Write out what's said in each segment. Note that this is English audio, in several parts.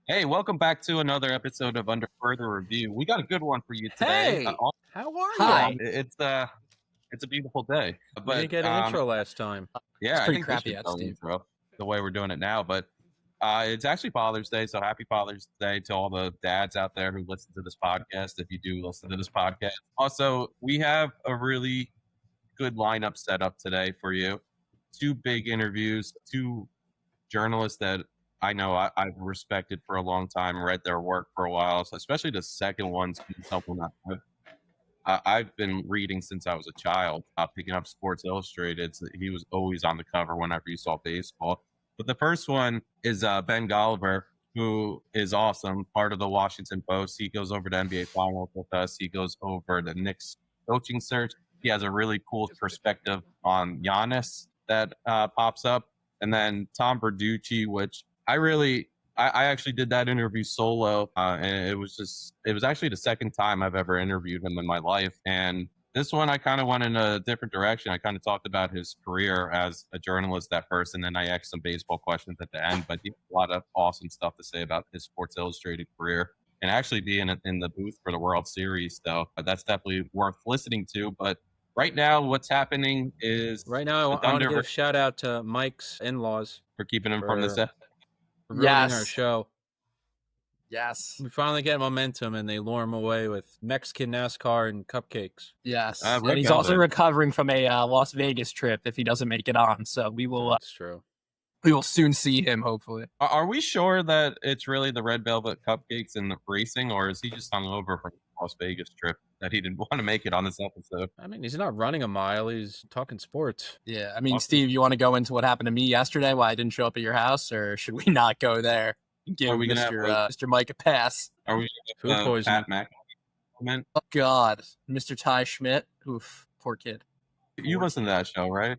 Hey, welcome back to another episode of Under Further Review. We got a good one for you today. Hey, how are Hi. you? It's a beautiful day. We didn't get an intro last time. Yeah, I pretty think crappy we should at go Steve. intro the way we're doing it now. But it's actually Father's Day, so happy Father's Day to all the dads out there who listen to this podcast. If you do listen to this podcast, also we have a really good lineup set up today for you. Two big interviews, two journalists that I know I've respected for a long time, read their work for a while, so especially the second one's been someone I've been reading since I was a child, picking up Sports Illustrated. So he was always on the cover whenever you saw baseball. But the first one is Ben Golliver, who is awesome, part of the Washington Post. He goes over to NBA Finals with us. He goes over the Knicks coaching search. He has a really cool perspective on Giannis that pops up. And then Tom Verducci, which I actually did that interview solo, and it was actually the second time I've ever interviewed him in my life. And this one, I kind of went in a different direction. I kind of talked about his career as a journalist at first, and then I asked some baseball questions at the end. But he had a lot of awesome stuff to say about his Sports Illustrated career, and actually being in the booth for the World Series, though. That's definitely worth listening to. But right now, what's happening is Right now, I want to give a shout out to Mike's in-laws for keeping him from the set. for ruining our show. Yes. We finally get momentum, and they lure him away with Mexican NASCAR and cupcakes. Yes. Rick And he's also recovering from a Las Vegas trip if he doesn't make it on. So we will That's true. we will soon see him, hopefully. Are we sure that it's really the red velvet cupcakes and the racing, or is he just hungover from the Las Vegas trip that he didn't want to make it on this episode? I mean, he's not running a mile. He's talking sports. Yeah. I mean, Awesome. Steve, you want to go into what happened to me yesterday, why I didn't show up at your house, or should we not go there? Give Are we gonna Mr. Mike a pass. Are we Food poisoning. Pat Mac comment? Oh, God. Mr. Ty Schmidt. Oof. Poor kid. You listen to that show, right?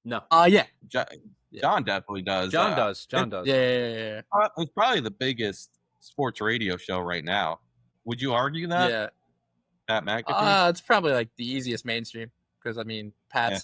No. Yeah. John definitely does. John does. Yeah. It's probably the biggest sports radio show right now. Would you argue that? Yeah. Pat McAfee? It's probably like the easiest mainstream because I mean, Pat's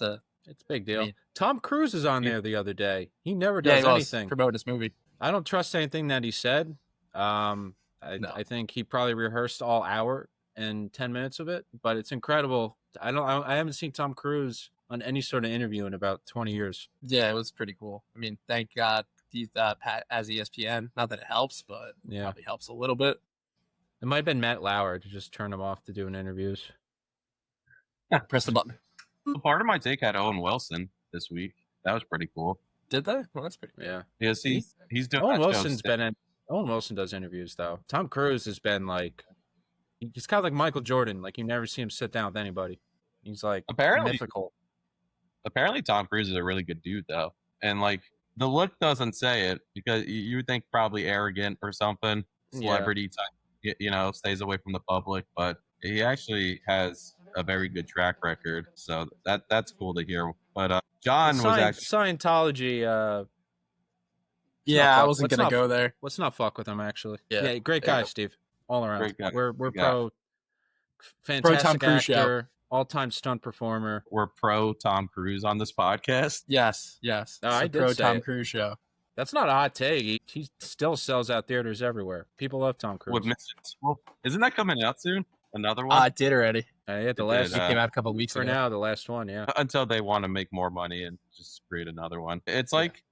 It's a big deal. I mean- Tom Cruise is on there the other day. He never yeah, does he was anything. promoting this movie. I don't trust anything that he said. I think he probably rehearsed all hour and 10 minutes of it, but it's incredible. I haven't seen Tom Cruise on any sort of interview in about 20 years. Yeah, it was pretty cool. I mean, thank God he's Pat as ESPN. Not that it helps, but Yeah. probably helps a little bit. It might have been Matt Lauer to just turn him off to doing interviews. Press the button. Part of my take had Owen Wilson this week. That was pretty cool. Did they? Well, that's pretty. Yeah. Yes, he's doing Owen that show. Owen Wilson does interviews though. Tom Cruise has been like, he's kind of like Michael Jordan. Like you never see him sit down with anybody. He's like mythical. Apparently Tom Cruise is a really good dude though, and like the look doesn't say it because you would think probably arrogant or something, celebrity type, stays away from the public, but he actually has a very good track record, so that's cool to hear. But John was actually Scientology. Yeah, I wasn't gonna go there. Let's not fuck with him. Actually, Yeah. great guy, Steve, all around. Great guy. We're Great guy. pro, fantastic Tom Cruise actor, all-time stunt performer. we're pro Tom Cruise on this podcast. Yes. No, It's I a did pro say Tom it. Cruise show. That's not a hot take. He still sells out theaters everywhere. People love Tom Cruise. With Mission, isn't that coming out soon? Another one? It did already. Yeah, the It last did, It came out a couple of weeks for ago. now, the last one. Yeah. Until they want to make more money and just create another one. It's like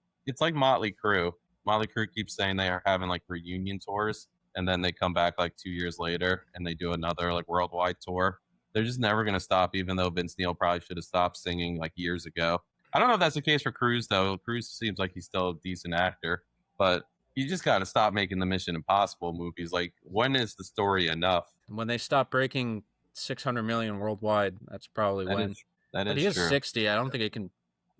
Motley Crue. Motley Crue keeps saying they are having like reunion tours, and then they come back like 2 years later and they do another like worldwide tour. They're just never gonna stop, even though Vince Neil probably should have stopped singing like years ago. I don't know if that's the case for Cruise though. Cruise seems like he's still a decent actor, but you just got to stop making the Mission Impossible movies. Like, when is the story enough? When they stop breaking 600 million worldwide, that's probably when. That But is he is true. 60. I don't think he can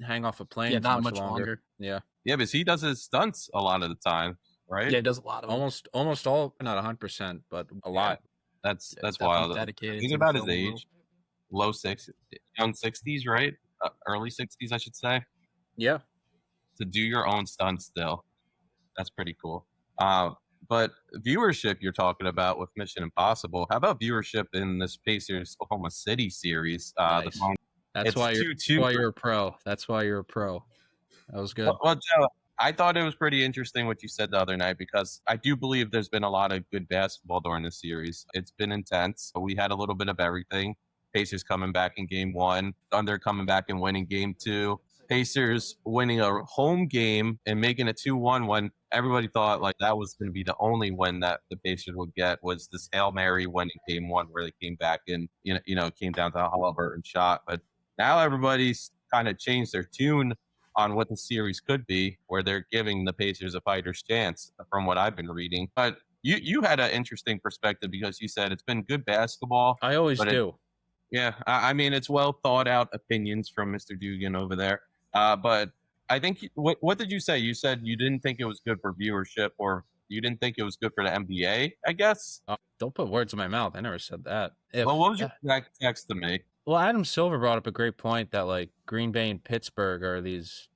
hang off a plane. Yeah, for not much longer. Yeah, Yeah, but he does his stunts a lot of the time, right? Yeah, it does a lot of them. almost all, not 100%, but a lot. That's Yeah, it's wild. definitely dedicated Think to about the his film world. age, low 60s, young 60s, right? Early 60s, I should say. Yeah. To do your own stunts still, that's pretty cool. But viewership you're talking about with Mission Impossible, how about viewership in this Pacers Oklahoma City series? Nice. That's It's why 2-2. you're a pro. That's why you're a pro. That was good. Well, Joe, I thought it was pretty interesting what you said the other night, because I do believe there's been a lot of good basketball during this series. It's been intense. We had a little bit of everything. Pacers coming back in game 1, Thunder coming back and winning game 2, Pacers winning a home game and making it 2-1 when everybody thought like that was going to be the only win that the Pacers would get, was this Hail Mary winning game 1 where they came back and it came down to a Halliburton shot. But now everybody's kind of changed their tune on what the series could be, where they're giving the Pacers a fighter's chance from what I've been reading. But you had an interesting perspective, because you said it's been good basketball. I always do. Yeah, I mean, it's well thought out opinions from Mr. Dugan over there. But I think, what did you say? You said you didn't think it was good for viewership, or you didn't think it was good for the NBA, I guess? Don't put words in my mouth. I never said that. Well, what was your text to me? Well, Adam Silver brought up a great point that, like, Green Bay and Pittsburgh are these,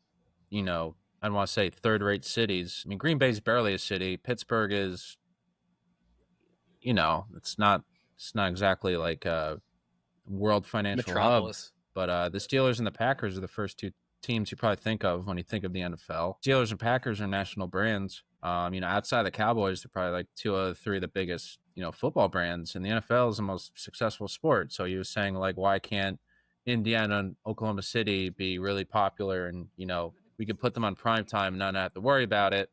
I don't want to say third-rate cities. I mean, Green Bay's barely a city. Pittsburgh is, it's not exactly like a world financial Metropolis. Hub. But the Steelers and the Packers are the first two teams you probably think of when you think of the NFL. Steelers and Packers are national brands. Outside the Cowboys, they're probably like 2 of the 3 of the biggest, football brands. And the NFL is the most successful sport. So he was saying, like, why can't Indiana and Oklahoma City be really popular, and, we could put them on prime time and not have to worry about it.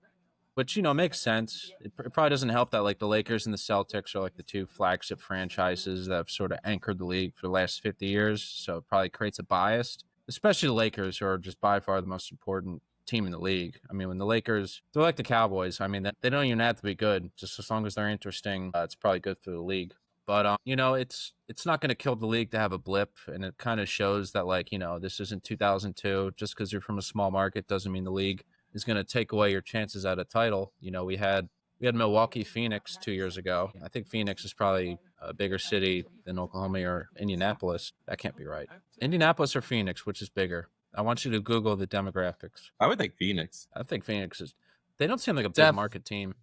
Which, makes sense. It probably doesn't help that, like, the Lakers and the Celtics are like the 2 flagship franchises that have sort of anchored the league for the last 50 years. So it probably creates a bias, especially the Lakers, who are just by far the most important team in the league. I mean, when the Lakers, they're like the Cowboys. I mean, they don't even have to be good. Just as long as they're interesting, it's probably good for the league. But, it's not going to kill the league to have a blip. And it kind of shows that, like, this isn't 2002. Just because you're from a small market doesn't mean the league is going to take away your chances at a title. We had Milwaukee, Phoenix 2 years ago. I think Phoenix is probably a bigger city than Oklahoma or Indianapolis. That can't be right. Indianapolis or Phoenix, which is bigger? I want you to Google the demographics. I would think Phoenix. I think Phoenix is. They don't seem like a big market team.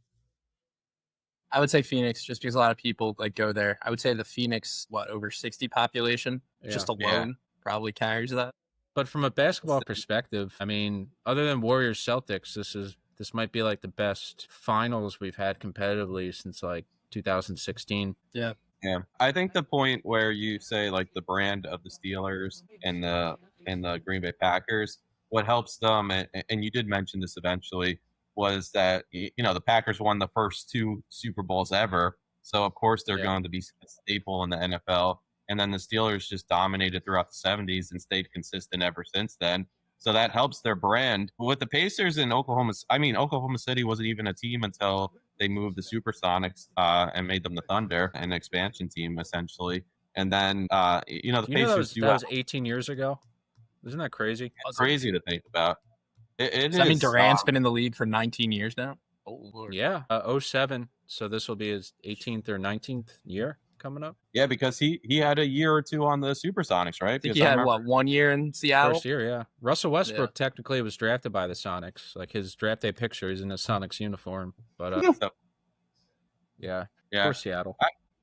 I would say Phoenix, just because a lot of people like go there. I would say the Phoenix, over 60 population, just alone probably carries that. But from a basketball perspective, I mean, other than Warriors Celtics, this might be like the best finals we've had competitively since like 2016. Yeah. Yeah. I think the point where you say like the brand of the Steelers and the Green Bay Packers, what helps them, and you did mention this eventually, was that the Packers won the first 2 Super Bowls ever. So of course they're going to be a staple in the NFL. And then the Steelers just dominated throughout the 70s and stayed consistent ever since then. So that helps their brand. With the Pacers in Oklahoma City wasn't even a team until they moved the Supersonics and made them the Thunder, an expansion team, essentially. And then, the Pacers that was 18 years ago? Isn't that crazy? It's crazy to think about. It I mean, Durant's been in the league for 19 years now? Oh, Lord. Yeah, 07. So this will be his 18th or 19th year coming up. Yeah, because he had a year or 2 on the Supersonics, right? I think he had 1 year in Seattle? First year, yeah. Russell Westbrook technically was drafted by the Sonics. Like, his draft day picture is in a Sonics uniform. But yeah, for Seattle.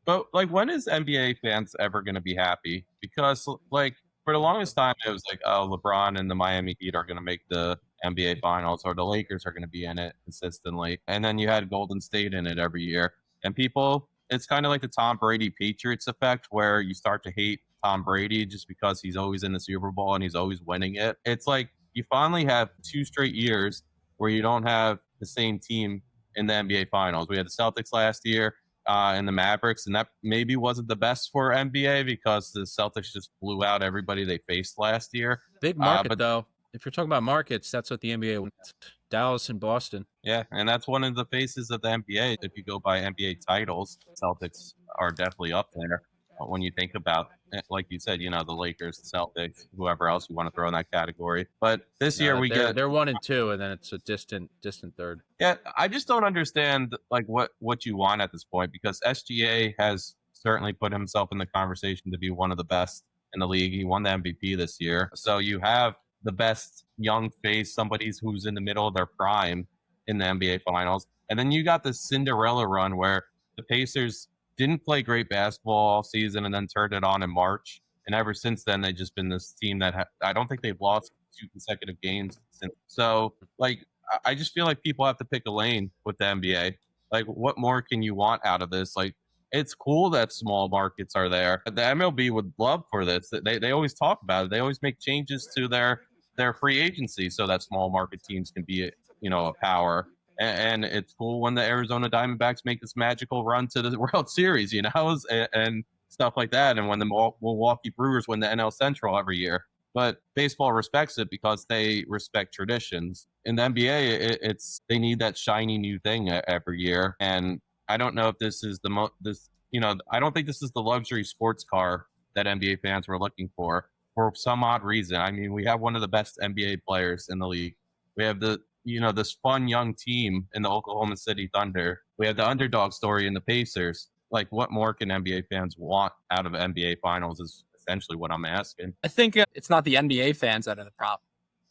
But like, when is NBA fans ever going to be happy? Because like, for the longest time it was like, oh, LeBron and the Miami Heat are going to make the NBA Finals, or the Lakers are going to be in it consistently, and then you had Golden State in it every year, and people. It's kind of like the Tom Brady Patriots effect, where you start to hate Tom Brady just because he's always in the Super Bowl and he's always winning it. It's like you finally have 2 straight years where you don't have the same team in the NBA Finals. We had the Celtics last year and the Mavericks, and that maybe wasn't the best for NBA because the Celtics just blew out everybody they faced last year. Big market, though. If you're talking about markets, that's what the NBA wants. Dallas and Boston. Yeah, and that's one of the faces of the NBA. If you go by NBA titles, Celtics are definitely up there. When you think about, like you said, the Lakers, the Celtics, whoever else you want to throw in that category. But this year they're 1 and 2, and then it's a distant third. Yeah, I just don't understand like what you want at this point, because SGA has certainly put himself in the conversation to be one of the best in the league. He won the MVP this year, so you have the best young face, somebody who's in the middle of their prime in the NBA Finals. And then you got this Cinderella run where the Pacers didn't play great basketball all season and then turned it on in March. And ever since then, they've just been this team that I don't think they've lost 2 consecutive games since. So, like, I just feel like people have to pick a lane with the NBA. Like, what more can you want out of this? Like, it's cool that small markets are there. The MLB would love for this. They always talk about it. They always make changes to their free agency so that small market teams can be, a power. And it's cool when the Arizona Diamondbacks make this magical run to the World Series, and stuff like that. And when the Milwaukee Brewers win the NL Central every year. But baseball respects it because they respect traditions. In the NBA, they need that shiny new thing every year. And I don't know if this is I don't think this is the luxury sports car that NBA fans were looking for some odd reason. I mean, we have one of the best NBA players in the league. We have this fun young team in the Oklahoma City Thunder. We have the underdog story in the Pacers. Like, what more can NBA fans want out of NBA Finals is essentially what I'm asking. I think it's not the NBA fans that are the problem.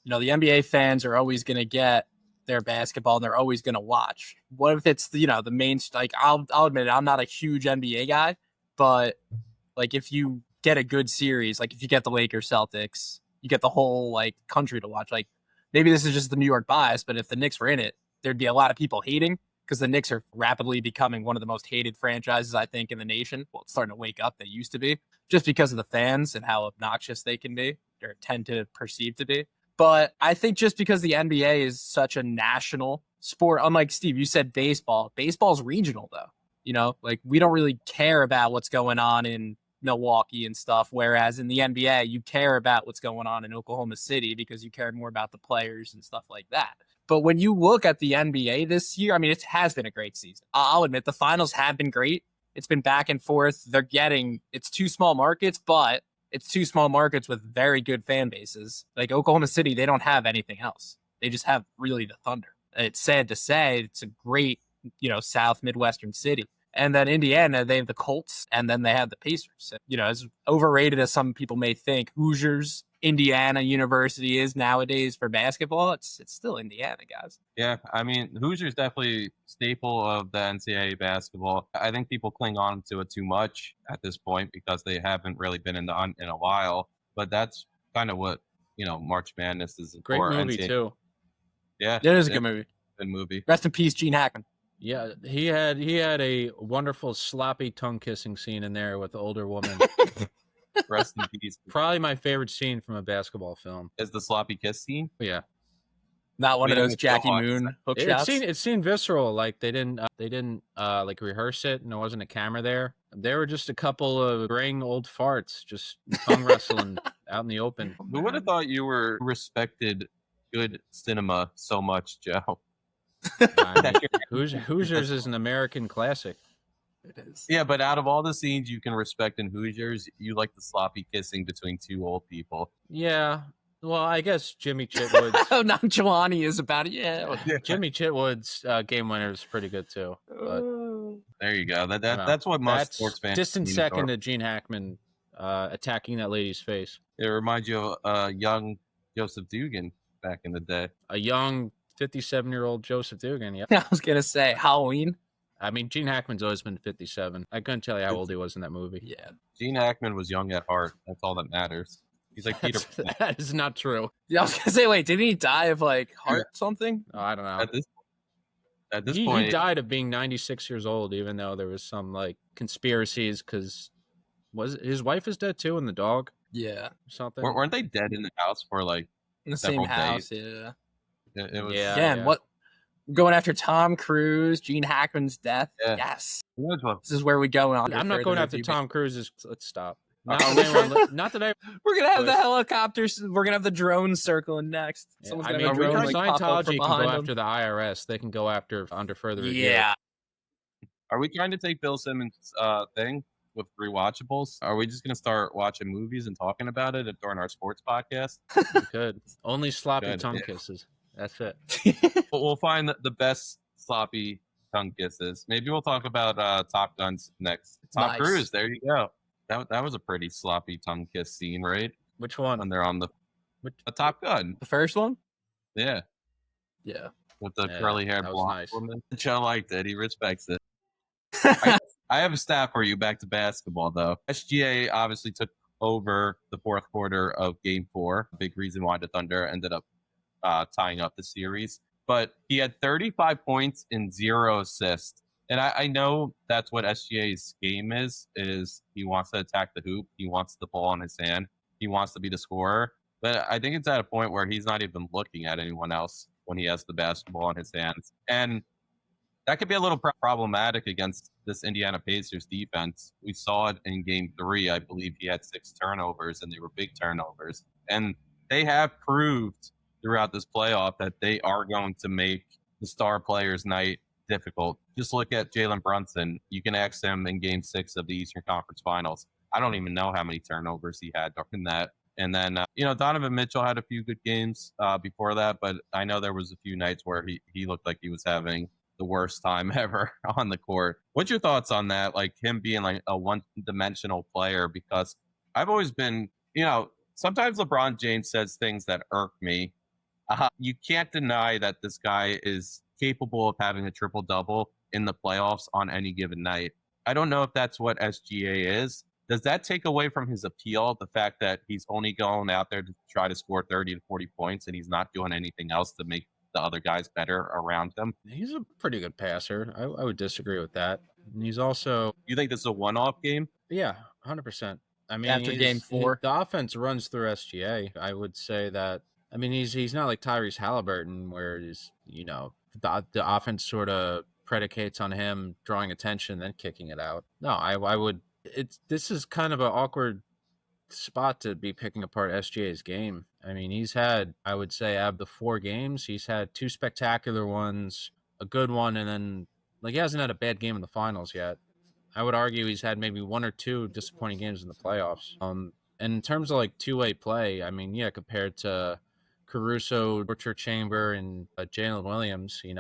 The NBA fans are always going to get their basketball and they're always going to watch. What if it's, the main, like, I'll admit it, I'm not a huge NBA guy, but like if you get a good series, like if you get the Lakers Celtics, you get the whole like country to watch. Like maybe this is just the New York bias, but if the Knicks were in it, there'd be a lot of people hating because the Knicks are rapidly becoming one of the most hated franchises, I think, in the nation. Well, it's starting to wake up. They used to be, just because of the fans and how obnoxious they can be or tend to perceive to be. But I think just because the NBA is such a national sport, unlike Steve, you said baseball. Baseball's regional, though. Like we don't really care about what's going on in Milwaukee and stuff, whereas in the NBA, you care about what's going on in Oklahoma City because you care more about the players and stuff like that. But when you look at the NBA this year, I mean, it has been a great season. I'll admit the finals have been great. It's been back and forth. It's two small markets, but it's two small markets with very good fan bases. Like Oklahoma City, they don't have anything else. They just have really the Thunder. It's sad to say it's a great, South Midwestern city. And then Indiana, they have the Colts, and then they have the Pacers. As overrated as some people may think, Hoosiers, Indiana University is nowadays for basketball, it's still Indiana, guys. Yeah, I mean, Hoosiers definitely staple of the NCAA basketball. I think people cling on to it too much at this point because they haven't really been in a while. But that's kind of what March Madness is. Great for movie NCAA. too. Yeah, it is a good movie. Good movie. Rest in peace, Gene Hackman. Yeah, he had a wonderful sloppy tongue kissing scene in there with the older woman. Rest in peace. Probably my favorite scene from a basketball film is the sloppy kiss scene. Yeah, not one of those Jackie Moon hook shots. It seemed visceral. Like they didn't like rehearse it, and there wasn't a camera there. They were just a couple of graying old farts just tongue wrestling out in the open. Who would have thought you were respected good cinema so much, Joe? I mean, Hoosiers is an American classic. It is. Yeah, but out of all the scenes you can respect in Hoosiers, you like the sloppy kissing between two old people. Yeah. Well, I guess Jimmy Chitwood's How nonchalant he is about it. Yeah. Jimmy Chitwood's game winner is pretty good too. But there you go. That's what most sports fans. Distant second to Gene Hackman attacking that lady's face. It reminds you of young Joseph Dugan back in the day. A young 57-year-old Joseph Dugan. Yeah. I was gonna say Halloween. I mean, Gene Hackman's always been 57. I couldn't tell you how old he was in that movie. Yeah. Gene Hackman was young at heart. That's all that matters. He's like Peter. That is not true. Yeah, I was gonna say, wait, didn't he die of like heart something? Oh, I don't know. At this point, he died of being 96 years old, even though there was some like conspiracies because his wife is dead too, and the dog. Yeah. Or something. Weren't they dead in the house for like in the same house? Days? Yeah. It was, Again, what going after Tom Cruise, Gene Hackman's death? Yeah. Yes. Yeah. This is where we go on. I'm not going after Tom Cruise. Let's stop. Not that I. We're gonna have the helicopters. We're gonna have the drones circling next. Yeah, Someone's I gonna mean, have a drone, like, pop up Scientology from can go behind them. after the IRS. They can go after under further review. Yeah. Are we trying to take Bill Simmons' thing with rewatchables? Are we just gonna start watching movies and talking about it during our sports podcast? We could. Only sloppy tongue kisses. That's it. We'll find the best sloppy tongue kisses. Maybe we'll talk about Top Guns next. Tom Cruise. There you go. That was a pretty sloppy tongue kiss scene, right? Which one? When they're on the Top Gun. The first one? Yeah. Yeah. With the curly-haired blonde woman. Joe liked it. He respects it. I have a stat for you back to basketball, though. SGA obviously took over the fourth quarter of Game 4. Big reason why the Thunder ended up tying up the series. but he had 35 points and 0 assists. And I know that's what SGA's game is he wants to attack the hoop. He wants the ball in his hand. He wants to be the scorer. But I think it's at a point where he's not even looking at anyone else when he has the basketball in his hands. And that could be a little problematic against this Indiana Pacers defense. We saw it in game 3. I believe he had 6 turnovers, and they were big turnovers. And they have proved throughout this playoff that they are going to make the star players' night difficult. Just look at Jalen Brunson. You can ask him in game 6 of the Eastern Conference Finals. I don't even know how many turnovers he had during that. And then, Donovan Mitchell had a few good games before that, but I know there was a few nights where he looked like he was having the worst time ever on the court. What's your thoughts on that? Like him being like a one-dimensional player? Because I've always been, sometimes LeBron James says things that irk me. You can't deny that this guy is capable of having a triple-double in the playoffs on any given night. I don't know if that's what SGA is. Does that take away from his appeal, the fact that he's only going out there to try to score 30 to 40 points and he's not doing anything else to make the other guys better around him? He's a pretty good passer. I would disagree with that. And he's also... You think this is a one-off game? Yeah, 100%. I mean, after game 4, the offense runs through SGA. I would say that. I mean, he's not like Tyrese Halliburton, where he's, the offense sort of predicates on him drawing attention, then kicking it out. No, I would. This is kind of an awkward spot to be picking apart SGA's game. I mean, he's had, I would say, out of the 4 games, he's had 2 spectacular ones, a good one, and then he hasn't had a bad game in the finals yet. I would argue he's had maybe 1 or 2 disappointing games in the playoffs. And in terms of two-way play, I mean, yeah, compared to Caruso, Torture Chamber, and Jalen Williams, he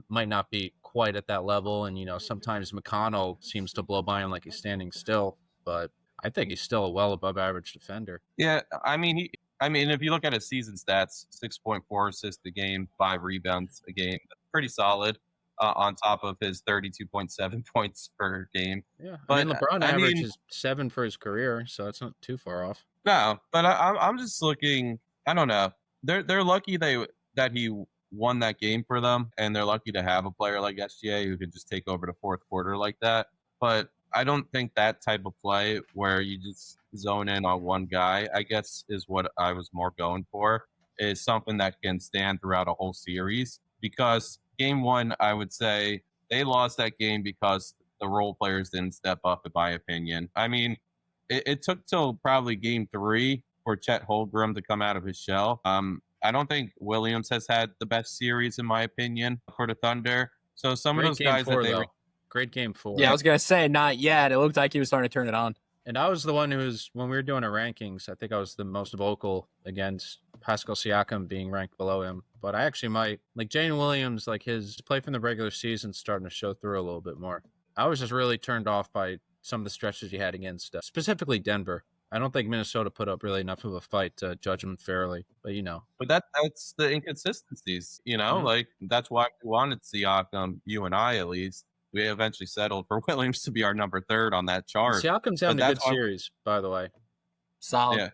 might not be quite at that level. And, sometimes McConnell seems to blow by him like he's standing still, but I think he's still a well above average defender. Yeah, I mean, if you look at his season stats, 6.4 assists a game, 5 rebounds a game, pretty solid. On top of his 32.7 points per game. Yeah, but LeBron averages 7 for his career, so it's not too far off. No, but I'm just looking. I don't know. They're lucky that he won that game for them, and they're lucky to have a player like SGA who could just take over the fourth quarter like that. But I don't think that type of play where you just zone in on one guy, I guess, is what I was more going for, is something that can stand throughout a whole series. Because game 1, I would say they lost that game because the role players didn't step up, in my opinion. I mean, it took till probably game 3 for Chet Holmgren to come out of his shell. I don't think Williams has had the best series, in my opinion, for the Thunder. So some of those guys great game 4. Yeah, I was gonna say not yet. It looked like he was starting to turn it on. And I was the one when we were doing our rankings, I think I was the most vocal against Pascal Siakam being ranked below him. But I actually might, Jalen Williams, his play from the regular season starting to show through a little bit more. I was just really turned off by some of the stretches he had against, specifically Denver. I don't think Minnesota put up really enough of a fight to judge him fairly, but But that's the inconsistencies, Mm-hmm. That's why we wanted Siakam, you and I at least. We eventually settled for Williams to be our number 3rd on that chart. Siakam's having a good series, by the way. Solid.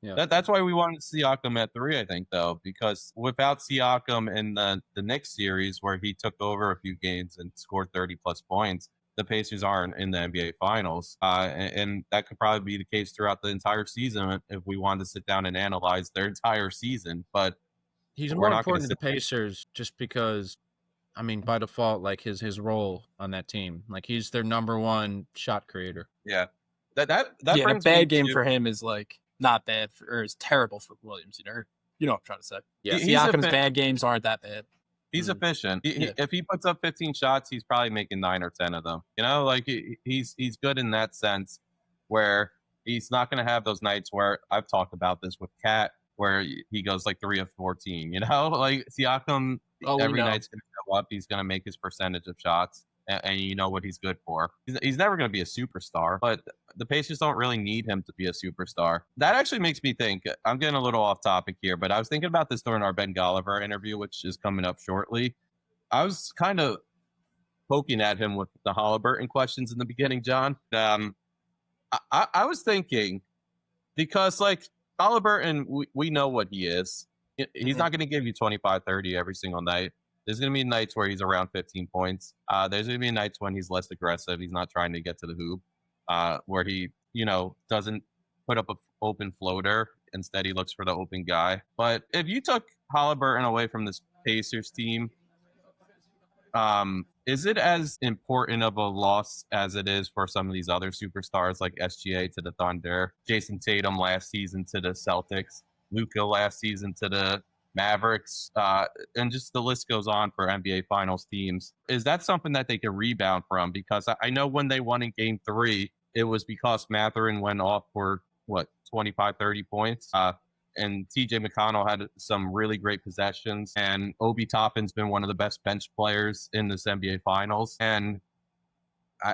Yeah. That's why we wanted Siakam at 3, I think, though, because without Siakam in the Knicks series where he took over a few games and scored 30-plus points, the Pacers aren't in the NBA Finals. And that could probably be the case throughout the entire season if we wanted to sit down and analyze their entire season. But he's more important to the Pacers just because, I mean, by default, his role on that team, he's their number 1 shot creator. Yeah. That a bad game for him is not bad or is terrible for Williams. You know what I'm trying to say. Yeah, Siakam's bad games aren't that bad. He's efficient. If he puts up 15 shots, he's probably making 9 or 10 of them. He's good in that sense, where he's not going to have those nights where I've talked about this with Kat, where he goes 3 of 14. Siakam every night's going to go up. He's going to make his percentage of shots, and you know what he's good for. He's never going to be a superstar, but the Pacers don't really need him to be a superstar. That actually makes me think, I'm getting a little off topic here, but I was thinking about this during our Ben Golliver interview, which is coming up shortly. I was kind of poking at him with the Halliburton questions in the beginning, John. I was thinking, because Halliburton, we know what he is. He's not going to give you 25, 30 every single night. There's going to be nights where he's around 15 points. There's going to be nights when he's less aggressive. He's not trying to get to the hoop, where he, doesn't put up an open floater. Instead, he looks for the open guy. But if you took Halliburton away from this Pacers team, is it as important of a loss as it is for some of these other superstars like SGA to the Thunder, Jason Tatum last season to the Celtics, Luka last season to the Mavericks, and just the list goes on for NBA Finals teams? Is that something that they can rebound from? Because I know when they won in Game 3, it was because Mathurin went off for, 25, 30 points. And TJ McConnell had some really great possessions. And Obi Toppin's been one of the best bench players in this NBA Finals. And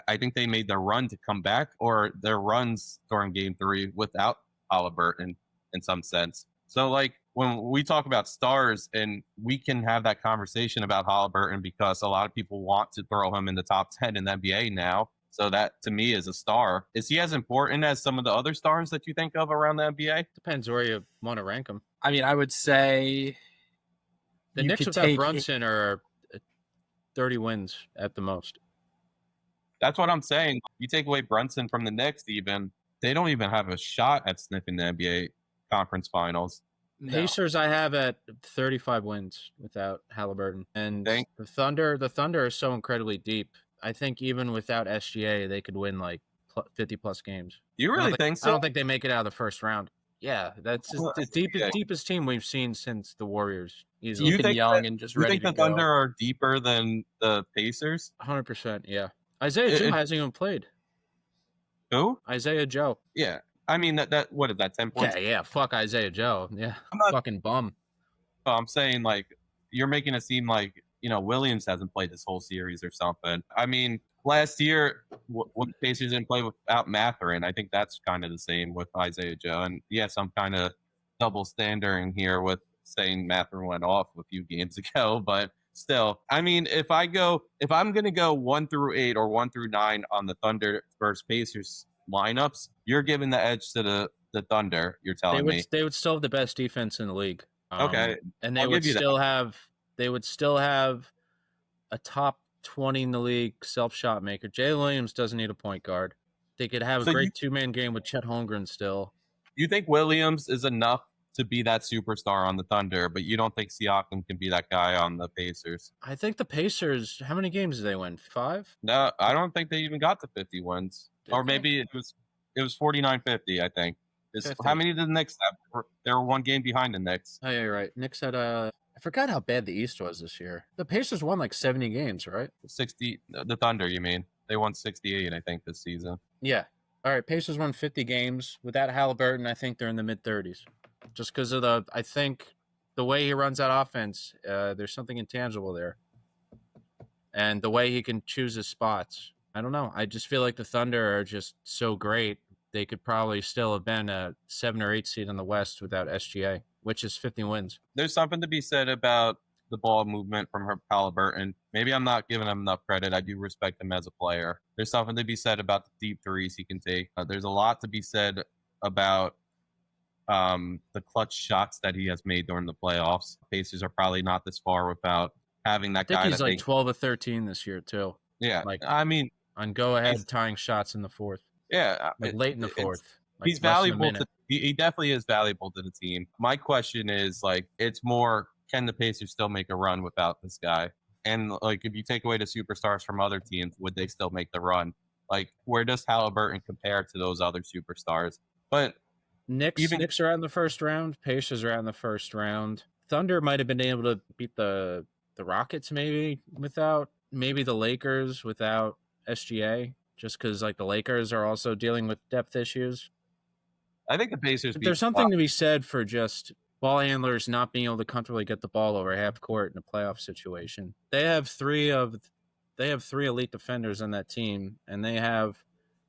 I think they made their run to come back, or their runs during Game 3 without Halliburton in some sense. So, like, when we talk about stars, and we can have that conversation about Halliburton because a lot of people want to throw him in the top 10 in the NBA now. So that, to me, is a star. Is he as important as some of the other stars that you think of around the NBA? Depends where you want to rank him. I mean, I would say the Knicks without Brunson are 30 wins at the most. That's what I'm saying. You take away Brunson from the Knicks, they don't even have a shot at sniffing the NBA Conference Finals. No. Pacers I have at 35 wins without Halliburton. And the Thunder are so incredibly deep. I think even without SGA, they could win like 50-plus games. You really think so? I don't think they make it out of the first round. Yeah, that's the deepest team we've seen since the Warriors. He's looking young and just ready to go. You think the Thunder are deeper than the Pacers? 100%, yeah. Isaiah Joe hasn't even played. Who? Isaiah Joe. Yeah. I mean, what is that, 10 points? Yeah, fuck Isaiah Joe. Yeah, fucking bum. I'm saying, like, you're making it seem like, Williams hasn't played this whole series or something. I mean, last year, what Pacers didn't play without Mathurin. I think that's kind of the same with Isaiah Joe. And yes, I'm kind of double standarding here with saying Mathurin went off a few games ago, but still, I mean, if I'm going to go 1 through 8 or 1 through 9 on the Thunder versus Pacers lineups, you're giving the edge to the Thunder. You're telling me they would still have the best defense in the league. Okay, and they would still have a top 20 in the league self-shot maker. Jalen Williams doesn't need a point guard. They could have a great two-man game with Chet Holmgren still. You think Williams is enough to be that superstar on the Thunder, but you don't think Siakam can be that guy on the Pacers? I think the Pacers, how many games did they win? 5? No, I don't think they even got to 50 wins. Or maybe it was 49-50, I think. How many did the Knicks have? They were 1 game behind the Knicks. Oh, yeah, you're right. Knicks had I forgot how bad the East was this year. The Pacers won like 70 games, right? 60. The Thunder, you mean? They won 68, I think, this season. Yeah. All right, Pacers won 50 games. Without Halliburton, I think they're in the mid-30s. Just because of I think the way he runs that offense, there's something intangible there. And the way he can choose his spots. I don't know. I just feel like the Thunder are just so great. They could probably still have been a 7 or 8 seed in the West without SGA, which is 50 wins. There's something to be said about the ball movement from Halliburton. Maybe I'm not giving him enough credit. I do respect him as a player. There's something to be said about the deep threes he can take. There's a lot to be said about the clutch shots that he has made during the playoffs. Pacers are probably not this far without having that guy. I think he's like 12 or 13 this year, too. Yeah. Like, I mean, on go-ahead tying shots in the fourth. Yeah. Like late in the fourth. Like he's valuable. He definitely is valuable to the team. My question is, like, it's more, can the Pacers still make a run without this guy? And, like, if you take away the superstars from other teams, would they still make the run? Like, where does Halliburton compare to those other superstars? But Knicks are out in the first round. Pacers are out in the first round. Thunder might have been able to beat the Rockets maybe the Lakers without SGA, just because like the Lakers are also dealing with depth issues. I think the Pacers. There's something to be said for just ball handlers not being able to comfortably get the ball over half court in a playoff situation. They have three elite defenders on that team, and they have,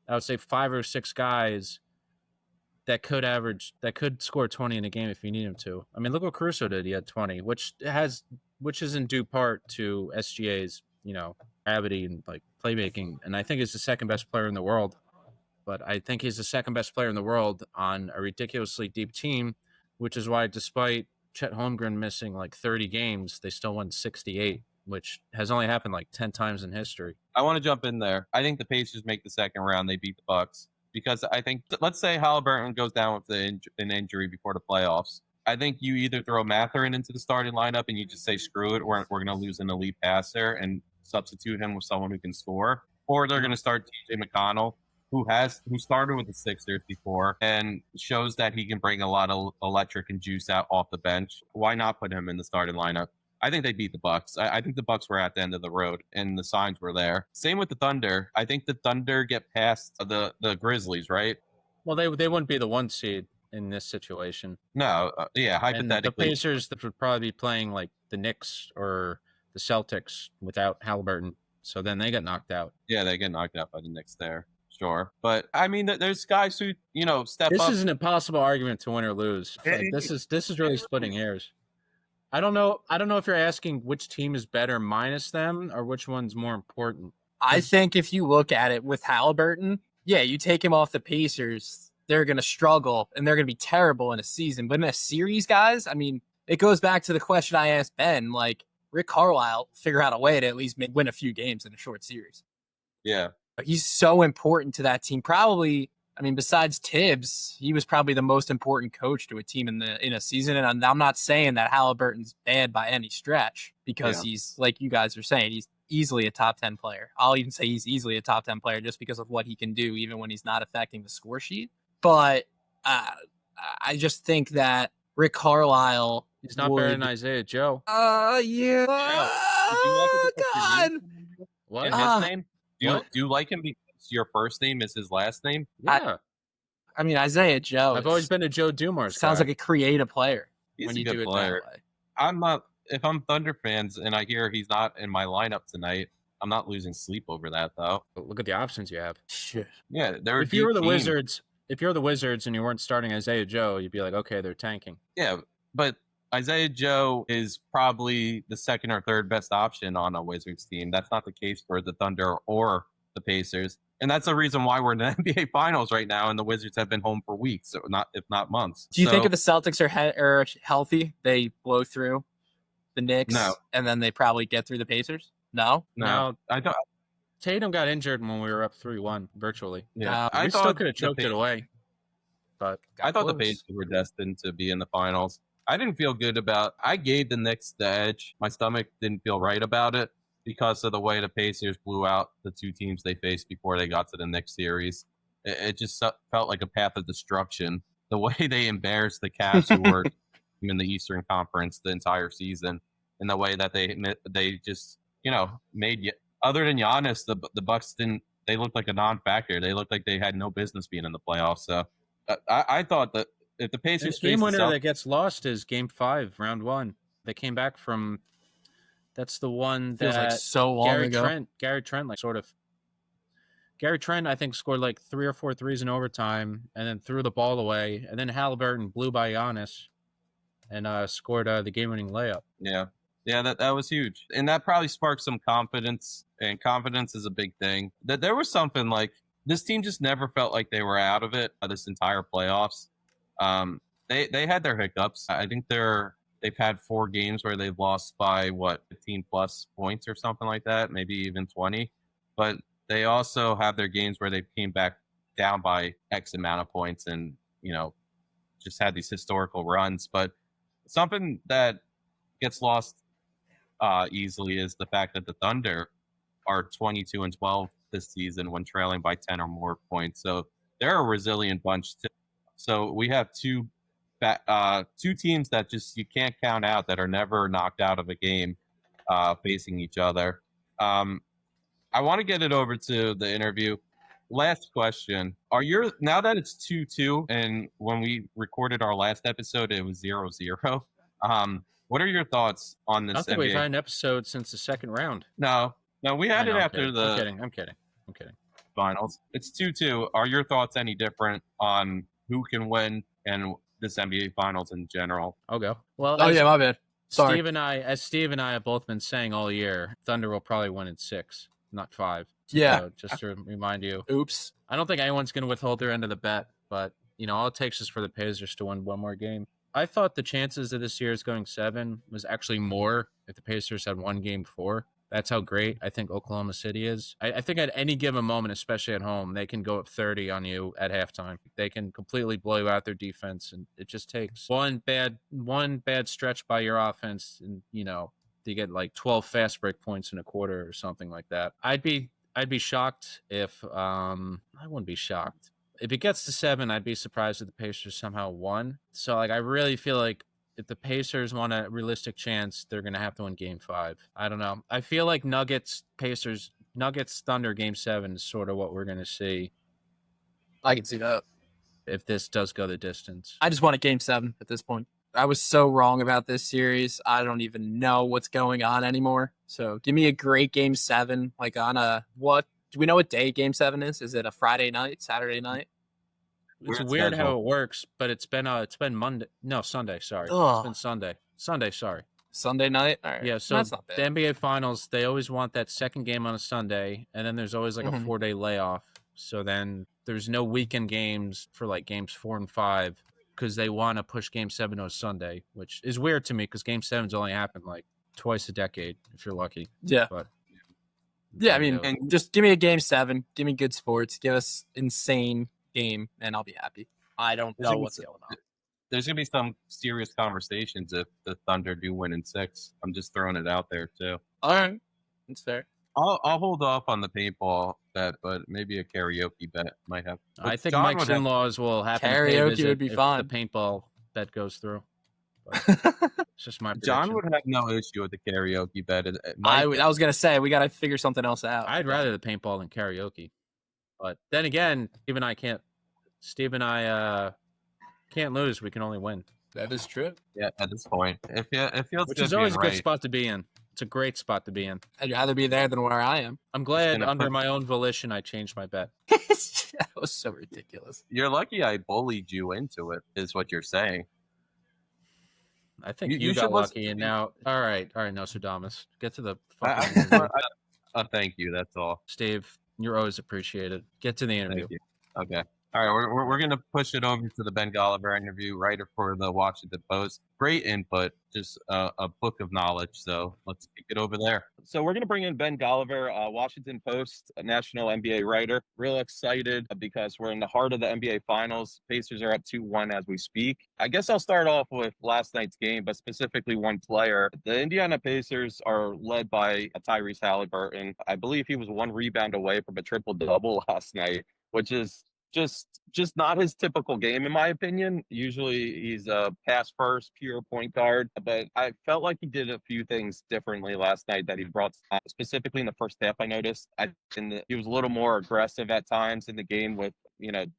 I would say, 5 or 6 guys that could score 20 in a game if you need him to. I mean, look what Caruso did. He had 20, which is in due part to SGA's, gravity and like playmaking. And I think he's the second best player in the world. But I think he's the second best player in the world on a ridiculously deep team, which is why despite Chet Holmgren missing like 30 games, they still won 68. which has only happened like 10 times in history. I want to jump in there. I think the Pacers make the second round. They beat the Bucks because I think, let's say Halliburton goes down with an injury before the playoffs. I think you either throw Mathurin into the starting lineup and you just say, screw it, we're going to lose an elite passer and substitute him with someone who can score. Or they're going to start TJ McConnell, who started with the Sixers before and shows that he can bring a lot of electric and juice out off the bench. Why not put him in the starting lineup? I think they beat the Bucks. I think the Bucks were at the end of the road and the signs were there. Same with the Thunder. I think the Thunder get past the Grizzlies, right? Well, they wouldn't be the 1 seed in this situation. No, yeah, hypothetically. And the Pacers would probably be playing like the Knicks or the Celtics without Halliburton. So then they get knocked out. Yeah, they get knocked out by the Knicks there. Sure. But I mean, there's guys who, step up. This is an impossible argument to win or lose. Like, this is really splitting hairs. I don't know if you're asking which team is better minus them or which one's more important. I think if you look at it with Halliburton, yeah, you take him off the Pacers, they're going to struggle and they're going to be terrible in a season. But in a series, guys, I mean, it goes back to the question I asked Ben, like Rick Carlisle figure out a way to at least win a few games in a short series. Yeah. He's so important to that team. Probably, I mean, besides Tibbs, he was probably the most important coach to a team in a season. And I'm not saying that Halliburton's bad by any stretch because he's, like you guys are saying, he's easily a top 10 player. I'll even say he's easily a top 10 player just because of what he can do, even when he's not affecting the score sheet. But I just think that Rick Carlisle, he's not better than Isaiah Joe. Yeah. Oh, God. What? His name? Do you like him because your first name is his last name? Yeah. I mean, Isaiah Joe. I've always been a Joe Dumars. Sounds like a creative player. He's when a you good do player. it that way. I'm not. If I'm Thunder fans and I hear he's not in my lineup tonight, I'm not losing sleep over that though. Look at the options you have. Shit. Yeah, they're. If you were the Wizards and you weren't starting Isaiah Joe, you'd be like, okay, they're tanking. Yeah, but Isaiah Joe is probably the second or third best option on a Wizards team. That's not the case for the Thunder or the Pacers. And that's the reason why we're in the NBA Finals right now, and the Wizards have been home for weeks, if not months. Do you think if the Celtics are healthy, they blow through the Knicks? No. And then they probably get through the Pacers? No? No. I don't. Tatum got injured when we were up 3-1, virtually. Yeah, we still could have choked it away. But I thought the Pacers were destined to be in the finals. I didn't feel good about. I gave the Knicks the edge. My stomach didn't feel right about it because of the way the Pacers blew out the two teams they faced before they got to the Knicks series. It just felt like a path of destruction. The way they embarrassed the Cavs, who were in the Eastern Conference the entire season, and the way that they just made, other than Giannis, the Bucks didn't. They looked like a non-factor. They looked like they had no business being in the playoffs. So I thought that if the Pacers the game winner that gets lost is Game 5, Round 1. They came back from. That's the one that feels like so long ago. Gary Trent, Gary Trent, I think, scored like 3 or 4 threes in overtime, and then threw the ball away, and then Halliburton blew by Giannis, and scored the game-winning layup. Yeah, that was huge, and that probably sparked some confidence. And confidence is a big thing. That there was something like this team just never felt like they were out of it this entire playoffs. They had their hiccups. I think they've had 4 games where they've lost by 15 plus points or something like that, maybe even 20. But they also have their games where they came back down by X amount of points and, just had these historical runs. But something that gets lost easily is the fact that the Thunder are 22-12 this season when trailing by 10 or more points. So they're a resilient bunch too. So we have two teams that just you can't count out, that are never knocked out of a game facing each other. I want to get it over to the interview. Last question. Now that it's 2-2, and when we recorded our last episode, it was 0-0. What are your thoughts on this? I don't think we've had an episode since the second round. No, we had it after I'm kidding. Finals. It's 2-2. Are your thoughts any different on who can win and this NBA Finals in general? I'll go. Well, my bad. Sorry. Steve and I have both been saying all year, Thunder will probably win in 6, not 5. Yeah. So just to remind you. Oops. I don't think anyone's going to withhold their end of the bet, but all it takes is for the Pacers to win one more game. I thought the chances of this year's going 7 was actually more if the Pacers had won Game 4. That's how great I think Oklahoma City is. I think at any given moment, especially at home, they can go up 30 on you at halftime. They can completely blow you out their defense, and it just takes one bad stretch by your offense, and you get like 12 fast break points in a quarter or something like that. I'd be shocked if I wouldn't be shocked. If it gets to 7, I'd be surprised if the Pacers somehow won. So I really feel like if the Pacers want a realistic chance, they're going to have to win Game 5. I don't know. I feel like Nuggets Thunder Game 7 is sort of what we're going to see. I can see that. If this does go the distance. I just want a Game 7 at this point. I was so wrong about this series. I don't even know what's going on anymore. So give me a great Game 7. Like do we know what day Game 7 is? Is it a Friday night, Saturday night? It's weird how it works, but it's been Monday. No, Sunday. Sorry, It's been Sunday. Sorry. Sunday night. All right. Yeah. So that's not bad. The NBA Finals, they always want that second game on a Sunday, and then there's always like a 4-day layoff. So then there's no weekend games for like games 4 and 5 because they want to push Game 7 to a Sunday, which is weird to me because Game 7's only happened like twice a decade if you're lucky. Yeah. But yeah, I mean, just give me a Game 7. Give me good sports. Give us insane game, and I'll be happy. I don't know what's going on. There's going to be some serious conversations if the Thunder do win in 6. I'm just throwing it out there, too. All right. That's fair. I'll hold off on the paintball bet, but maybe a karaoke bet might have. I think Mike's in-laws will happen. Karaoke would be fine if the paintball bet goes through. It's just my prediction. John would have no issue with the karaoke bet. I was going to say, we got to figure something else out. I'd rather the paintball than karaoke. But then again, Steve and I can't lose. We can only win. That is true. Yeah, at this point, it feels which good is always a right. good spot to be in. It's a great spot to be in. I'd rather be there than where I am. I'm glad under my own volition I changed my bet. That was so ridiculous. You're lucky I bullied you into it, is what you're saying. I think you got lucky, and now all right, Nostradamus, get to the fucking thank you. That's all, Steve. You're always appreciated. Get to the interview. Thank you. Okay. All right, we're going to push it over to the Ben Golliver interview, writer for the Washington Post. Great input, just a book of knowledge. So let's kick it over there. So we're going to bring in Ben Golliver, Washington Post, a national NBA writer. Real excited because we're in the heart of the NBA Finals. Pacers are up 2-1 as we speak. I guess I'll start off with last night's game, but specifically one player. The Indiana Pacers are led by Tyrese Halliburton. I believe he was 1 rebound away from a triple-double last night, which is just not his typical game, in my opinion. Usually he's a pass first, pure point guard, but I felt like he did a few things differently last night that he brought, specifically in the first half. I noticed he was a little more aggressive at times in the game with,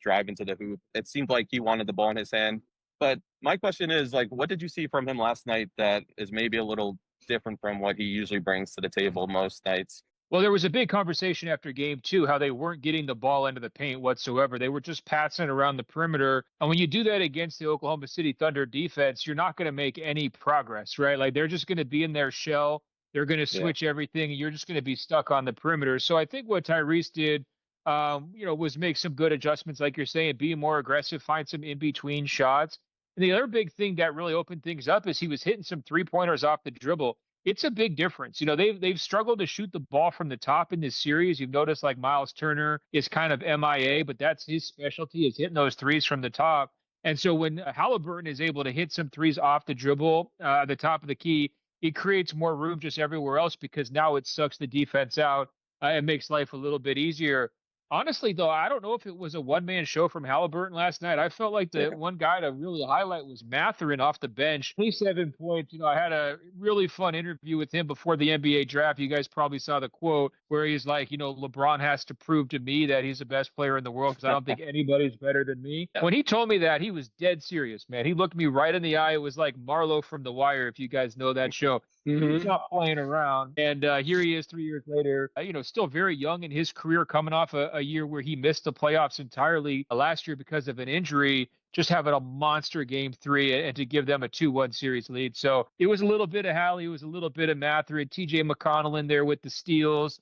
driving to the hoop. It seemed like he wanted the ball in his hand. But my question is, what did you see from him last night that is maybe a little different from what he usually brings to the table most nights? Well, there was a big conversation after game 2, how they weren't getting the ball into the paint whatsoever. They were just passing it around the perimeter. And when you do that against the Oklahoma City Thunder defense, you're not going to make any progress, right? They're just going to be in their shell. They're going to switch everything, and you're just going to be stuck on the perimeter. So I think what Tyrese did, was make some good adjustments, like you're saying, be more aggressive, find some in-between shots. And the other big thing that really opened things up is he was hitting some three-pointers off the dribble. It's a big difference. They've struggled to shoot the ball from the top in this series. You've noticed Miles Turner is kind of MIA, but that's his specialty, is hitting those threes from the top. And so when Halliburton is able to hit some threes off the dribble, at the top of the key, it creates more room just everywhere else because now it sucks the defense out and makes life a little bit easier. Honestly, though, I don't know if it was a one-man show from Halliburton last night. I felt like the one guy to really highlight was Mathurin off the bench. 27 points. I had a really fun interview with him before the NBA draft. You guys probably saw the quote where he's like, LeBron has to prove to me that he's the best player in the world because I don't think anybody's better than me. When he told me that, he was dead serious, man. He looked me right in the eye. It was like Marlo from The Wire, if you guys know that show. He's not playing around. And here he is 3 years later, still very young in his career, coming off a year where he missed the playoffs entirely last year because of an injury, just having a monster game 3 and to give them a 2-1 series lead. So it was a little bit of Hallie, it was a little bit of Mathurin, TJ McConnell in there with the steals.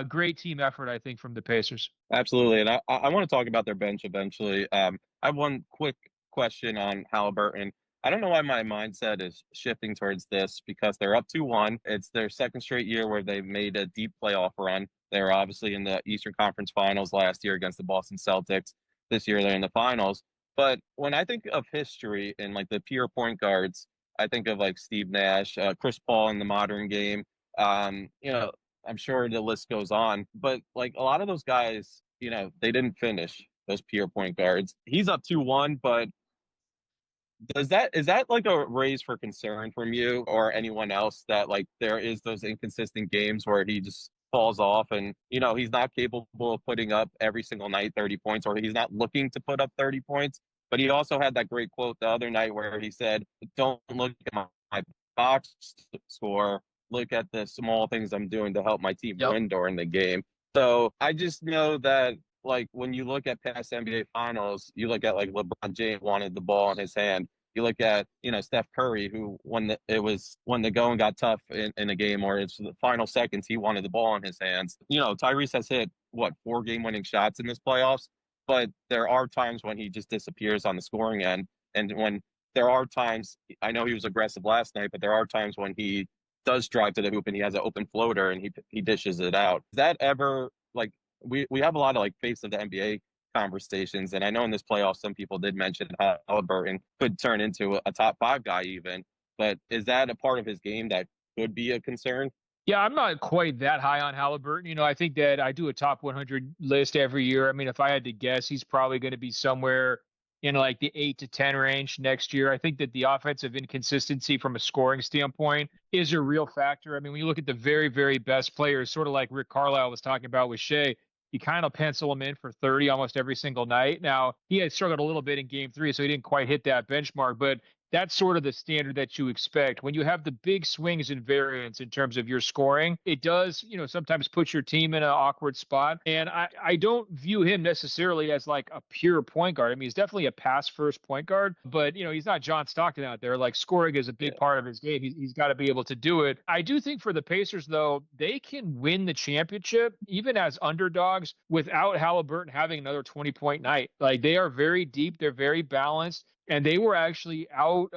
Great team effort, I think, from the Pacers. Absolutely. And I want to talk about their bench eventually. I have one quick question on Halliburton. I don't know why my mindset is shifting towards this because they're up 2-1. It's their second straight year where they've made a deep playoff run. They were obviously in the Eastern Conference Finals last year against the Boston Celtics. This year they're in the finals. But when I think of history and like the pure point guards, I think of like Steve Nash, Chris Paul in the modern game. You know, I'm sure the list goes on, but like a lot of those guys, you know, they didn't finish, those pure point guards. He's up 2-1, but is that like a raise for concern from you or anyone else that like there is those inconsistent games where he just falls off and you know he's not capable of putting up every single night 30 points or he's not looking to put up 30 points, but he also had that great quote the other night where he said, don't look at my box score, look at the small things I'm doing to help my team win during the game. So I just know that like when you look at past NBA finals, you look at like LeBron James wanted the ball in his hand. You look at, you know, Steph Curry, who when the going got tough in a game or it's the final seconds, he wanted the ball in his hands. You know, Tyrese has hit what 4 game-winning shots in this playoffs, but there are times when he just disappears on the scoring end, and when there are times, I know he was aggressive last night, but there are times when he does drive to the hoop and he has an open floater and he dishes it out. Is that ever like we have a lot of like face of the NBA conversations, and I know in this playoff some people did mention how Halliburton could turn into a top 5 guy even, but is that a part of his game that could be a concern? Yeah, I'm not quite that high on Halliburton. You know, I think that I do a top 100 list every year. I mean, if I had to guess, he's probably going to be somewhere in like the 8 to 10 range next year. I think that the offensive inconsistency from a scoring standpoint is a real factor. I mean, when you look at the very, very best players, sort of like Rick Carlisle was talking about with Shai, you kind of pencil him in for 30 almost every single night. Now, he had struggled a little bit in game 3, so he didn't quite hit that benchmark, but that's sort of the standard that you expect. When you have the big swings and variance in terms of your scoring, it does, you know, sometimes put your team in an awkward spot. And I don't view him necessarily as like a pure point guard. I mean, he's definitely a pass first point guard, but, you know, he's not John Stockton out there. Like scoring is a big part of his game. He's got to be able to do it. I do think for the Pacers, though, they can win the championship even as underdogs without Halliburton having another 20-point night. Like they are very deep. They're very balanced. And they were actually out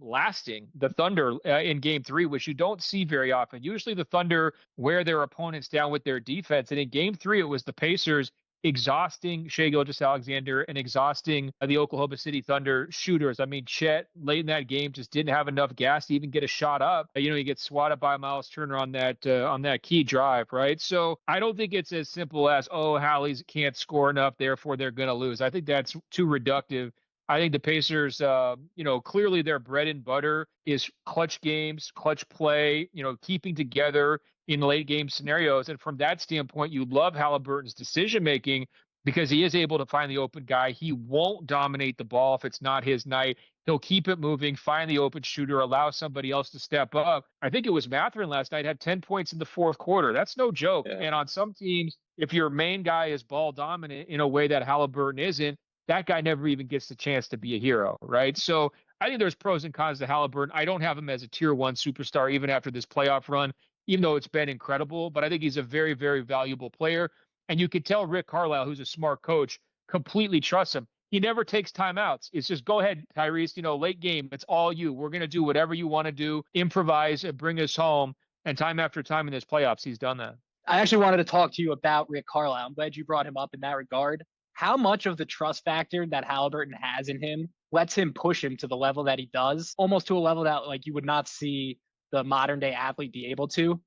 lasting the Thunder in game 3, which you don't see very often. Usually the Thunder wear their opponents down with their defense. And in game 3, it was the Pacers exhausting Shai Gilgeous-Alexander and exhausting the Oklahoma City Thunder shooters. I mean, Chet late in that game just didn't have enough gas to even get a shot up. You know, he gets swatted by Miles Turner on that key drive, right? So I don't think it's as simple as, oh, Hallie's can't score enough, therefore they're going to lose. I think that's too reductive. I think the Pacers, you know, clearly their bread and butter is clutch games, clutch play, you know, keeping together in late game scenarios. And from that standpoint, you love Halliburton's decision making because he is able to find the open guy. He won't dominate the ball if it's not his night. He'll keep it moving, find the open shooter, allow somebody else to step up. I think it was Mathurin last night had 10 points in the 4th quarter. That's no joke. Yeah. And on some teams, if your main guy is ball dominant in a way that Halliburton isn't, that guy never even gets the chance to be a hero, right? So I think there's pros and cons to Halliburton. I don't have him as a tier 1 superstar even after this playoff run, even though it's been incredible. But I think he's a very, very valuable player. And you could tell Rick Carlisle, who's a smart coach, completely trusts him. He never takes timeouts. It's just, go ahead, Tyrese, you know, late game. It's all you. We're going to do whatever you want to do, improvise, and bring us home. And time after time in this playoffs, he's done that. I actually wanted to talk to you about Rick Carlisle. I'm glad you brought him up in that regard. How much of the trust factor that Halliburton has in him lets him push him to the level that he does, almost to a level that like you would not see the modern day athlete be able to.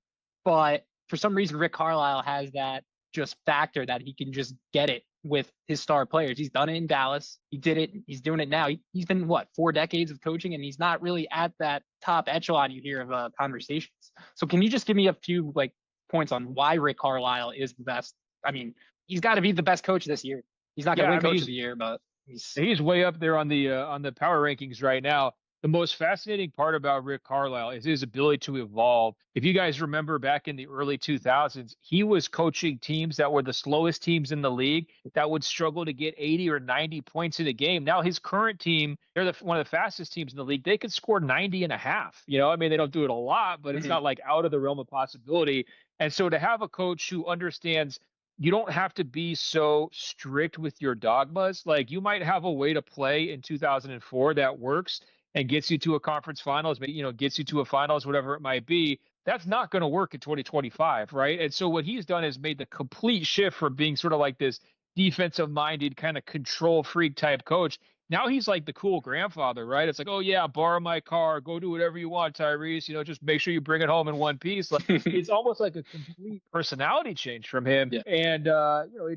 But for some reason, Rick Carlisle has that just factor that he can just get it with his star players. He's done it in Dallas. He did it. He's doing it now. He's been, 4 decades of coaching, and he's not really at that top echelon you hear of conversations. So can you just give me a few like points on why Rick Carlisle is the best? I mean, he's got to be the best coach this year. He's not going to win Coach of the Year, but he's way up there on the power rankings right now. The most fascinating part about Rick Carlisle is his ability to evolve. If you guys remember back in the early 2000s, he was coaching teams that were the slowest teams in the league that would struggle to get 80 or 90 points in a game. Now his current team, they're one of the fastest teams in the league. They could score 90 and a half. You know, I mean, they don't do it a lot, but it's not like out of the realm of possibility. And so to have a coach who understands you don't have to be so strict with your dogmas. Like you might have a way to play in 2004 that works. and gets you to a conference finals, gets you to a finals, whatever it might be. That's not going to work in 2025, right? And so what he's done is made the complete shift from being sort of like this defensive minded kind of control freak type coach. Now he's like the cool grandfather, right? It's like, oh yeah, borrow my car, go do whatever you want, Tyrese. Just make sure you bring it home in one piece. Like, it's almost like a complete personality change from him. Yeah. And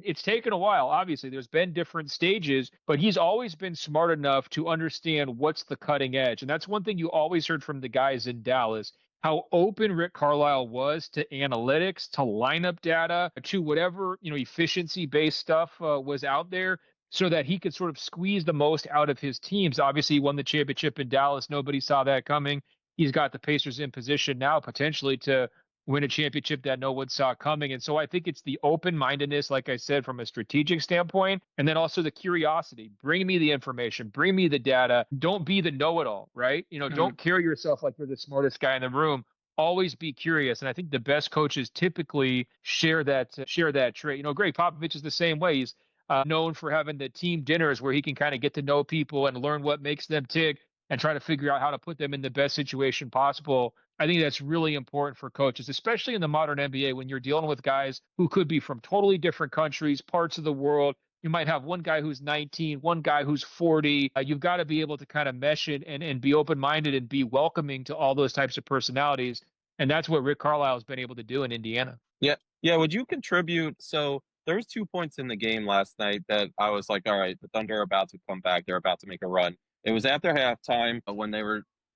it's taken a while. Obviously, there's been different stages, but he's always been smart enough to understand what's the cutting edge. And that's one thing you always heard from the guys in Dallas, how open Rick Carlisle was to analytics, to lineup data, to whatever, efficiency-based stuff was out there, so that he could sort of squeeze the most out of his teams. Obviously, he won the championship in Dallas. Nobody saw that coming. He's got the Pacers in position now potentially to win a championship that no one saw coming. And so I think it's the open-mindedness, like I said, from a strategic standpoint, and then also the curiosity. Bring me the information. Bring me the data. Don't be the know-it-all, right? Don't carry yourself like you're the smartest guy in the room. Always be curious. And I think the best coaches typically share that trait. Greg Popovich is the same way. He's known for having the team dinners where he can kind of get to know people and learn what makes them tick and try to figure out how to put them in the best situation possible. I think that's really important for coaches, especially in the modern NBA when you're dealing with guys who could be from totally different countries, parts of the world. You might have one guy who's 19, one guy who's 40. You've got to be able to kind of mesh it and be open-minded and be welcoming to all those types of personalities. And that's what Rick Carlisle has been able to do in Indiana. Yeah. Yeah. Would you contribute? So there was 2 points in the game last night that I was like, all right, the Thunder are about to come back. They're about to make a run. It was after halftime when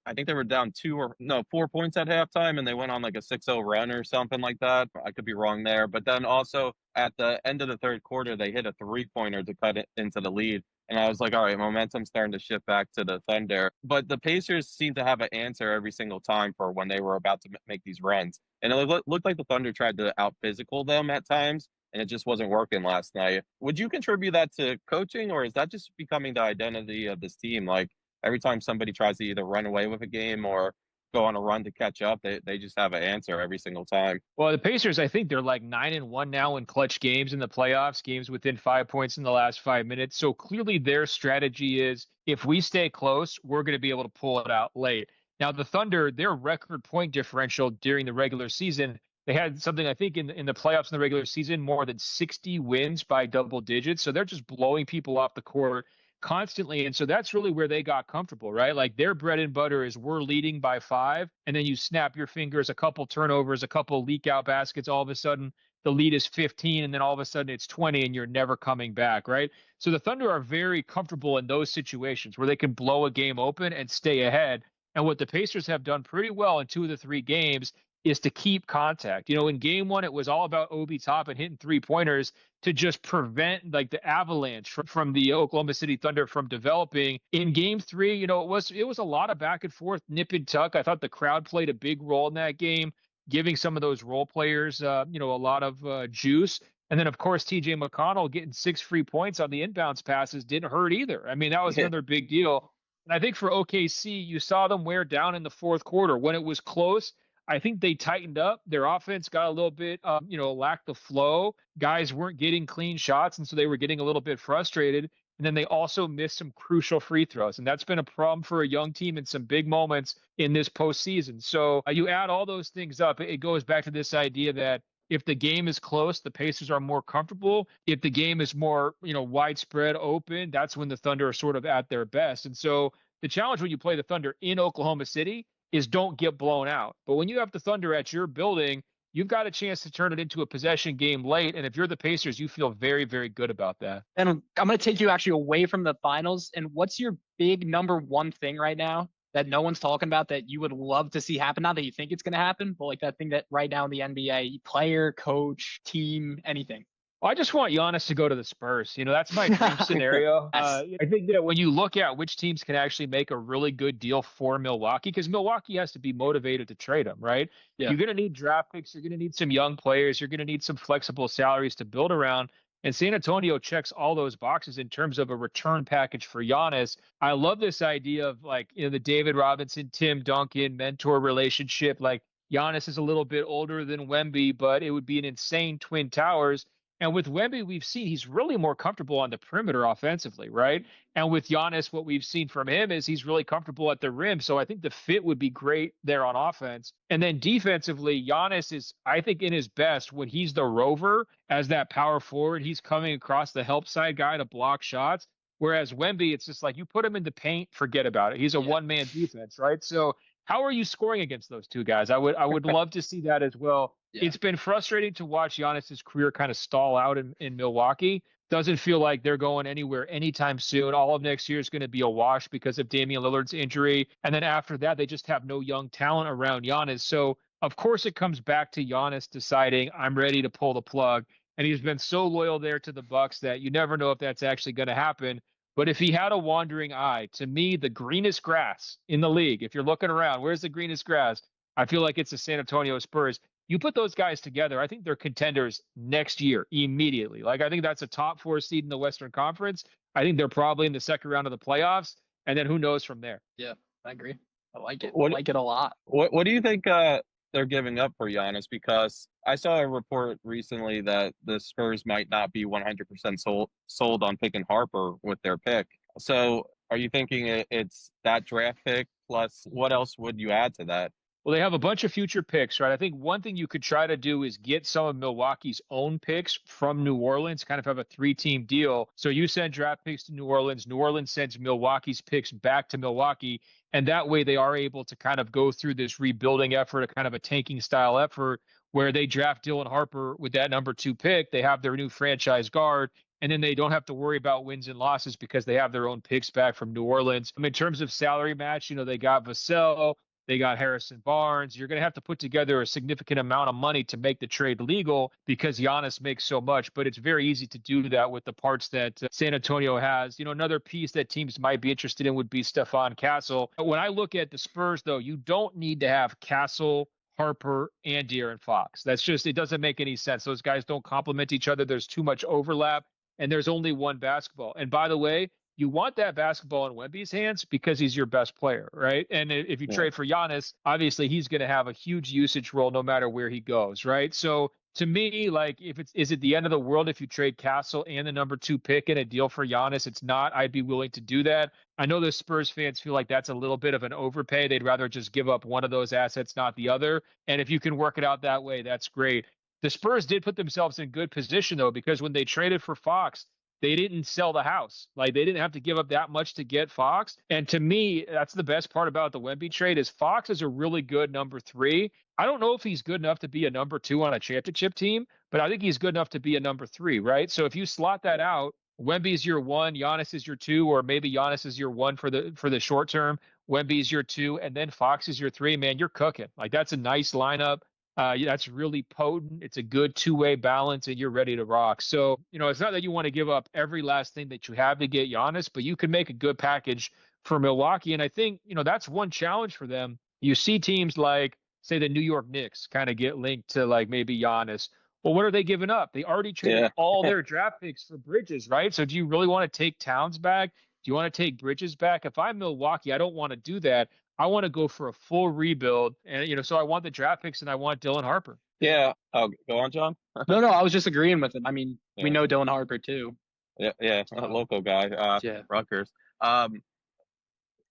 I think they were down 4 points at halftime, and they went on like a 6-0 run or something like that. I could be wrong there. But then also at the end of the third quarter, they hit a 3-pointer to cut it into the lead. And I was like, all right, momentum's starting to shift back to the Thunder. But the Pacers seemed to have an answer every single time for when they were about to make these runs. And it looked like the Thunder tried to out-physical them at times, and it just wasn't working last night. Would you contribute that to coaching, or is that just becoming the identity of this team? Like, every time somebody tries to either run away with a game or go on a run to catch up, they just have an answer every single time. Well, the Pacers, I think they're like 9-1 now in clutch games in the playoffs, games within 5 points in the last 5 minutes. So clearly their strategy is, if we stay close, we're going to be able to pull it out late. Now, the Thunder, their record point differential during the regular season, they had something, I think, in the playoffs in the regular season, more than 60 wins by double digits. So they're just blowing people off the court constantly. And so that's really where they got comfortable, right? Like, their bread and butter is we're leading by 5, and then you snap your fingers, a couple turnovers, a couple leak out baskets, all of a sudden the lead is 15, and then all of a sudden it's 20, and you're never coming back, right? So the Thunder are very comfortable in those situations where they can blow a game open and stay ahead. And what the Pacers have done pretty well in 2 of the 3 games is to keep contact. In game 1, it was all about Obi Toppin hitting 3-pointers to just prevent like the avalanche from the Oklahoma City Thunder from developing. In game 3, it was a lot of back and forth, nip and tuck. I thought the crowd played a big role in that game, giving some of those role players, a lot of juice. And then, of course, TJ McConnell getting 6 free points on the inbounds passes didn't hurt either. I mean, that was another big deal. And I think for OKC, you saw them wear down in the fourth quarter. When it was close, I think they tightened up. Their offense got a little bit, lacked the flow. Guys weren't getting clean shots, and so they were getting a little bit frustrated. And then they also missed some crucial free throws. And that's been a problem for a young team in some big moments in this postseason. So you add all those things up, it goes back to this idea that if the game is close, the Pacers are more comfortable. If the game is more, widespread, open, that's when the Thunder are sort of at their best. And so the challenge when you play the Thunder in Oklahoma City is don't get blown out. But when you have the Thunder at your building, you've got a chance to turn it into a possession game late. And if you're the Pacers, you feel very, very good about that. And I'm going to take you actually away from the finals. And what's your big number one thing right now that no one's talking about that you would love to see happen? Not that you think it's going to happen, but like that thing that right now in the NBA, player, coach, team, anything. Well, I just want Giannis to go to the Spurs. That's my dream scenario. I think that when you look at which teams can actually make a really good deal for Milwaukee, because Milwaukee has to be motivated to trade him, right? Yeah. You're going to need draft picks. You're going to need some young players. You're going to need some flexible salaries to build around. And San Antonio checks all those boxes in terms of a return package for Giannis. I love this idea of the David Robinson, Tim Duncan mentor relationship. Like, Giannis is a little bit older than Wemby, but it would be an insane twin towers. And with Wemby, we've seen he's really more comfortable on the perimeter offensively, right? And with Giannis, what we've seen from him is he's really comfortable at the rim. So I think the fit would be great there on offense. And then defensively, Giannis is, I think, in his best when he's the rover as that power forward. He's coming across the help side guy to block shots. Whereas Wemby, it's just like you put him in the paint, forget about it. He's a one-man defense, right? So how are you scoring against those two guys? I would love to see that as well. Yeah. It's been frustrating to watch Giannis's career kind of stall out in Milwaukee. Doesn't feel like they're going anywhere anytime soon. All of next year is going to be a wash because of Damian Lillard's injury. And then after that, they just have no young talent around Giannis. So, of course, it comes back to Giannis deciding, I'm ready to pull the plug. And he's been so loyal there to the Bucks that you never know if that's actually going to happen. But if he had a wandering eye, to me, the greenest grass in the league, if you're looking around, where's the greenest grass? I feel like it's the San Antonio Spurs. You put those guys together, I think they're contenders next year immediately. Like, I think that's a top 4 seed in the Western Conference. I think they're probably in the second round of the playoffs. And then who knows from there? Yeah, I agree. I like it. I like it a lot. What do you think they're giving up for Giannis? Because I saw a report recently that the Spurs might not be 100% sold on picking Harper with their pick. So are you thinking it's that draft pick plus what else would you add to that? Well, they have a bunch of future picks, right? I think one thing you could try to do is get some of Milwaukee's own picks from New Orleans, kind of have a 3-team deal. So you send draft picks to New Orleans sends Milwaukee's picks back to Milwaukee. And that way they are able to kind of go through this rebuilding effort, a kind of a tanking style effort where they draft Dylan Harper with that number 2 pick. They have their new franchise guard. And then they don't have to worry about wins and losses because they have their own picks back from New Orleans. In terms of salary match, they got Vassell. They got Harrison Barnes. You're going to have to put together a significant amount of money to make the trade legal because Giannis makes so much. But it's very easy to do that with the parts that San Antonio has. Another piece that teams might be interested in would be Stephon Castle. When I look at the Spurs, though, you don't need to have Castle, Harper, and De'Aaron Fox. That's just, it doesn't make any sense. Those guys don't complement each other. There's too much overlap, and there's only one basketball. And by the way, you want that basketball in Wemby's hands because he's your best player, right? And if you trade for Giannis, obviously he's going to have a huge usage role no matter where he goes, right? So to me, like, is it the end of the world if you trade Castle and the number 2 pick in a deal for Giannis? It's not. I'd be willing to do that. I know the Spurs fans feel like that's a little bit of an overpay. They'd rather just give up one of those assets, not the other. And if you can work it out that way, that's great. The Spurs did put themselves in good position, though, because when they traded for Fox, they didn't sell the house. Like, they didn't have to give up that much to get Fox. And to me, that's the best part about the Wemby trade is Fox is a really good number 3. I don't know if he's good enough to be a number 2 on a championship team, but I think he's good enough to be a number 3, right? So if you slot that out, Wemby's your 1, Giannis is your 2, or maybe Giannis is your 1 for the short term, Wemby's your 2, and then Fox is your 3, man, you're cooking. Like, that's a nice lineup. That's really potent. It's a good 2-way balance, and you're ready to rock. So, it's not that you want to give up every last thing that you have to get Giannis, but you can make a good package for Milwaukee. And I think, that's one challenge for them. You see teams like, say, the New York Knicks kind of get linked to, like, maybe Giannis. Well, what are they giving up? They already traded all their draft picks for Bridges, right? So do you really want to take Towns back? Do you want to take Bridges back? If I'm Milwaukee, I don't want to do that. I want to go for a full rebuild, and so I want the draft picks and I want Dylan Harper. Yeah. Oh, go on, John. No, I was just agreeing with him. I mean, we know Dylan Harper too. Yeah, a local guy. Rutgers. I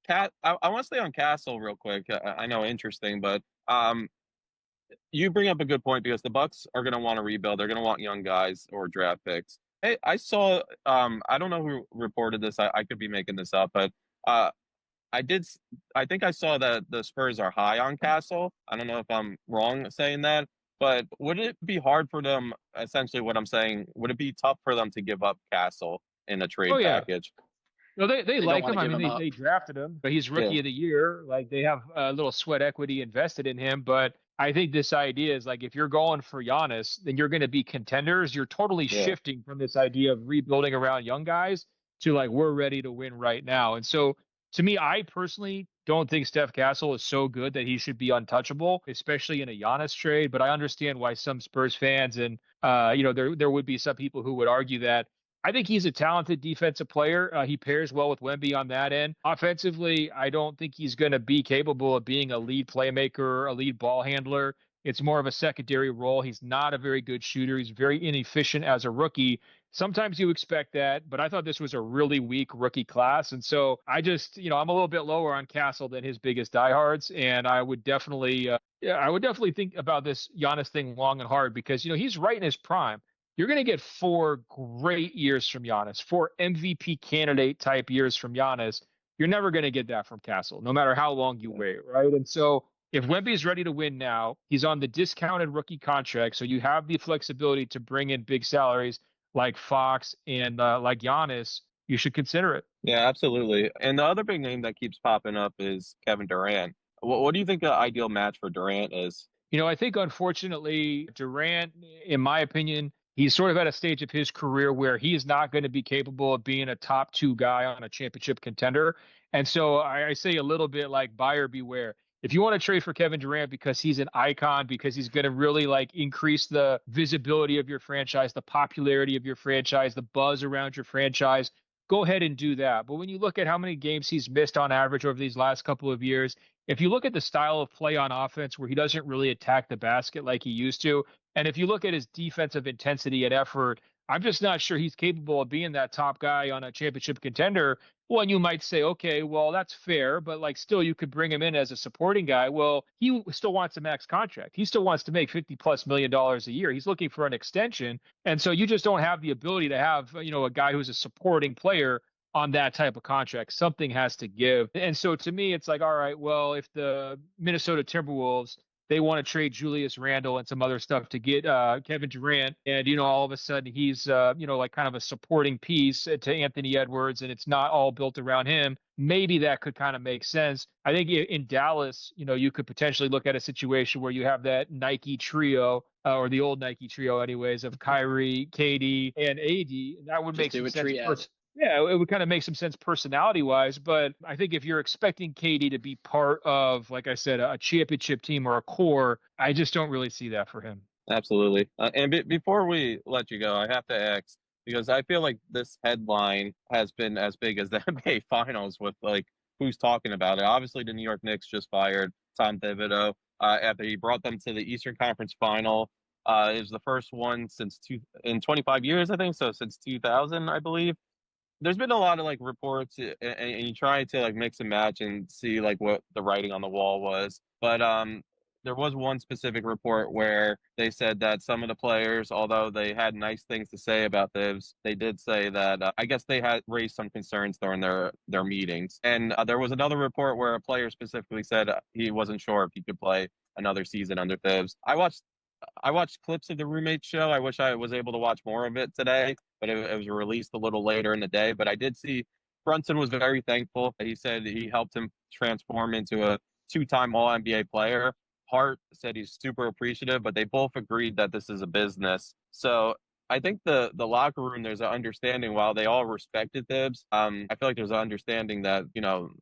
want to stay on Castle real quick. I know, interesting, but you bring up a good point because the Bucks are going to want to rebuild. They're going to want young guys or draft picks. Hey, I saw. I don't know who reported this. I could be making this up, but I think I saw that the Spurs are high on Castle. I don't know if I'm wrong saying that, but would it be hard for them, essentially what I'm saying, would it be tough for them to give up Castle in a trade package? No, they like him. I mean, they drafted him, but he's rookie of the year. Like, they have a little sweat equity invested in him. But I think this idea is, like, if you're going for Giannis, then you're going to be contenders. You're totally shifting from this idea of rebuilding around young guys to, like, we're ready to win right now. And so, to me, I personally don't think Steph Castle is so good that he should be untouchable, especially in a Giannis trade. But I understand why some Spurs fans and, there would be some people who would argue that. I think he's a talented defensive player. He pairs well with Wemby on that end. Offensively, I don't think he's going to be capable of being a lead playmaker, a lead ball handler. It's more of a secondary role. He's not a very good shooter. He's very inefficient as a rookie. Sometimes you expect that, but I thought this was a really weak rookie class. And so I just, I'm a little bit lower on Castle than his biggest diehards. And I would definitely, think about this Giannis thing long and hard because, he's right in his prime. You're going to get 4 great years from Giannis, 4 MVP candidate type years from Giannis. You're never going to get that from Castle, no matter how long you wait, right? And so if Wemby's ready to win now, he's on the discounted rookie contract, so you have the flexibility to bring in big salaries like Fox and like Giannis. You should consider it. Yeah, absolutely. And the other big name that keeps popping up is Kevin Durant. What do you think the ideal match for Durant is? I think unfortunately Durant, in my opinion, he's sort of at a stage of his career where he is not going to be capable of being a top 2 guy on a championship contender. And so I say a little bit like buyer beware. If you want to trade for Kevin Durant because he's an icon, because he's going to really like increase the visibility of your franchise, the popularity of your franchise, the buzz around your franchise, go ahead and do that. But when you look at how many games he's missed on average over these last couple of years, if you look at the style of play on offense where he doesn't really attack the basket like he used to, and if you look at his defensive intensity and effort, I'm just not sure he's capable of being that top guy on a championship contender. Well, and you might say, okay, well, that's fair, but like still you could bring him in as a supporting guy. Well, he still wants a max contract. He still wants to make $50+ million a year. He's looking for an extension. And so you just don't have the ability to have, a guy who's a supporting player on that type of contract. Something has to give. And so to me, it's like, all right, well, if the Minnesota Timberwolves, they want to trade Julius Randle and some other stuff to get Kevin Durant. And, all of a sudden he's, like kind of a supporting piece to Anthony Edwards, and it's not all built around him. Maybe that could kind of make sense. I think in Dallas, you could potentially look at a situation where you have that Nike trio, or the old Nike trio anyways, of Kyrie, KD, and AD. And that would make some sense. Yeah, it would kind of make some sense personality-wise, but I think if you're expecting KD to be part of, like I said, a championship team or a core, I just don't really see that for him. Absolutely. And before we let you go, I have to ask, because I feel like this headline has been as big as the NBA Finals with, like, who's talking about it. Obviously, the New York Knicks just fired Tom Thibodeau after he brought them to the Eastern Conference Final. It was the first one in 25 years, I think, so since 2000, I believe. There's been a lot of like reports and you try to like mix and match and see like what the writing on the wall was. But there was one specific report where they said that some of the players, although they had nice things to say about Thibs, they did say that I guess they had raised some concerns during their meetings. And there was another report where a player specifically said he wasn't sure if he could play another season under Thibs. I watched clips of the roommate show. I wish I was able to watch more of it today, but it was released a little later in the day. But I did see Brunson was very thankful. He said he helped him transform into a 2-time All-NBA player. Hart said he's super appreciative, but they both agreed that this is a business. So I think the locker room, there's an understanding while they all respected Thibs. I feel like there's an understanding that,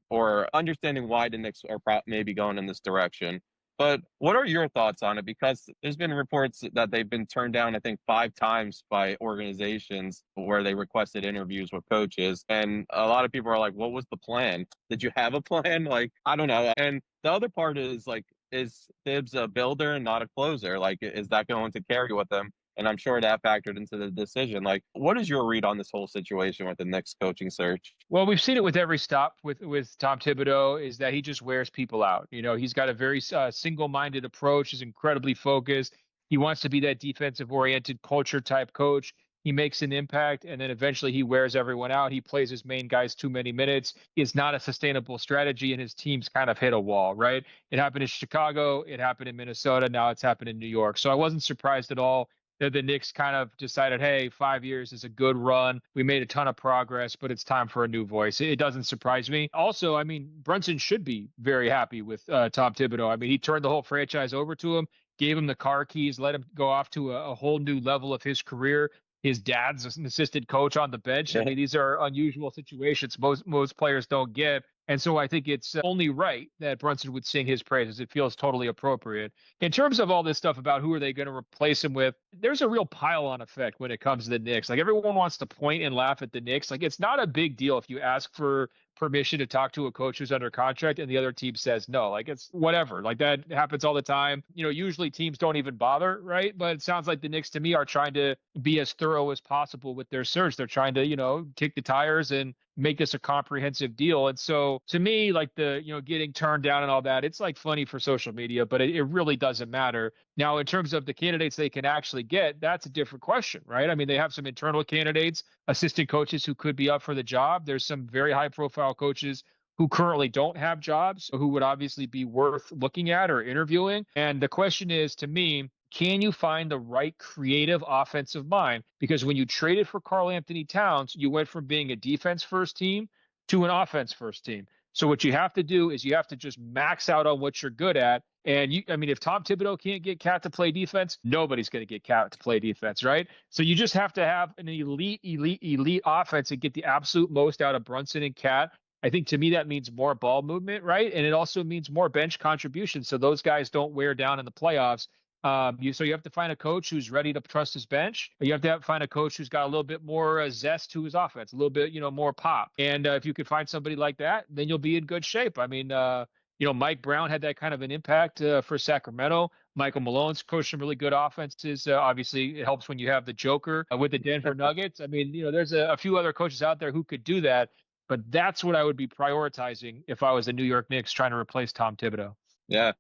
or understanding why the Knicks are maybe going in this direction. But what are your thoughts on it? Because there's been reports that they've been turned down, I think, 5 times by organizations where they requested interviews with coaches. And a lot of people are like, what was the plan? Did you have a plan? Like, I don't know. And the other part is like, is Thibs a builder and not a closer? Like, is that going to carry with them? And I'm sure that factored into the decision. Like, what is your read on this whole situation with the Knicks coaching search? Well, we've seen it with every stop with Tom Thibodeau, is that he just wears people out. He's got a very single-minded approach. He's incredibly focused. He wants to be that defensive-oriented culture type coach. He makes an impact, and then eventually he wears everyone out. He plays his main guys too many minutes. It's not a sustainable strategy, and his team's kind of hit a wall, right? It happened in Chicago. It happened in Minnesota. Now it's happened in New York. So I wasn't surprised at all that the Knicks kind of decided, hey, 5 years is a good run. We made a ton of progress, but it's time for a new voice. It doesn't surprise me. Also, I mean, Brunson should be very happy with Tom Thibodeau. I mean, he turned the whole franchise over to him, gave him the car keys, let him go off to a whole new level of his career. His dad's an assistant coach on the bench. I mean, these are unusual situations most players don't get. And so I think it's only right that Brunson would sing his praises. It feels totally appropriate. In terms of all this stuff about who are they going to replace him with, there's a real pile-on effect when it comes to the Knicks. Like, everyone wants to point and laugh at the Knicks. Like, it's not a big deal if you ask for permission to talk to a coach who's under contract and the other team says no. Like, it's whatever. Like, that happens all the time. Usually teams don't even bother, right? But it sounds like the Knicks, to me, are trying to be as thorough as possible with their search. They're trying to, kick the tires and make this a comprehensive deal. And so to me, like, the, getting turned down and all that, it's like funny for social media, but it really doesn't matter. Now, in terms of the candidates they can actually get, that's a different question, right? I mean, they have some internal candidates, assistant coaches who could be up for the job. There's some very high profile coaches who currently don't have jobs, who would obviously be worth looking at or interviewing. And the question is, to me, can you find the right creative offensive mind? Because when you traded for Karl Anthony Towns, you went from being a defense first team to an offense first team. So what you have to do is you have to just max out on what you're good at. And if Tom Thibodeau can't get Cat to play defense, nobody's going to get Cat to play defense, right? So you just have to have an elite offense and get the absolute most out of Brunson and Cat. I think, to me, that means more ball movement, right? And it also means more bench contributions, so those guys don't wear down in the playoffs. So you have to find a coach who's ready to trust his bench. You have to find a coach who's got a little bit more zest to his offense, a little bit, more pop. And if you could find somebody like that, then you'll be in good shape. I mean, Mike Brown had that kind of an impact for Sacramento. Michael Malone's coached some really good offenses. Obviously, it helps when you have the Joker with the Denver Nuggets. I mean, there's a few other coaches out there who could do that. But that's what I would be prioritizing if I was the New York Knicks trying to replace Tom Thibodeau. Yeah,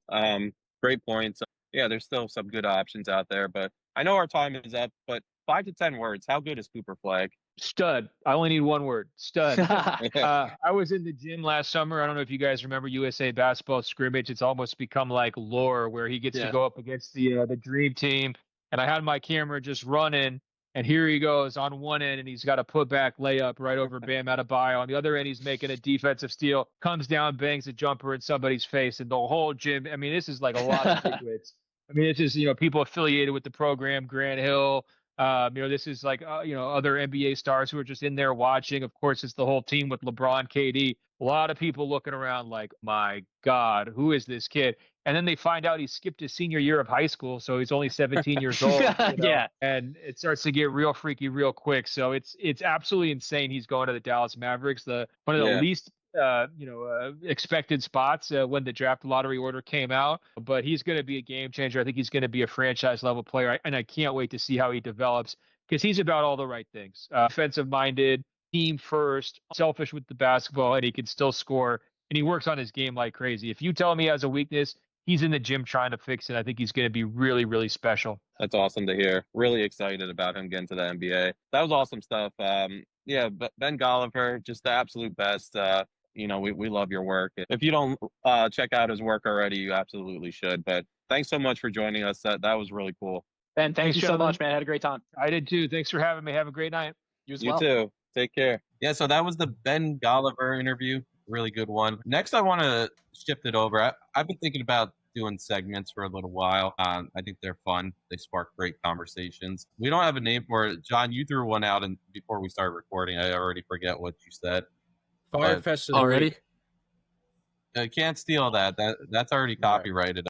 great points. Yeah, there's still some good options out there, but I know our time is up, but 5 to 10 words. How good is Cooper Flagg? Stud. I only need one word. Stud. I was in the gym last summer. I don't know if you guys remember USA basketball scrimmage. It's almost become like lore where he gets to go up against the dream team. And I had my camera just running. And here he goes on one end, and he's got a putback layup right over Bam Adebayo. On the other end, he's making a defensive steal, comes down, bangs a jumper in somebody's face, and the whole gym. I mean, this is like a lot of secrets. I mean, it's just, people affiliated with the program, Grant Hill. This is like, other NBA stars who are just in there watching. Of course, it's the whole team with LeBron, KD. A lot of people looking around like, my God, who is this kid? And then they find out he skipped his senior year of high school, so he's only 17 years old. Yeah. And it starts to get real freaky real quick. So it's absolutely insane. He's going to the Dallas Mavericks, one of the least expected spots when the draft lottery order came out. But he's going to be a game changer. I think he's going to be a franchise level player, and I can't wait to see how he develops because he's about all the right things. Offensive minded, team first, selfish with the basketball, and he can still score. And he works on his game like crazy. If you tell him he has a weakness, he's in the gym trying to fix it. I think he's going to be really, really special. That's awesome to hear. Really excited about him getting to the NBA. That was awesome stuff. Yeah, Ben Golliver, just the absolute best. We love your work. If you don't check out his work already, you absolutely should. But thanks so much for joining us. That was really cool. Ben, thank you so much, man. I had a great time. I did too. Thanks for having me. Have a great night. You as well. You too. Take care. Yeah, so that was the Ben Golliver interview. Really good one. Next, I want to shift it over. I've been thinking about doing segments for a little while. I think they're fun. They spark great conversations. We don't have a name for it. John, you threw one out, and before we started recording, I already forget what you said. Fire Fest of the already? Week. I can't steal that. That's already copyrighted.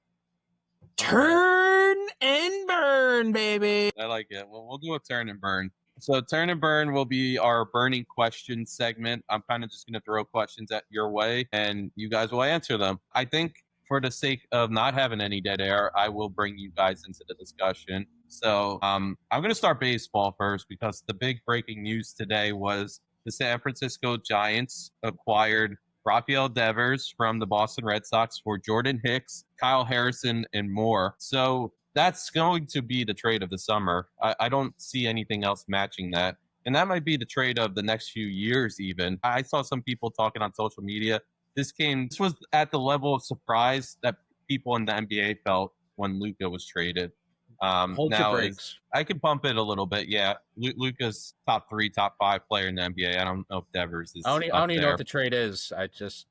Turn and burn, baby. I like it. Well, we'll do a turn and burn. So turn and burn will be our burning questions segment. I'm kind of just going to throw questions at your way, and you guys will answer them. I think for the sake of not having any dead air, I will bring you guys into the discussion. So I'm going to start baseball first because the big breaking news today was the San Francisco Giants acquired Rafael DeVers from the Boston Red Sox for Jordan Hicks, Kyle Harrison, and more. So that's going to be the trade of the summer. I don't see anything else matching that. And that might be the trade of the next few years even. I saw some people talking on social media. This was at the level of surprise that people in the NBA felt when Luka was traded. Hold your brakes. I could pump it a little bit, yeah. Luka's top 3, top 5 player in the NBA. I don't know if Devers is I don't even know what the trade is. I just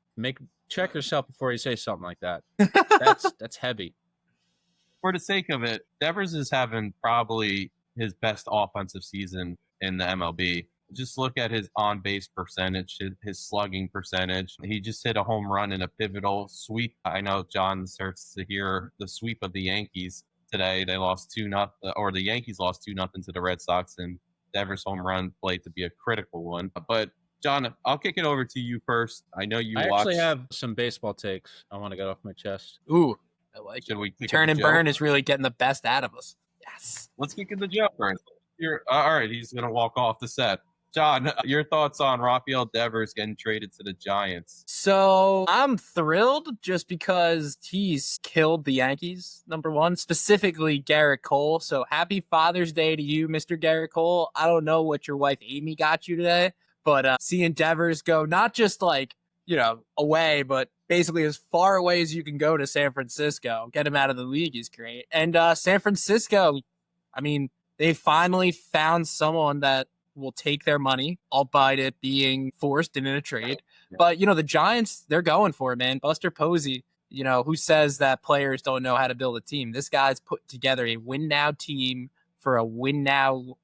check yourself before you say something like that. That's heavy. For the sake of it, Devers is having probably his best offensive season in the MLB. Just look at his on-base percentage, his slugging percentage. He just hit a home run in a pivotal sweep. I know John starts to hear the sweep of the Yankees today. They lost 2-0, or the Yankees lost 2-0 to the Red Sox, and Devers' home run played to be a critical one. But John, I'll kick it over to you first. I know you I watched. actually have some baseball takes I want to get off my chest. Ooh, I like Should it. we kick Turn it and to Joe? burn is really getting the best out of us. Yes. Let's kick it to Joe first. All right, he's going to walk off the set. John, your thoughts on Rafael Devers getting traded to the Giants? So I'm thrilled just because he's killed the Yankees, number one, specifically Garrett Cole. So happy Father's Day to you, Mr. Garrett Cole. I don't know what your wife Amy got you today, but seeing Devers go not just like, away, but basically as far away as you can go to San Francisco, get him out of the league is great. And San Francisco, I mean, they finally found someone that will take their money, albeit it being forced and in a trade. Yeah. But, the Giants, they're going for it, man. Buster Posey, who says that players don't know how to build a team? This guy's put together a win-now team for a win-now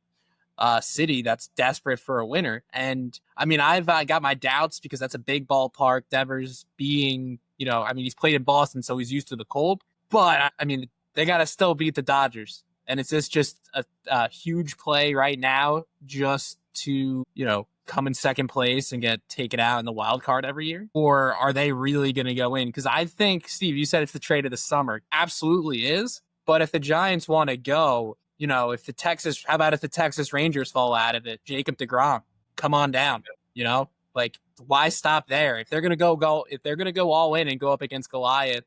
city that's desperate for a winner. And, I mean, I've got my doubts because that's a big ballpark. Devers being, he's played in Boston, so he's used to the cold. But, I mean, they got to still beat the Dodgers. And is this just a huge play right now just to, come in second place and get taken out in the wild card every year? Or are they really going to go in? Because I think, Steve, you said it's the trade of the summer. Absolutely is. But if the Giants want to go, how about if the Texas Rangers fall out of it? Jacob deGrom, come on down, like why stop there? If they're going to go all in and go up against Goliath,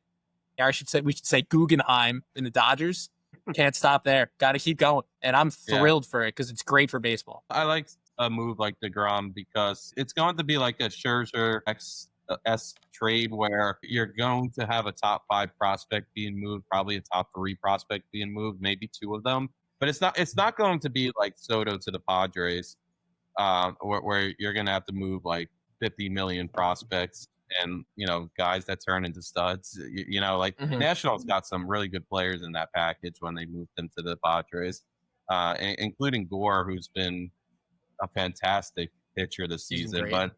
we should say Guggenheim in the Dodgers. Can't stop there. Got to keep going. And I'm thrilled for it because it's great for baseball. I like a move like DeGrom because it's going to be like a Scherzer-esque trade where you're going to have a top 5 prospect being moved, probably a top 3 prospect being moved, maybe 2 of them. But it's not going to be like Soto to the Padres, where you're going to have to move like 50 million prospects and guys that turn into studs. Nationals got some really good players in that package when they moved them to the Padres, including Gore, who's been a fantastic pitcher this season. But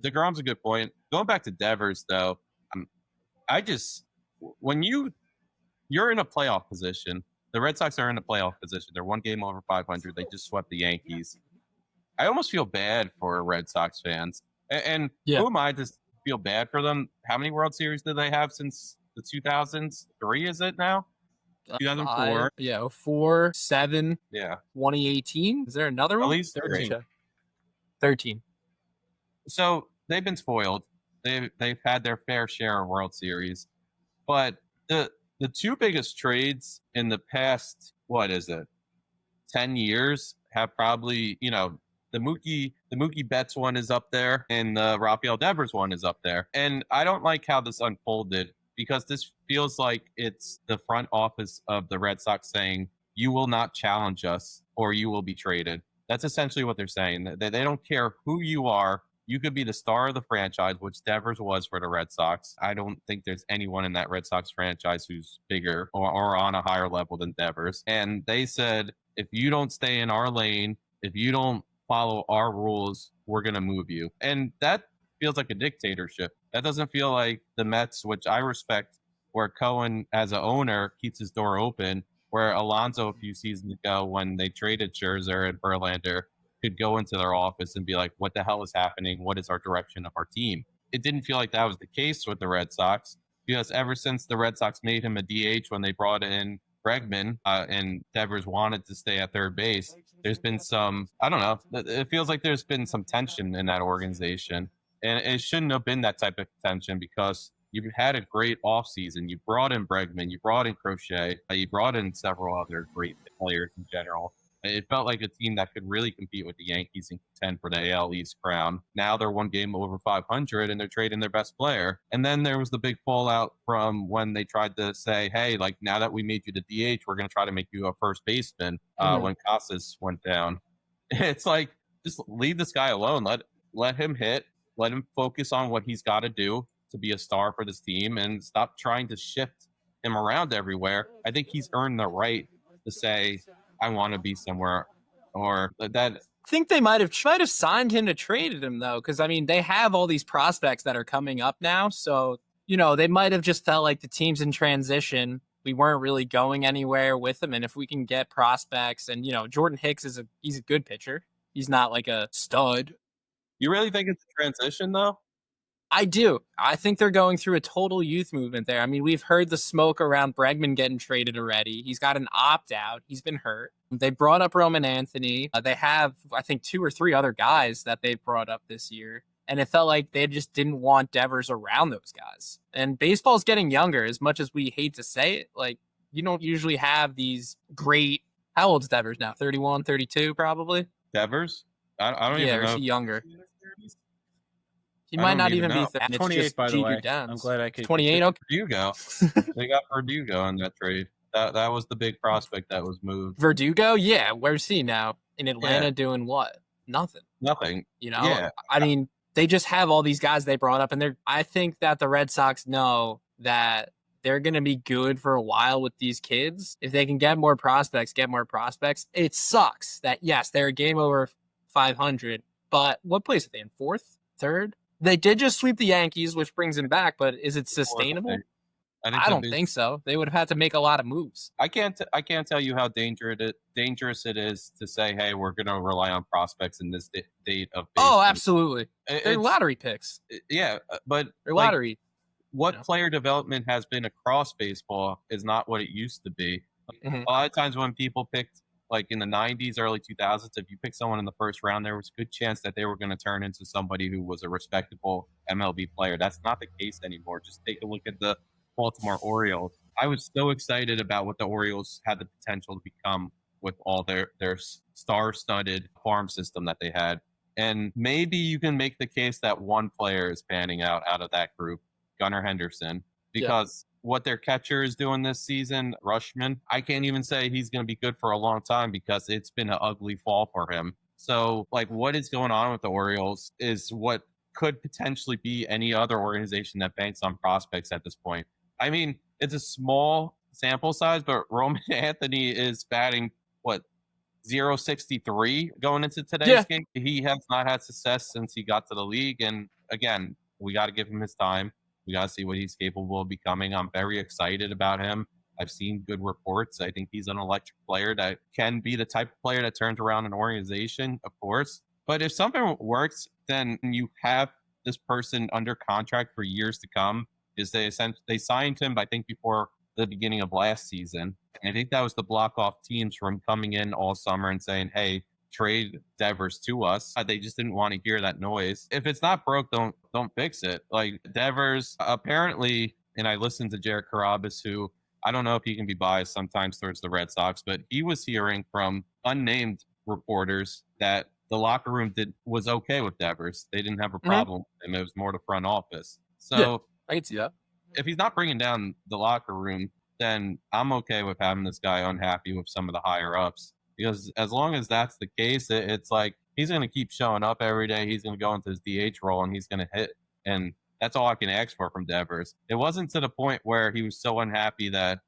DeGrom's a good point. Going back to Devers, though, when you're in a playoff position, the Red Sox are in a playoff position. They're 1 game over 500. They just swept the Yankees. I almost feel bad for Red Sox fans. And who am I to feel bad for them? How many World Series did they have since the 2003? Is it now? 2004. 4, 7. Yeah. 2018. Is there another one? At least 13. So they've been spoiled. They've had their fair share of World Series, but the 2 biggest trades in the past 10 years have probably the Mookie Betts one is up there, and the Rafael Devers one is up there. And I don't like how this unfolded because this feels like it's the front office of the Red Sox saying, you will not challenge us or you will be traded. That's essentially what they're saying. They don't care who you are. You could be the star of the franchise, which Devers was for the Red Sox. I don't think there's anyone in that Red Sox franchise who's bigger or on a higher level than Devers. And they said, if you don't stay in our lane, if you don't follow our rules, we're going to move you. And that feels like a dictatorship. That doesn't feel like the Mets, which I respect, where Cohen as an owner keeps his door open, where Alonso a few seasons ago when they traded Scherzer and Verlander could go into their office and be like, what the hell is happening? What is our direction of our team? It didn't feel like that was the case with the Red Sox because ever since the Red Sox made him a DH when they brought in Bregman and Devers wanted to stay at third base, there's been some, I don't know, it feels like there's been some tension in that organization. And it shouldn't have been that type of tension because you've had a great offseason. You brought in Bregman, you brought in Crochet, you brought in several other great players in general. It felt like a team that could really compete with the Yankees and contend for the AL East crown. Now they're 1 game over 500 and they're trading their best player. And then there was the big fallout from when they tried to say, hey, like now that we made you the DH, we're going to try to make you a first baseman when Casas went down. It's like, just leave this guy alone. Let him hit. Let him focus on what he's got to do to be a star for this team and stop trying to shift him around everywhere. I think he's earned the right to say, I want to be somewhere, or that. I think they might have signed him to trade him though, because I mean they have all these prospects that are coming up now, so they might have just felt like the team's in transition. We weren't really going anywhere with him, and if we can get prospects, and Jordan Hicks he's a good pitcher. He's not like a stud, You really think it's a transition, though? I do. I think they're going through a total youth movement there. I mean, we've heard the smoke around Bregman getting traded already. He's got an opt-out. He's been hurt. They brought up Roman Anthony. They have, I think, 2 or 3 other guys that they brought up this year. And it felt like they just didn't want Devers around those guys. And baseball's getting younger, as much as we hate to say it. Like, you don't usually have these great... How old's Devers now? 31, 32 probably? Devers? I don't even know. Yeah, or is he younger? He I might don't not even even be know. 30. 28, by the way. Down. I'm glad I could. 28, okay. Verdugo. They got Verdugo in that trade. That was the big prospect that was moved. Verdugo? Yeah, where's he now? In Atlanta doing what? Nothing. Nothing. You know? Yeah. I mean, they just have all these guys they brought up, and I think that the Red Sox know that they're going to be good for a while with these kids. If they can get more prospects. It sucks that, yes, they're a game over 500, but what place are they in? 4th? 3rd? They did just sweep the Yankees, which brings him back, but is it sustainable? I don't think so. They would have had to make a lot of moves. I can't tell you how dangerous it is to say, hey, we're going to rely on prospects in this date of baseball. Oh, absolutely. They're lottery picks. Yeah, but they're lottery. What player development has been across baseball is not what it used to be. A lot of times when people picked, like in the 90s, early 2000s, if you picked someone in the first round, there was a good chance that they were going to turn into somebody who was a respectable MLB player. That's not the case anymore. Just take a look at the Baltimore Orioles. I was so excited about what the Orioles had the potential to become with all their star-studded farm system that they had. And maybe you can make the case that one player is panning out of that group, Gunnar Henderson, because what their catcher is doing this season, Rushman, I can't even say he's going to be good for a long time because it's been an ugly fall for him. So, like, what is going on with the Orioles is what could potentially be any other organization that banks on prospects at this point. I mean, it's a small sample size, but Roman Anthony is batting, what, 0.63 going into today's game. He has not had success since he got to the league. And again, we got to give him his time. We got to see what he's capable of becoming. I'm very excited about him. I've seen good reports. I think he's an electric player that can be the type of player that turns around an organization, of course. But if something works, then you have this person under contract for years to come. They signed him, I think, before the beginning of last season. And I think that was to block off teams from coming in all summer and saying, hey, trade Devers to us. They just didn't want to hear that noise. If it's not broke, don't fix it. Like Devers, apparently, and I listened to Jared Carrabis, who I don't know if he can be biased sometimes towards the Red Sox, but he was hearing from unnamed reporters that the locker room was okay with Devers. They didn't have a problem with him. It was more the front office. So I can see that. If he's not bringing down the locker room, then I'm okay with having this guy unhappy with some of the higher ups. Because as long as that's the case, it's like he's going to keep showing up every day. He's going to go into his DH role and he's going to hit. And that's all I can ask for from Devers. It wasn't to the point where he was so unhappy that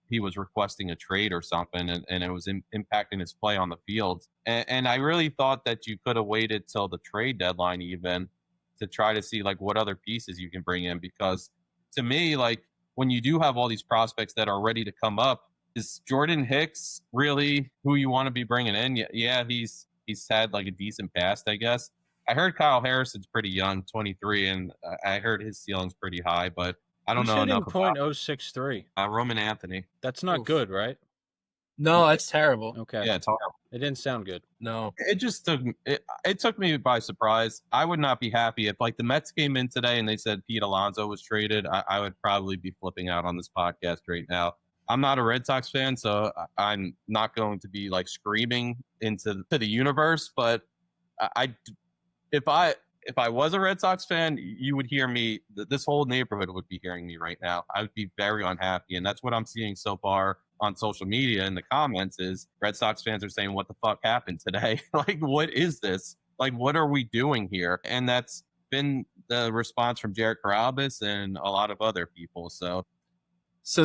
he was requesting a trade or something and it was impacting his play on the field. And I really thought that you could have waited till the trade deadline even to try to see like what other pieces you can bring in. Because to me, like when you do have all these prospects that are ready to come up, is Jordan Hicks really who you want to be bringing in? Yeah, he's had like a decent past, I guess. I heard Kyle Harrison's pretty young, 23, and I heard his ceiling's pretty high, but I don't know enough about .063. Roman Anthony. That's not good, right? No, that's terrible. Okay. Yeah, it's horrible. It didn't sound good. No. It just took me by surprise. I would not be happy if like the Mets came in today and they said Pete Alonso was traded. I would probably be flipping out on this podcast right now. I'm not a Red Sox fan, so I'm not going to be like screaming into the universe. But if I was a Red Sox fan, you would hear me. This whole neighborhood would be hearing me right now. I would be very unhappy, and that's what I'm seeing so far on social media in the comments. Is Red Sox fans are saying, "What the fuck happened today? Like, what is this? Like, what are we doing here?" And that's been the response from Jared Carrabis and a lot of other people. So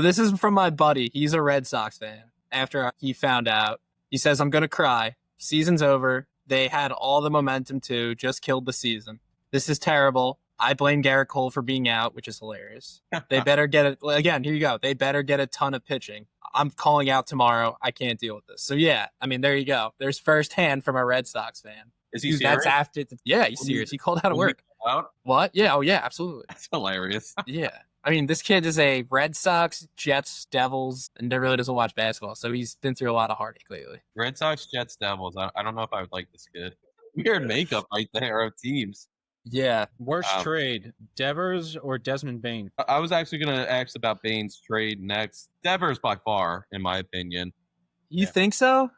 this is from my buddy. He's a Red Sox fan. After he found out, he says, I'm going to cry. Season's over. They had all the momentum too, just killed the season. This is terrible. I blame Garrett Cole for being out, which is hilarious. They better get it. Again, here you go. They better get a ton of pitching. I'm calling out tomorrow. I can't deal with this. So yeah, I mean, there you go. There's firsthand from a Red Sox fan. Is he Dude, serious? that's after. Yeah, he's serious. He called out of work. Out? What? Yeah. Oh, yeah. Absolutely. That's hilarious. Yeah. I mean, this kid is a Red Sox, Jets, Devils, and really doesn't watch basketball, so he's been through a lot of heartache lately. Red Sox, Jets, Devils. I don't know if I would like this kid. Weird makeup right there of teams. Yeah. Worst trade, Devers or Desmond Bain? I was actually going to ask about Bain's trade next. Devers by far, in my opinion. You think so?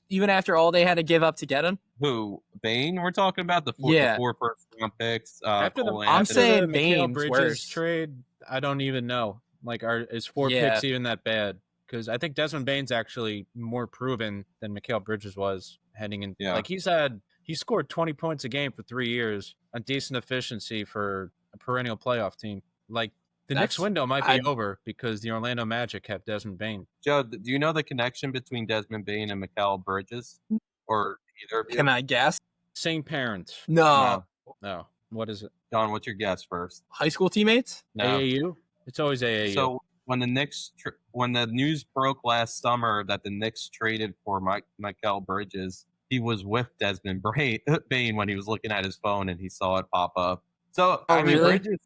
Even after all they had to give up to get him? Who? Bain? We're talking about the four first-round picks. After the, Cole I'm Anthony. saying the Mikal Bain's Bridges worse. trade, I don't even know. Like, is 4 picks even that bad? Because I think Desmond Bain's actually more proven than Mikal Bridges was heading in. Yeah. Like, he scored 20 points a game for 3 years, a decent efficiency for a perennial playoff team. Like, the next window might be over because the Orlando Magic have Desmond Bain. Joe, do you know the connection between Desmond Bain and Mikal Bridges? Or either of you? Can I guess? Same parents. No. No. What is it? John, what's your guess first? High school teammates? No. AAU? It's always AAU. So when the news broke last summer that the Knicks traded for Mikal Bridges, he was with Desmond Bain when he was looking at his phone and he saw it pop up. So I mean, really? Bridges.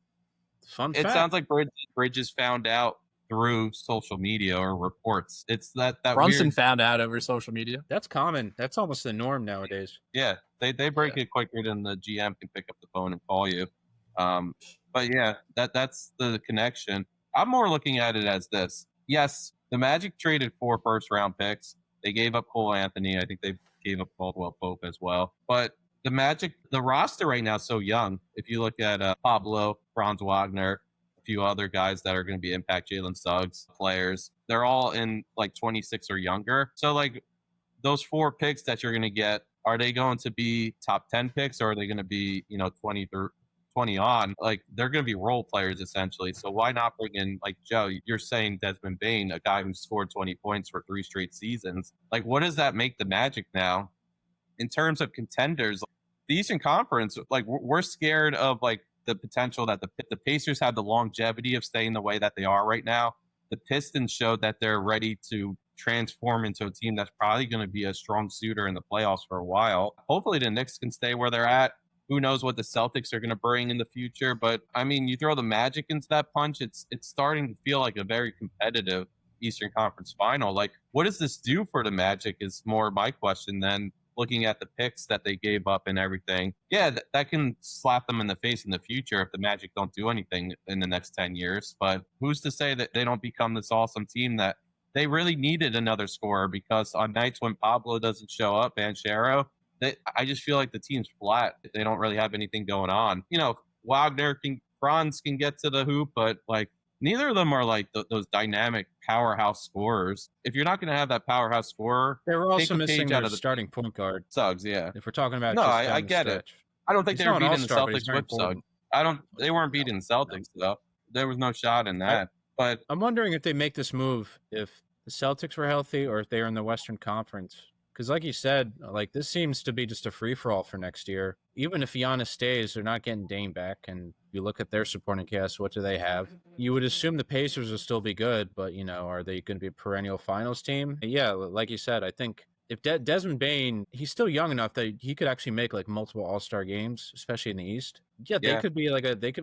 Fun It fact. sounds like Bridges found out through social media or reports. It's that Brunson weird, found out over social media. That's common. That's almost the norm nowadays. yeah. They break it quicker than the GM can pick up the phone and call you. But yeah, that's the connection. I'm more looking at it as this. Yes, the Magic traded 4 first-round picks. They gave up Cole Anthony. I think they gave up Caldwell Pope as well. But the Magic, the roster right now is so young. If you look at Pablo, Franz Wagner, a few other guys that are going to be impact Jalen Suggs players, they're all in like 26 or younger. So like those 4 picks that you're going to get, are they going to be top 10 picks or are they going to be, 20 through 20 on? Like they're going to be role players essentially. So why not bring in, like Joe, you're saying Desmond Bain, a guy who scored 20 points for 3 straight seasons. Like what does that make the Magic now? In terms of contenders, the Eastern Conference, like we're scared of like the potential that the Pacers have the longevity of staying the way that they are right now. The Pistons showed that they're ready to transform into a team that's probably going to be a strong suitor in the playoffs for a while. Hopefully the Knicks can stay where they're at. Who knows what the Celtics are going to bring in the future? But I mean, you throw the Magic into that punch, it's starting to feel like a very competitive Eastern Conference final. Like, what does this do for the Magic is more my question than looking at the picks that they gave up and everything. Yeah, that can slap them in the face in the future if the Magic don't do anything in the next 10 years. But who's to say that they don't become this awesome team that they really needed another scorer? Because on nights when Pablo doesn't show up, Banchero, I just feel like the team's flat. They don't really have anything going on. Franz can get to the hoop, but like neither of them are like those dynamic powerhouse scorers. If you're not going to have that powerhouse scorer, They were also take a missing page their out of the starting point guard. Suggs, yeah. If we're talking about No, just I down the get it. stretch. I don't think He's they were not an beating the all-star, but he's Celtics very with Suggs. important. They weren't beating the Celtics though. There was no shot in that. But I'm wondering if they make this move if the Celtics were healthy or if they were in the Western Conference. Because like you said, like this seems to be just a free-for-all for next year. Even if Giannis stays, they're not getting Dame back. And you look at their supporting cast, what do they have? You would assume the Pacers will still be good, but, are they going to be a perennial finals team? Yeah, like you said, I think if Desmond Bain, he's still young enough that he could actually make like multiple All-Star games, especially in the East. Yeah, they could be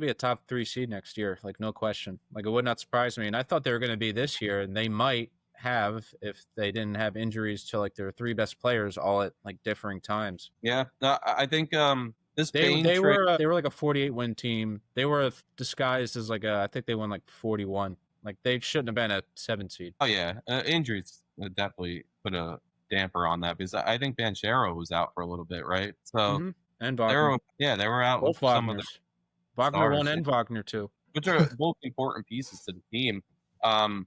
a top 3 seed next year, like no question. Like it would not surprise me. And I thought they were going to be this year, and they might have if they didn't have injuries to like their 3 best players all at like differing times. yeah, no, I think this They were like a 48 win team. They were disguised as like I think they won like 41. Like they shouldn't have been a 7 seed. Oh yeah, injuries definitely put a damper on that because I think Banchero was out for a little bit, right? So And Wagner. they were out Both with some of the Wagners. Wagner 1 stars, and Wagner 2. which are both important pieces to the team.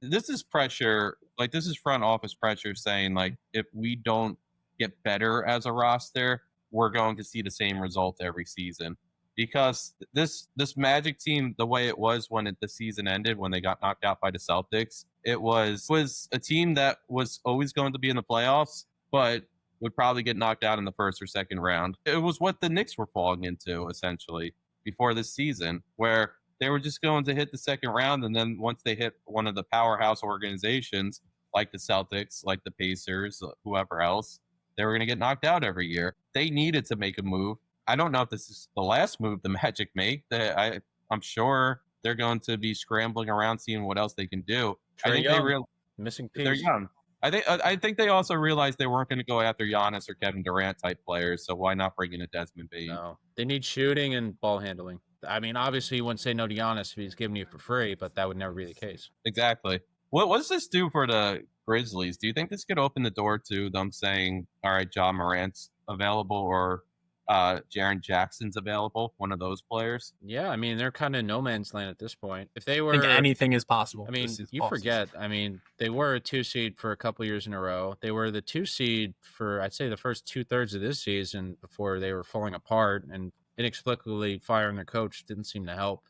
This is pressure, like this is front office pressure saying like if we don't get better as a roster, we're going to see the same result every season. Because this Magic team, the way it was when the season ended, when they got knocked out by the Celtics, it was a team that was always going to be in the playoffs, but would probably get knocked out in the first or second round. It was what the Knicks were falling into essentially before this season, where they were just going to hit the second round, and then once they hit one of the powerhouse organizations like the Celtics, like the Pacers, whoever else, they were going to get knocked out every year. They needed to make a move. I don't know if this is the last move the Magic make. I'm sure they're going to be scrambling around seeing what else they can do. I think missing piece. They're young. I think they also realized they weren't going to go after Giannis or Kevin Durant type players, so why not bring in a Desmond Bane? No, they need shooting and ball handling. I mean, obviously, you wouldn't say no to Giannis if he's giving you for free, but that would never be the case. Exactly. What does this do for the Grizzlies? Do you think this could open the door to them saying, all right, Ja Morant's available or Jaren Jackson's available, one of those players? Yeah, I mean, they're kind of no man's land at this point. If they were, I think anything is possible. I mean, you forget. I mean, they were a 2 seed for a couple years in a row. They were the 2 seed for, I'd say, the first 2/3 of this season before they were falling apart, and inexplicably firing their coach didn't seem to help.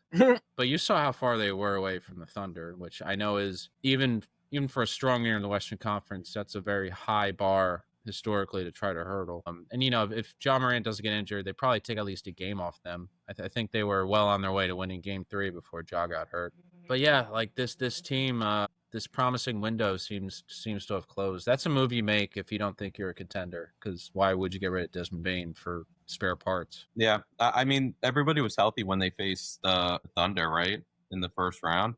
But you saw how far they were away from the Thunder, which I know is even for a strong year in the Western Conference, that's a very high bar historically to try to hurdle. And if Ja Morant doesn't get injured, they probably take at least a game off them. I think they were well on their way to winning Game 3 before Ja got hurt. But yeah, like this team, this promising window seems to have closed. That's a move you make if you don't think you're a contender, because why would you get rid of Desmond Bane for spare parts? Yeah, I mean, everybody was healthy when they faced the Thunder, right, in the first round.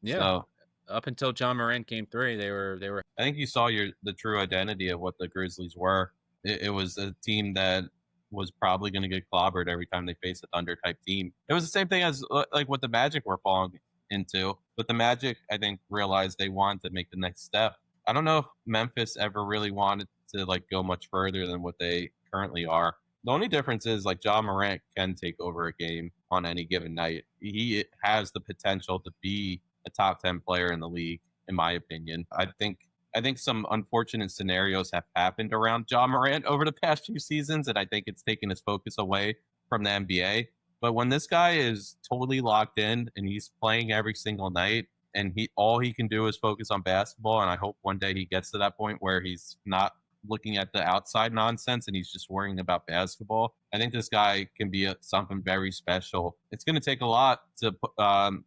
Yeah. So, up until Ja Morant Game 3, they were. I think you saw the true identity of what the Grizzlies were. It was a team that was probably going to get clobbered every time they faced a Thunder type team. It was the same thing as like what the Magic were falling into, but the Magic, I think, realized they wanted to make the next step. I don't know if Memphis ever really wanted to like go much further than what they currently are. The only difference is like Ja Morant can take over a game on any given night. He has the potential to be a top 10 player in the league, in my opinion. I think some unfortunate scenarios have happened around Ja Morant over the past few seasons, and I think it's taken his focus away from the NBA. But when this guy is totally locked in and he's playing every single night, and all he can do is focus on basketball, and I hope one day he gets to that point where he's not looking at the outside nonsense and he's just worrying about basketball. I think this guy can be something very special. It's going to take a lot to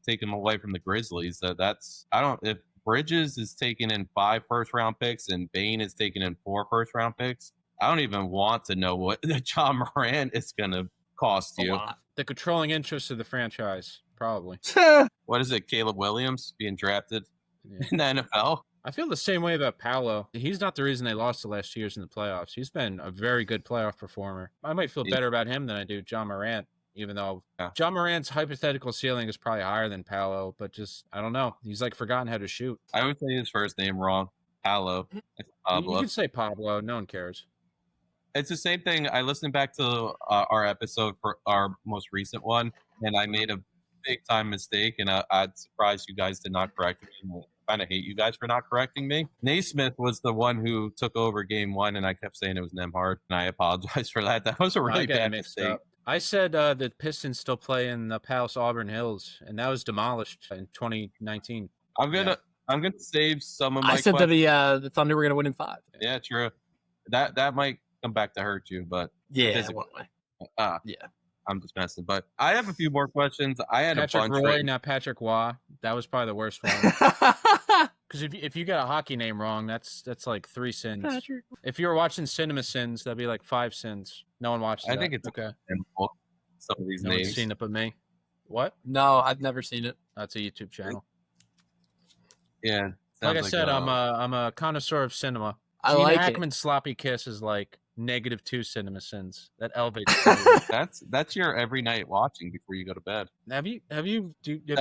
take him away from the Grizzlies. If Bridges is taking in 5 first-round picks and Bane is taking in 4 first-round picks, I don't even want to know what Ja Morant is going to cost you. The controlling interest of the franchise, probably. What is it, Caleb Williams being drafted in the NFL? I feel the same way about Paolo. He's not the reason they lost the last 2 years in the playoffs. He's been a very good playoff performer. I might feel better about him than I do Ja Morant, even though Ja Morant's hypothetical ceiling is probably higher than Paolo, but just, I don't know. He's like forgotten how to shoot. I would say his first name wrong. Paolo. It's Pablo. You can say Pablo. No one cares. It's the same thing. I listened back to our episode for our most recent one, and I made a big time mistake, and I'd surprised you guys did not correct me. I kind of hate you guys for not correcting me. Naismith was the one who took over Game 1, and I kept saying it was Nembhard, and I apologize for that. That was a really bad mistake. Up. I said the Pistons still play in the Palace Auburn Hills, and that was demolished in 2019. I'm gonna save some of my. I said that the Thunder were gonna win in 5. Yeah, true. That might come back to hurt you, but yeah, one way. Yeah. I'm just messing, but I have a few more questions. I had Patrick a bunch. Roy, not Patrick Waugh. That was probably the worst one. Because if you got a hockey name wrong, that's like 3 sins. Patrick. If you were watching Cinema Sins, that'd be like 5 sins. No one watched that. I think it's okay. Some of these no names. One's seen it but me. What? No, I've never seen it. That's a YouTube channel. Yeah. Like I said, I'm a connoisseur of cinema. I Gene like Hackman's Sloppy Kiss is like -2 Cinema Sins. That elevates. That's your every night watching before you go to bed. Have you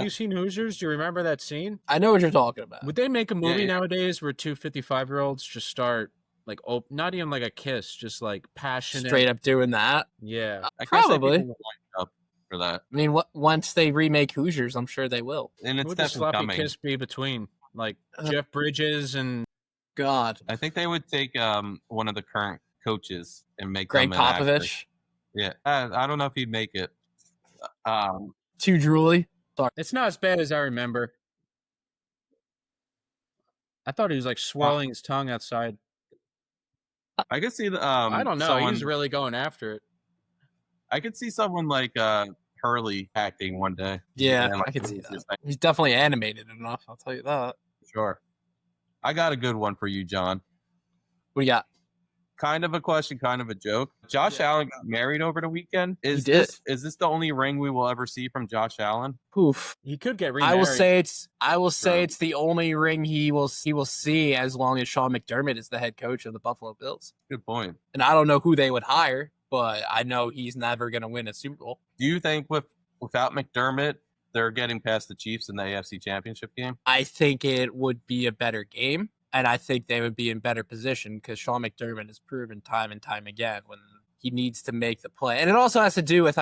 seen Hoosiers? Do you remember that scene? I know what you're talking about. Would they make a movie nowadays where 2 55-year-olds just start like not even like a kiss, just like passionate, straight up doing that? Yeah, probably. Line up for that. I mean, once they remake Hoosiers, I'm sure they will. And it's what would the sloppy coming. kiss be between like Jeff Bridges and God? I think they would take one of the current coaches and make Greg them an actor. Popovich. Yeah, I don't know if he'd make it. Too drooly. Sorry. It's not as bad as I remember. I thought he was like swallowing his tongue outside. I could see the. I don't know. Someone, He's really going after it. I could see someone like Hurley acting one day. Yeah, like, I can see that. He's definitely animated enough. I'll tell you that. Sure. I got a good one for you, John. What do you got? kind of a question, kind of a joke. Josh Allen got married over the weekend. Is did. this the only ring we will ever see from Josh Allen? Oof. He could get remarried. I will say it's the only ring he will see as long as Sean McDermott is the head coach of the Buffalo Bills. Good point. And I don't know who they would hire, but I know he's never going to win a Super Bowl. Do you think without McDermott, they're getting past the Chiefs in the AFC Championship game? I think it would be a better game, and I think they would be in better position because Sean McDermott has proven time and time again when he needs to make the play. And it also has to do with,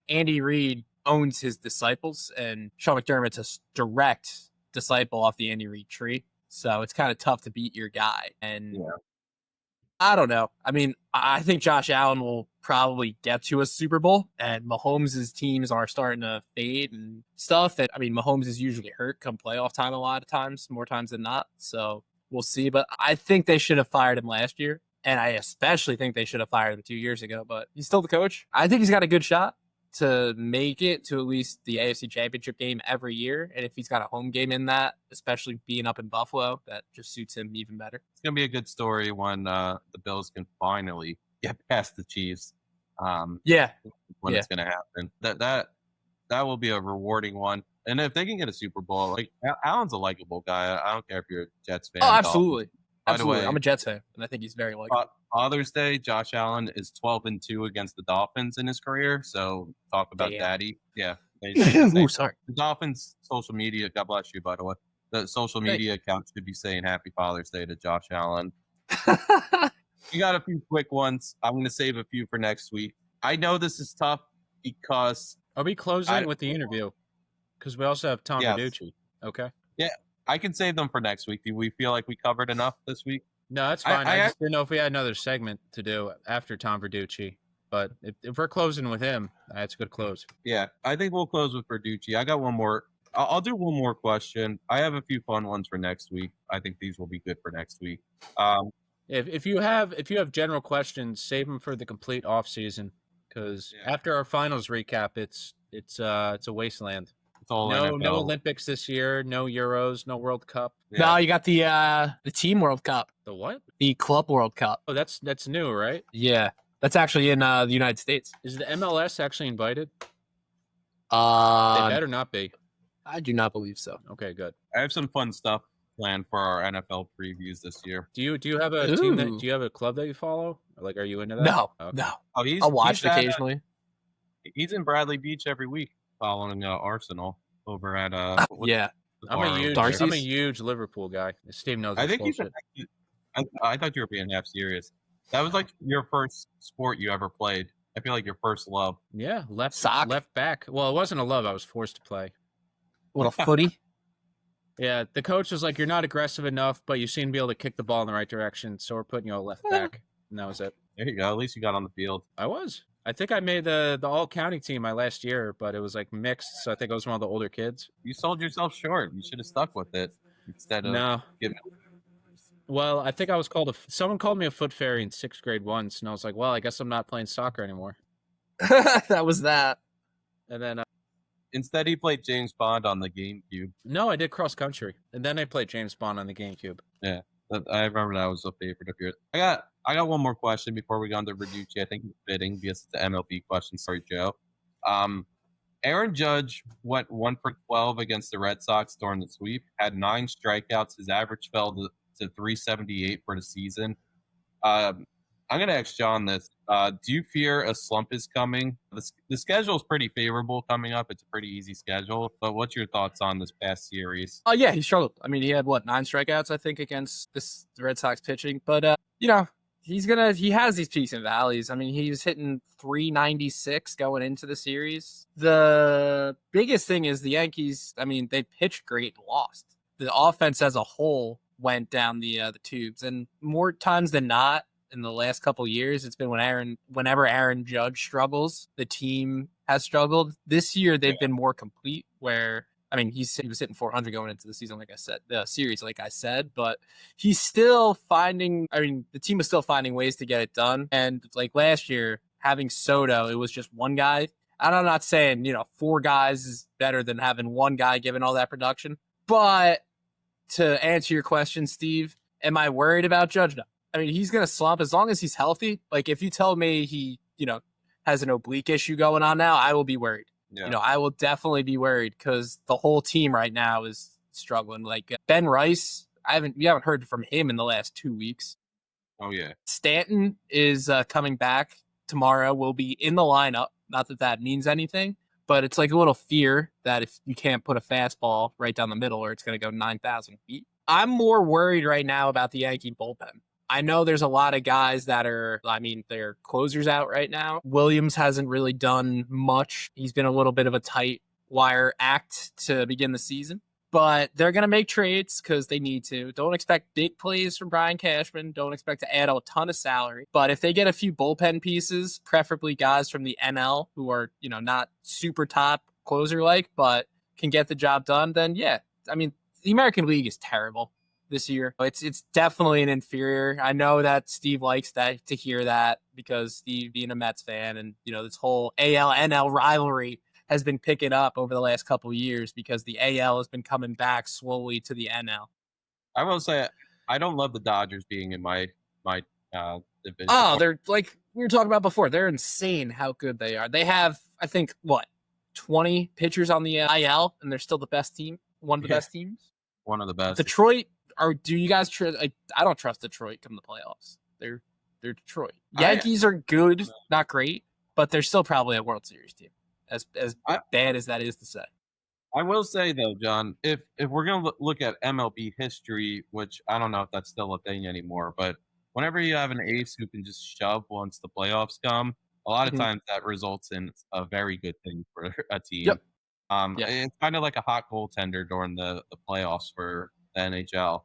Andy Reid owns his disciples, and Sean McDermott's a direct disciple off the Andy Reid tree. So it's kind of tough to beat your guy. And I don't know. I think Josh Allen will probably get to a Super Bowl, and Mahomes' teams are starting to fade and stuff. And Mahomes is usually hurt come playoff time a lot of times, more times than not. So we'll see. But I think they should have fired him last year, and I especially think they should have fired him 2 years ago. But he's still the coach. I think he's got a good shot to make it to at least the AFC Championship game every year. And if he's got a home game in that, especially being up in Buffalo, that just suits him even better. It's going to be a good story when the Bills can finally get past the Chiefs. When it's going to happen. That will be a rewarding one. And if they can get a Super Bowl, like Allen's a likable guy. I don't care if you're a Jets fan. Oh, absolutely. By the way, I'm a Jets fan, and I think he's very likable. Father's Day, Josh Allen is 12-2 against the Dolphins in his career. So talk about daddy. Yeah. Ooh, sorry. The Dolphins social media, God bless you, by the way. The social media account should be saying Happy Father's Day to Josh Allen. You got a few quick ones. I'm going to save a few for next week. I know this is tough because... Are we closing with the interview? Because we also have Tom Verducci. Okay. Yeah, I can save them for next week. Do we feel like we covered enough this week? No, that's fine. I just didn't know if we had another segment to do after Tom Verducci. But if we're closing with him, that's a good close. Yeah, I think we'll close with Verducci. I got one more. I'll do one more question. I have a few fun ones for next week. I think these will be good for next week. If you have general questions, save them for the complete off season. Because after our finals recap, it's a wasteland. It's all no Olympics this year, no Euros, no World Cup. Yeah. No, you got the Team World Cup. The what? The Club World Cup. Oh, that's new, right? Yeah, that's actually in the United States. Is the MLS actually invited? They better not be. I do not believe so. Okay, good. I have some fun stuff planned for our NFL previews this year. Do you have a team do you have a club that you follow? Like, are you into that? No, okay. no. Oh, I'll watch it occasionally. He's in Bradley Beach every week following Arsenal over at yeah. I'm a huge Liverpool guy. Steve knows. I think I thought you were being half serious. That was like your first sport you ever played. I feel like your first love. Yeah, left back. Well, it wasn't a love. I was forced to play. What, a footy? Yeah, the coach was like, "You're not aggressive enough, but you seem to be able to kick the ball in the right direction, so we're putting you a left back." And that was it. There you go. At least you got on the field. I was. I think I made the all-county team my last year, but it was like mixed, so I think I was one of the older kids. You sold yourself short. You should have stuck with it instead of giving. Well, I think I was someone called me a foot fairy in 6th grade once, and I was like, well, I guess I'm not playing soccer anymore. That was that. And then instead he played James Bond on the GameCube. No, I did cross country, and then I played James Bond on the GameCube. Yeah, I remember that was a favorite of yours. I got one more question before we go on to Verducci. I think it's fitting because it's an MLB question. Sorry, Joe. Aaron Judge went 1 for 12 against the Red Sox during the sweep, had 9 strikeouts. His average fell to 378 for the season. I'm going to ask John this. Do you fear a slump is coming? The schedule is pretty favorable coming up. It's a pretty easy schedule. But what's your thoughts on this past series? Oh, yeah, he struggled. I mean, he had, 9 strikeouts, I think, against the Red Sox pitching. But, he has these peaks and valleys. I mean, he was hitting 396 going into the series. The biggest thing is the Yankees, they pitched great and lost. The offense as a whole went down the tubes. And more times than not, in the last couple of years, it's been whenever Aaron Judge struggles, the team has struggled. This year, they've been more complete where, he was hitting 400 going into the season, like I said, the series, like I said, but he's still finding, the team was still finding ways to get it done. And like last year, having Soto, it was just one guy. And I'm not saying, 4 guys is better than having one guy giving all that production. But to answer your question, Steve, am I worried about Judge? No. I mean, he's going to slump as long as he's healthy. Like, if you tell me he, has an oblique issue going on now, I will be worried. Yeah. I will definitely be worried because the whole team right now is struggling. Like, Ben Rice, we haven't heard from him in the last 2 weeks. Oh, yeah. Stanton is coming back tomorrow, will be in the lineup. Not that that means anything, but it's like a little fear that if you can't put a fastball right down the middle or it's going to go 9,000 feet. I'm more worried right now about the Yankee bullpen. I know there's a lot of guys that they're closers out right now. Williams hasn't really done much. He's been a little bit of a tight wire act to begin the season. But they're going to make trades because they need to. Don't expect big plays from Brian Cashman. Don't expect to add a ton of salary. But if they get a few bullpen pieces, preferably guys from the NL who are, not super top closer-like, but can get the job done, then yeah. I mean, the American League is terrible this year. It's definitely an inferior. I know that Steve likes that to hear that because Steve being a Mets fan and, this whole AL-NL rivalry has been picking up over the last couple of years because the AL has been coming back slowly to the NL. I will say I don't love the Dodgers being in my division. Oh, they're like we were talking about before. They're insane how good they are. They have, I think, 20 pitchers on the IL, and they're still the best team. One of the best teams. One of the best. Detroit. Do you guys trust? I don't trust Detroit come the playoffs. They're Detroit. Yankees are good, not great, but they're still probably a World Series team. As bad as that is to say. I will say though, John, if we're gonna look at MLB history, which I don't know if that's still a thing anymore, but whenever you have an ace who can just shove once the playoffs come, a lot of times that results in a very good thing for a team. Yep. It's kind of like a hot goaltender during the playoffs for the NHL.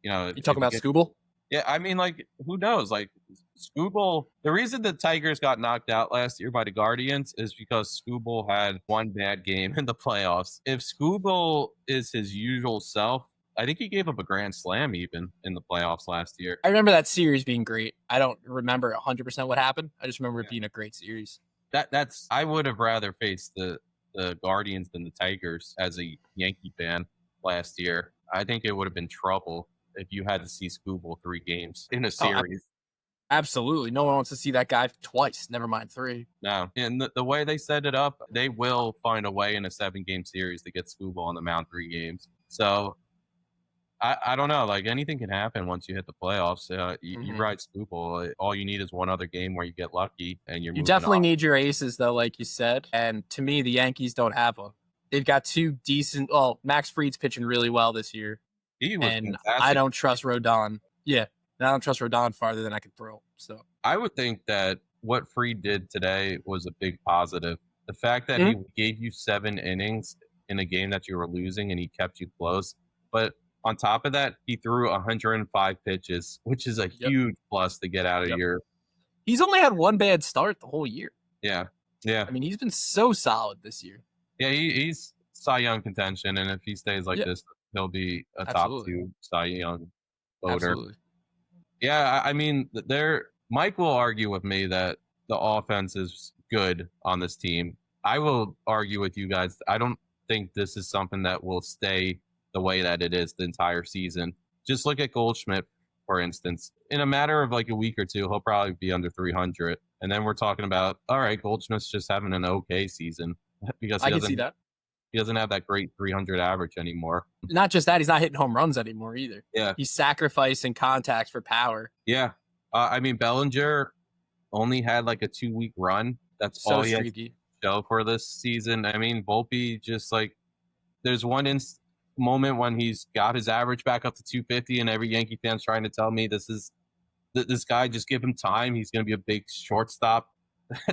You talking about Skubal? Yeah, I mean, like, who knows? Like, Skubal, the reason the Tigers got knocked out last year by the Guardians is because Skubal had one bad game in the playoffs. If Skubal is his usual self, I think he gave up a grand slam even in the playoffs last year. I remember that series being great. I don't remember 100% what happened. I just remember it being a great series. I would have rather faced the Guardians than the Tigers as a Yankee fan last year. I think it would have been trouble if you had to see Skubal 3 games in a series. Absolutely. No one wants to see that guy twice, never mind 3. No. And the way they set it up, they will find a way in a 7-game series to get Skubal on the mound 3 games. So, I don't know. Like, anything can happen once you hit the playoffs. You ride Skubal. All you need is one other game where you get lucky and you're You definitely need your aces, though, like you said. And to me, the Yankees don't have them. They've got 2 decent... Well, Max Fried's pitching really well this year. He was and fantastic. I don't trust Rodon. Yeah, I don't trust Rodon farther than I can throw. So I would think that what Fried did today was a big positive. The fact that he gave you 7 innings in a game that you were losing and he kept you close. But on top of that, he threw 105 pitches, which is a huge plus to get out of your... He's only had 1 bad start the whole year. Yeah. I mean, he's been so solid this year. Yeah, he's Cy Young contention, and if he stays like this, he'll be a top 2 Cy Young voter. Absolutely. Yeah, I mean, Mike will argue with me that the offense is good on this team. I will argue with you guys. I don't think this is something that will stay the way that it is the entire season. Just look at Goldschmidt, for instance. In a matter of like a week or two, he'll probably be under 300. And then we're talking about, all right, Goldschmidt's just having an okay season because I can see that. He doesn't have that great 300 average anymore. Not just that, he's not hitting home runs anymore either. Yeah. He's sacrificing contacts for power. Yeah. I mean, Bellinger only had like a 2-week run. That's so all streaky. He had to show for this season. I mean, Volpe just like, there's one moment when he's got his average back up to 250 and every Yankee fan's trying to tell me this guy, just give him time. He's going to be a big shortstop.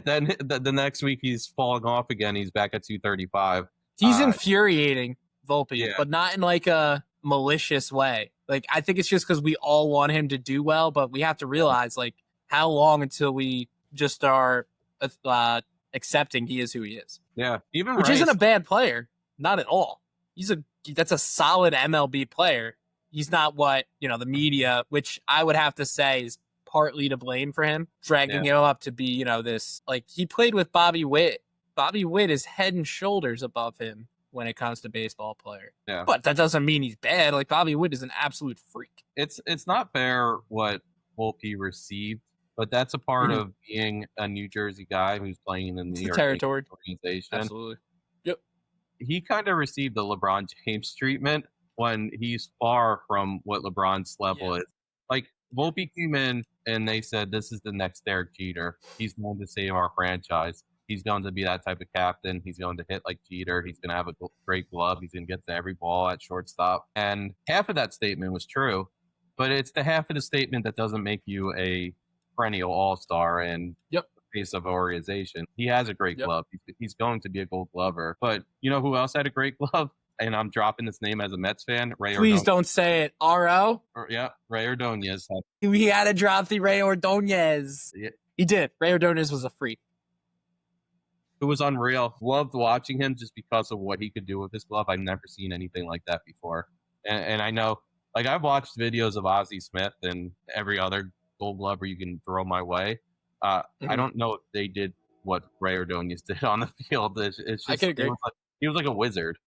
Then the next week he's falling off again. He's back at 235. He's infuriating, Volpe, but not in like a malicious way. Like, I think it's just because we all want him to do well, but we have to realize, like, how long until we just are accepting he is who he is. Yeah, which isn't a bad player, not at all. That's a solid MLB player. He's not what the media, which I would have to say is partly to blame for him, dragging him up to be this. Like, he played with Bobby Witt. Bobby Witt is head and shoulders above him. when it comes to baseball player. Yeah. But that doesn't mean he's bad. Like Bobby Witt is an absolute freak. It's not fair what Volpe received, but that's a part of being a New Jersey guy who's playing in the New York territory organization. Absolutely. Yep. He kind of received the LeBron James treatment when he's far from what LeBron's level is. Like Volpe came in and they said, this is the next Derek Jeter. He's going to save our franchise. He's going to be that type of captain. He's going to hit like Jeter. He's going to have a great glove. He's going to get to every ball at shortstop. And half of that statement was true, but it's the half of the statement that doesn't make you a perennial all-star and the face of organization. He has a great glove. He's going to be a Gold Glover. But you know who else had a great glove? And I'm dropping his name as a Mets fan. Please don't say it. R.O.? Ray Ordonez. We had to drop the Ray Ordonez. Yeah. He did. Ray Ordonez was a freak. It was unreal. Loved watching him just because of what he could do with his glove. I've never seen anything like that before. And I know, like, I've watched videos of Ozzie Smith and every other Gold Glover you can throw my way. I don't know if they did what Ray Ordonez did on the field. It's just, I can agree. He was like a wizard.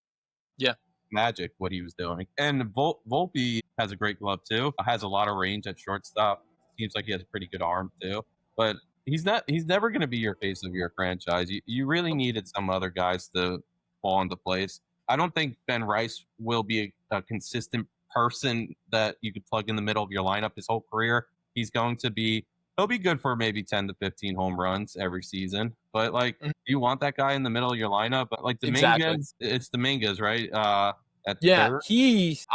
Yeah. Magic, what he was doing. And Volpe has a great glove, too. Has a lot of range at shortstop. Seems like he has a pretty good arm, too. But he's never going to be your face of your franchise. You really needed some other guys to fall into place. I don't think Ben Rice will be a consistent person that you could plug in the middle of your lineup his whole career. He'll be good for maybe 10 to 15 home runs every season. But like, you want that guy in the middle of your lineup? But like Dominguez, it's Dominguez, right? I'm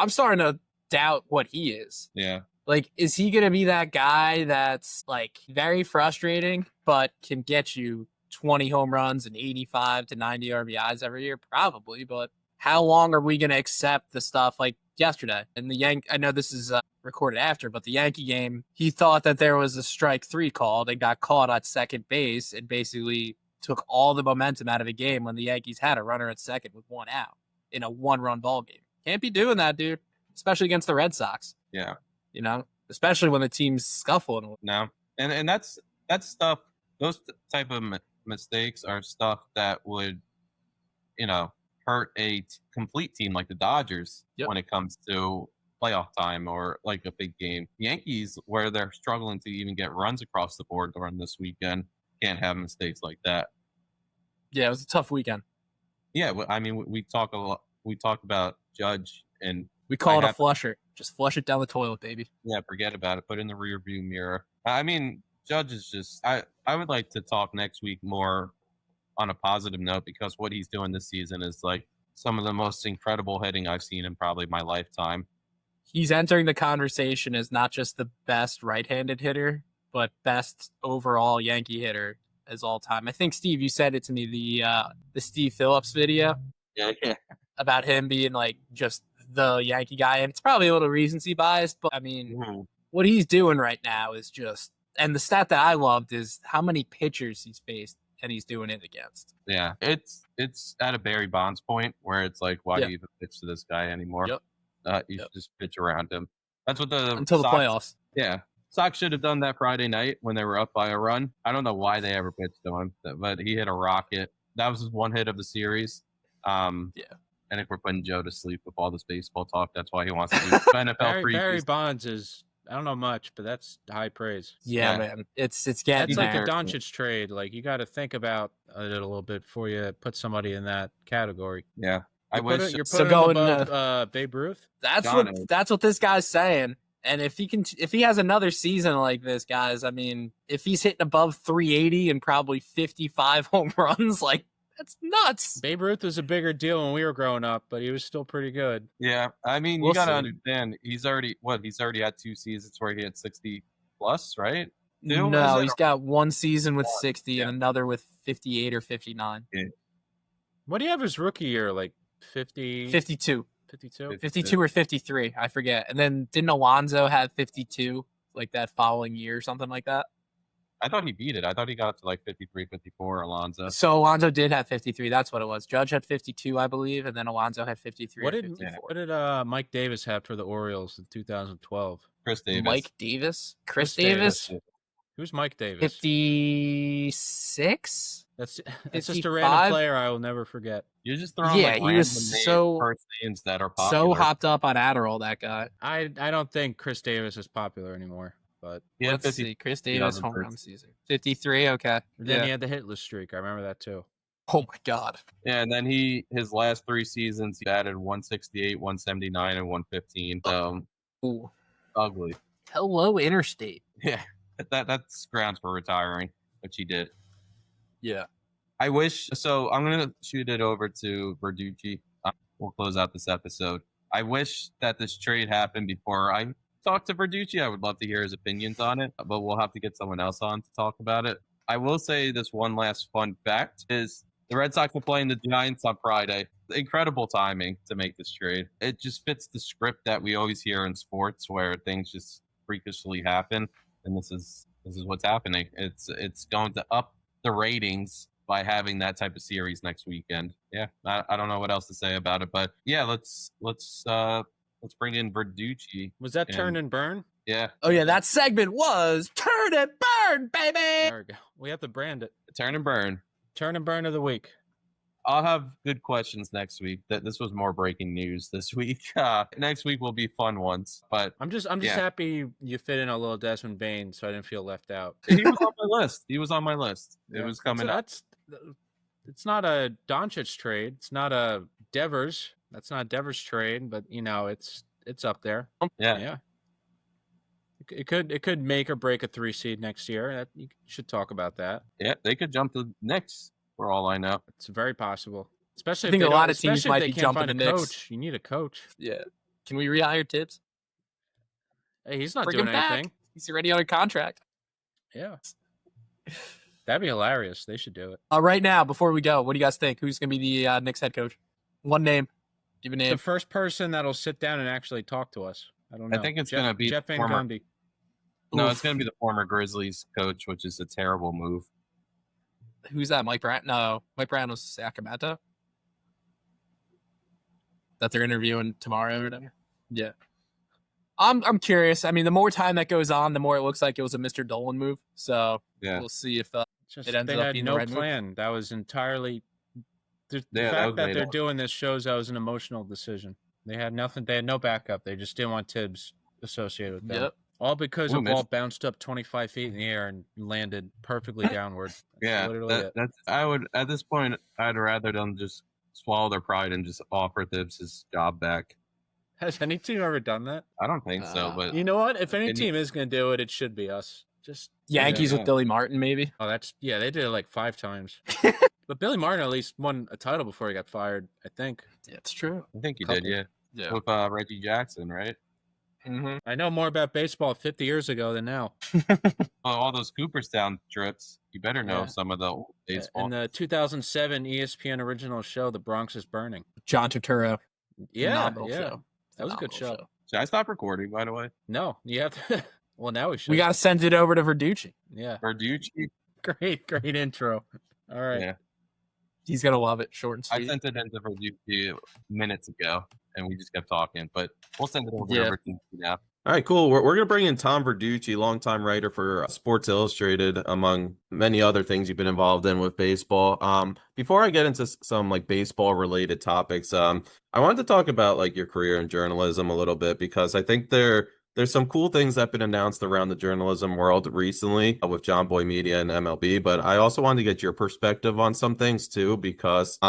starting to doubt what he is. Yeah. Like, is he going to be that guy that's, like, very frustrating, but can get you 20 home runs and 85 to 90 RBIs every year? Probably, but how long are we going to accept the stuff like yesterday? And I know this is recorded after, but the Yankee game, he thought that there was a strike 3 called and got caught at second base and basically took all the momentum out of the game when the Yankees had a runner at second with 1 out in a 1-run ball game. Can't be doing that, dude, especially against the Red Sox. Yeah. You know, especially when the team's scuffling. No, and that's stuff. Those type of mistakes are stuff that would, hurt a complete team like the Dodgers when it comes to playoff time or like a big game. The Yankees, where they're struggling to even get runs across the board during this weekend, can't have mistakes like that. Yeah, it was a tough weekend. Yeah, I mean, we talk a lot. We talk about Judge and we call it a flusher. Just flush it down the toilet, baby. Yeah, forget about it. Put it in the rear view mirror. I mean, Judge is just. I would like to talk next week more on a positive note because what he's doing this season is like some of the most incredible hitting I've seen in probably my lifetime. He's entering the conversation as not just the best right-handed hitter, but best overall Yankee hitter as all time. I think, Steve, you said it to me, the Steve Phillips video. Yeah. About him being like just the Yankee guy. And it's probably a little recency biased, but I mean, what he's doing right now is just, and the stat that I loved is how many pitchers he's faced and he's doing it against. Yeah. It's at a Barry Bonds point where it's like, why do you even pitch to this guy anymore? You should just pitch around him. That's what until the playoffs. Yeah. Sox should have done that Friday night when they were up by a run. I don't know why they ever pitched to him, but he hit a rocket. That was his one hit of the series. I think we're putting Joe to sleep with all this baseball talk. That's why he wants to do NFL previews. Barry Bonds is, I don't know much, but that's high praise. Yeah, man. It's getting That's there. like a Doncic trade. Like, you got to think about it a little bit before you put somebody in that category. Yeah. You're putting him above Babe Ruth? That's what this guy's saying. And if he has another season like this, guys, I mean, if he's hitting above 380 and probably 55 home runs, like, that's nuts. Babe Ruth was a bigger deal when we were growing up, but he was still pretty good. Yeah, I mean, you got to understand, he's already had 2 seasons where he had 60 plus, right? No, he's got 1 season with 60 and another with 58 or 59. Yeah. What do you have his rookie year? Like 50? 52. 52? 52 or 53, I forget. And then didn't Alonso have 52 like that following year or something like that? I thought he beat it. I thought he got up to like 53, 54, Alonso. So Alonso did have 53. That's what it was. Judge had 52, I believe, and then Alonso had 53. What did Mike Davis have for the Orioles in 2012? Chris Davis. Mike Davis? Chris Davis? Who's Mike Davis? 56. That's just a 55? random player I will never forget. You're just throwing Yeah, like he random was so- first names that are So popular. hopped up on Adderall, that guy. I don't think Chris Davis is popular anymore. But He had Let's 50 see. Chris the Davis, other home person. run season. 53, okay. then Yeah. he had the hitless streak. I remember that too. Oh, my God. Yeah, and then his last 3 seasons, he added 168, 179, and 115. So Ooh. ugly. Hello, Interstate. Yeah, that's grounds for retiring, which he did. Yeah. I wish. So I'm gonna shoot it over to Verducci. We'll close out this episode. I wish that this trade happened before I talked to Verducci. I would love to hear his opinions on it, but we'll have to get someone else on to talk about it. I will say this one last fun fact is the Red Sox are playing the Giants on Friday. Incredible timing to make this trade. It just fits the script that we always hear in sports where things just freakishly happen, and this is what's happening. It's going to up the ratings by having that type of series next weekend. Yeah, I don't know what else to say about it, but yeah, let's bring in Verducci. Was that turn and burn? Yeah. Oh, yeah, that segment was Turn and Burn, baby! There we go. We have to brand it. Turn and burn. Turn and burn of the week. I'll have good questions next week. This was more breaking news this week. Next week will be fun ones, but I'm just happy you fit in a little Desmond Bain, so I didn't feel left out. he was on my list. He was on my list. It was coming up. It's not a Doncic trade. It's not a Devers. That's not a Devers trade, but it's up there. Yeah. It could make or break a 3 seed next year. You should talk about that. Yeah, they could jump to Knicks for all I know. It's very possible. Especially I think if a lot of teams might be can't jumping find a the Knicks. coach. You need a coach. Yeah. Can we rehire Tibbs? Hey, he's not Bring doing him back. anything. He's already on a contract. Yeah. That'd be hilarious. They should do it. Right now, before we go, what do you guys think? Who's going to be the Knicks head coach? One name. Give a name. The first person that'll sit down and actually talk to us. I don't know. I think it's going to be Jeff Van former. Gundy. No, it's going to be the former Grizzlies coach, which is a terrible move. Who's that? Mike Brown? No, Mike Brown was Sacramento. That they're interviewing tomorrow or whatever. Yeah. I'm curious. I mean, the more time that goes on, the more it looks like it was a Mr. Dolan move. So Yeah. we'll see if Just, it ends they up had being no the right plan. move. That was entirely the Yeah, that fact was that made they're up. doing this shows that was an emotional decision. They had nothing. They had no backup. They just didn't want Tibbs associated with them. Yep. All because Ooh, a ball Mitch. bounced up 25 feet in the air and landed perfectly downward. That's Yeah, literally it. that's. I would at this point. I'd rather them just swallow their pride and just offer Thibs his job back. Has any team ever done that? I don't think so, but You know what? If any And- team is going to do it, it should be us. Just Yankees Yeah. with Billy Martin, maybe. they did it like 5 times. But Billy Martin at least won a title before he got fired, I think. Yeah, it's true. I think you did, Couple. yeah, Yeah. with Reggie Jackson, right? Mm-hmm. I know more about baseball 50 years ago than now. All those Cooperstown trips. You better know Yeah. some of the old baseball. In the 2007 ESPN original show, The Bronx is Burning. John Turturro. Yeah, Phenomenal yeah. show. That was a good Phenomenal show. Should I stop recording, by the way? No, you have to. Well, now we should. We got to send it over to Verducci. Yeah. Verducci? Great intro. All right. Yeah. He's going to love it. Short and I sweet. sent it into Verducci minutes ago, and we just kept talking, but we'll send it over Yeah. to Verducci now. All right, cool. We're going to bring in Tom Verducci, longtime writer for Sports Illustrated, among many other things you've been involved in with baseball. Before I get into some like baseball related topics, I wanted to talk about like your career in journalism a little bit, because I think there's some cool things that have been announced around the journalism world recently with John Boy Media and MLB, but I also wanted to get your perspective on some things too, because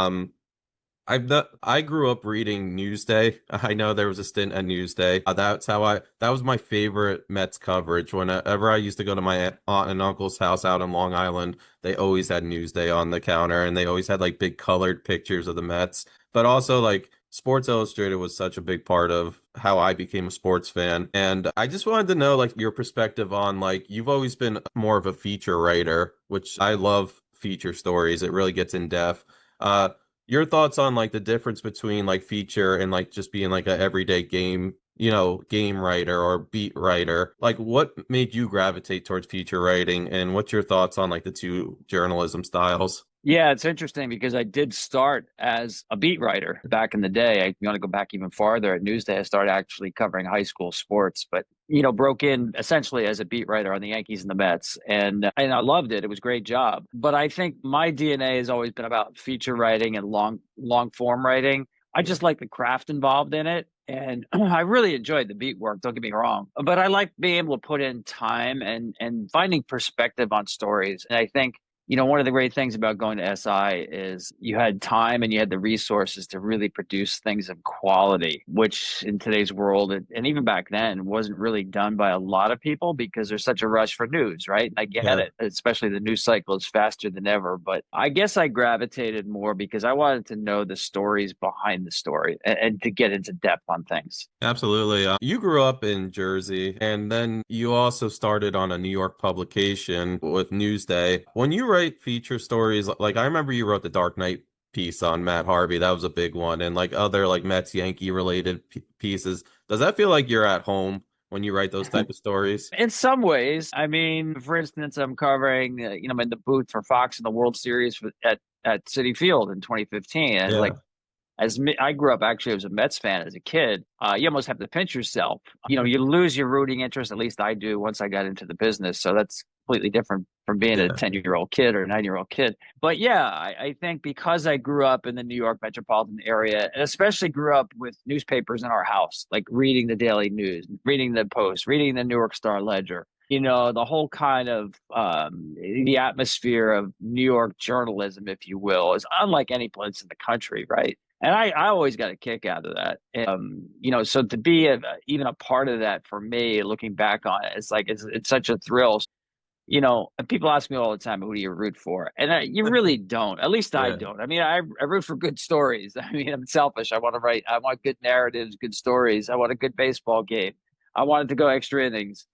I grew up reading Newsday. I know there was a stint at Newsday. That was my favorite Mets coverage. Whenever I used to go to my aunt and uncle's house out in Long Island, they always had Newsday on the counter, and they always had like big colored pictures of the Mets. But also like Sports Illustrated was such a big part of how I became a sports fan. And I just wanted to know like your perspective on, like, you've always been more of a feature writer, which I love feature stories. It really gets in depth. Your thoughts on like the difference between like feature and like just being like an everyday game writer or beat writer. Like, what made you gravitate towards feature writing, and what's your thoughts on like the two journalism styles? Yeah, it's interesting because I did start as a beat writer back in the day. I want to go back even farther. At Newsday, I started actually covering high school sports, but broke in essentially as a beat writer on the Yankees and the Mets, and I loved it. It was a great job. But I think my DNA has always been about feature writing and long form writing. I just like the craft involved in it. And I really enjoyed the beat work, don't get me wrong. But I like being able to put in time and finding perspective on stories. And I think one of the great things about going to SI is you had time and you had the resources to really produce things of quality, which in today's world, and even back then, wasn't really done by a lot of people because there's such a rush for news, right? And I get it, especially the news cycle is faster than ever. But I guess I gravitated more because I wanted to know the stories behind the story and to get into depth on things. Absolutely. You grew up in Jersey, and then you also started on a New York publication with Newsday. When you write feature stories, like I remember you wrote the Dark Knight piece on Matt Harvey. That was a big one. And like other like Mets Yankee related pieces. Does that feel like you're at home when you write those type of stories? In some ways. I mean, for instance, I'm covering, I'm in the booth for Fox in the World Series at Citi Field in 2015. And I grew up actually as a Mets fan as a kid. You almost have to pinch yourself. You lose your rooting interest. At least I do once I got into the business. So that's completely different from being a 10-year-old kid or a 9-year-old kid. But yeah, I think because I grew up in the New York metropolitan area, and especially grew up with newspapers in our house, like reading the Daily News, reading the Post, reading the New York Star Ledger, the whole kind of the atmosphere of New York journalism, if you will, is unlike any place in the country, right? And I always got a kick out of that. So to be even a part of that for me, looking back on it, it's like it's such a thrill. And people ask me all the time, who do you root for? And you really don't. At least I don't. I mean, I root for good stories. I mean, I'm selfish. I want good narratives, good stories. I want a good baseball game. I wanted to go extra innings.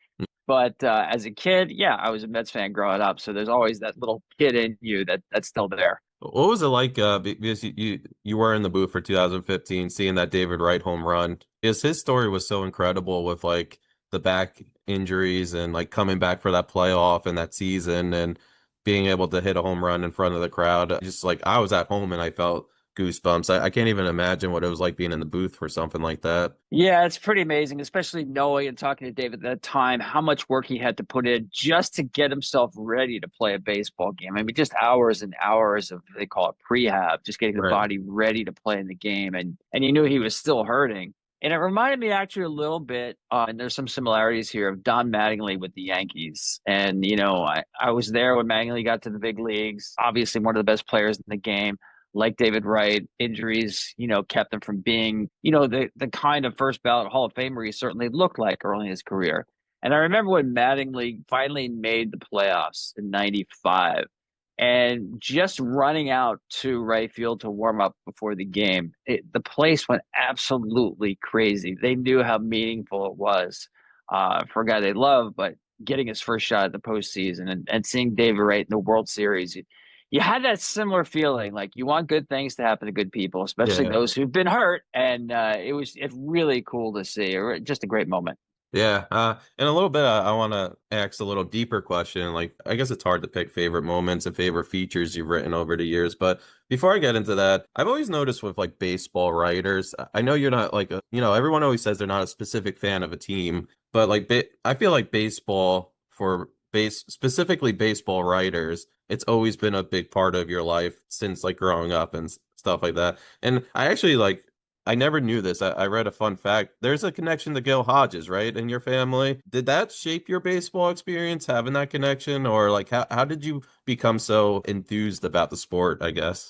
But as a kid, I was a Mets fan growing up. So there's always that little kid in you that's still there. What was it like? Because you were in the booth for 2015, seeing that David Wright home run. His story was so incredible with like the back injuries and like coming back for that playoff and that season and being able to hit a home run in front of the crowd. Just like I was at home and I felt goosebumps. I can't even imagine what it was like being in the booth for something like that. Yeah, it's pretty amazing, especially knowing and talking to David at that time, how much work he had to put in just to get himself ready to play a baseball game. I mean, just hours and hours of, they call it prehab, just getting the body ready to play in the game. And you knew he was still hurting. And it reminded me actually a little bit, and there's some similarities here, of Don Mattingly with the Yankees. And, I was there when Mattingly got to the big leagues, obviously one of the best players in the game. Like David Wright, injuries, kept him from being, the kind of first ballot Hall of Famer he certainly looked like early in his career. And I remember when Mattingly finally made the playoffs in '95 and just running out to right field to warm up before the game, the place went absolutely crazy. They knew how meaningful it was for a guy they love, but getting his first shot at the postseason and seeing David Wright in the World Series, you had that similar feeling, like you want good things to happen to good people, especially those who've been hurt. And it's really cool to see. Just a great moment. Yeah. In a little bit, I want to ask a little deeper question. Like, I guess it's hard to pick favorite moments and favorite features you've written over the years. But before I get into that, I've always noticed with like baseball writers, I know you're not like, everyone always says they're not a specific fan of a team, but like, I feel like baseball specifically baseball writers, it's always been a big part of your life since like growing up and stuff like that. And I actually I never knew this. I read a fun fact. There's a connection to Gil Hodges, right, in your family. Did that shape your baseball experience, having that connection? Or like how did you become so enthused about the sport, I guess?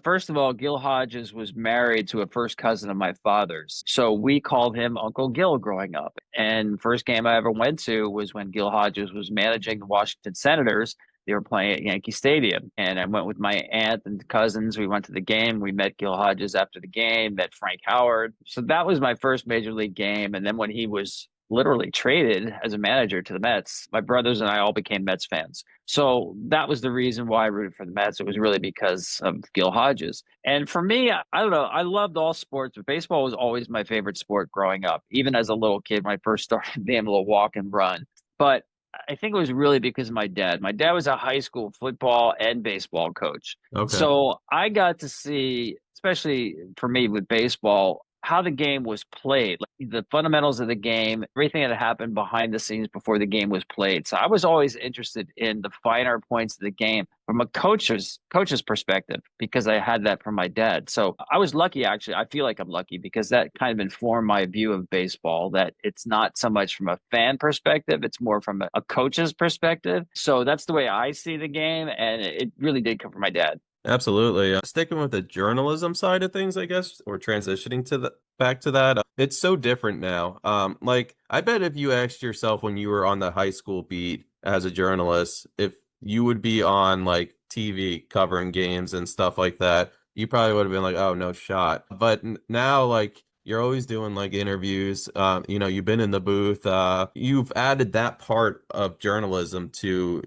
First of all, Gil Hodges was married to a first cousin of my father's. So we called him Uncle Gil growing up. And first game I ever went to was when Gil Hodges was managing the Washington Senators. They were playing at Yankee Stadium. And I went with my aunt and cousins. We went to the game. We met Gil Hodges after the game, met Frank Howard. So that was my first major league game. And then when he was literally traded as a manager to the Mets, my brothers and I all became Mets fans. So that was the reason why I rooted for the Mets. It was really because of Gil Hodges. And for me, I don't know, I loved all sports, but baseball was always my favorite sport growing up. Even as a little kid, when I first started being able to walk and run. But I think it was really because of my dad. My dad was a high school football and baseball coach. Okay. So I got to see, especially for me with baseball, how the game was played, like the fundamentals of the game, everything that happened behind the scenes before the game was played. So I was always interested in the finer points of the game from a coach's perspective because I had that from my dad. So I was lucky, actually. I feel like I'm lucky because that kind of informed my view of baseball, that it's not so much from a fan perspective, it's more from a coach's perspective. So that's the way I see the game, and it really did come from my dad. Absolutely. Sticking with the journalism side of things, I guess, or transitioning to back to that, it's so different now. Like I bet if you asked yourself when you were on the high school beat as a journalist, if you would be on like TV covering games and stuff like that, you probably would have been like, oh, no shot. But now, like, you're always doing like interviews. You've been in the booth. You've added that part of journalism to,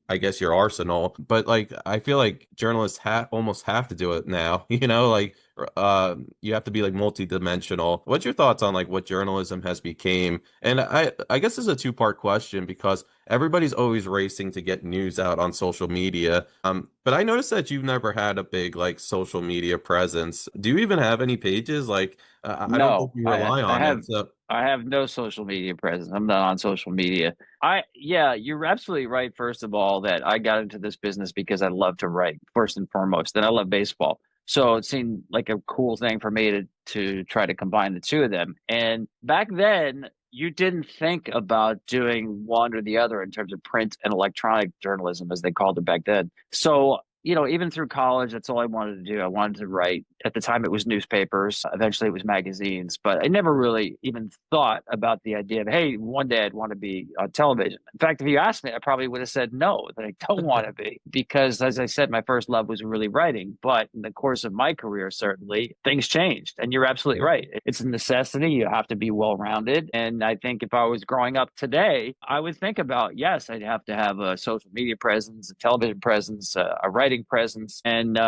I guess, your arsenal. But like I feel like journalists almost have to do it now. Like you have to be like multidimensional. What's your thoughts on like what journalism has became? And I guess this is a two-part question because everybody's always racing to get news out on social media. But I noticed that you've never had a big like social media presence. Do you even have any pages? Like I don't think No, you rely on it. So I have no social media presence. I'm not on social media. Yeah, you're absolutely right. First of all, that I got into this business because I love to write first and foremost. Then I love baseball. So it seemed like a cool thing for me to try to combine the two of them. And back then, you didn't think about doing one or the other in terms of print and electronic journalism, as they called it back then. So, even through college, that's all I wanted to do. I wanted to write. At the time, it was newspapers. Eventually, it was magazines. But I never really even thought about the idea of, hey, one day I'd want to be on television. In fact, if you asked me, I probably would have said no, that I don't want to be. Because, as I said, my first love was really writing. But in the course of my career, certainly, things changed. And you're absolutely right. It's a necessity. You have to be well-rounded. And I think if I was growing up today, I would think about, yes, I'd have to have a social media presence, a television presence, a writing presence. And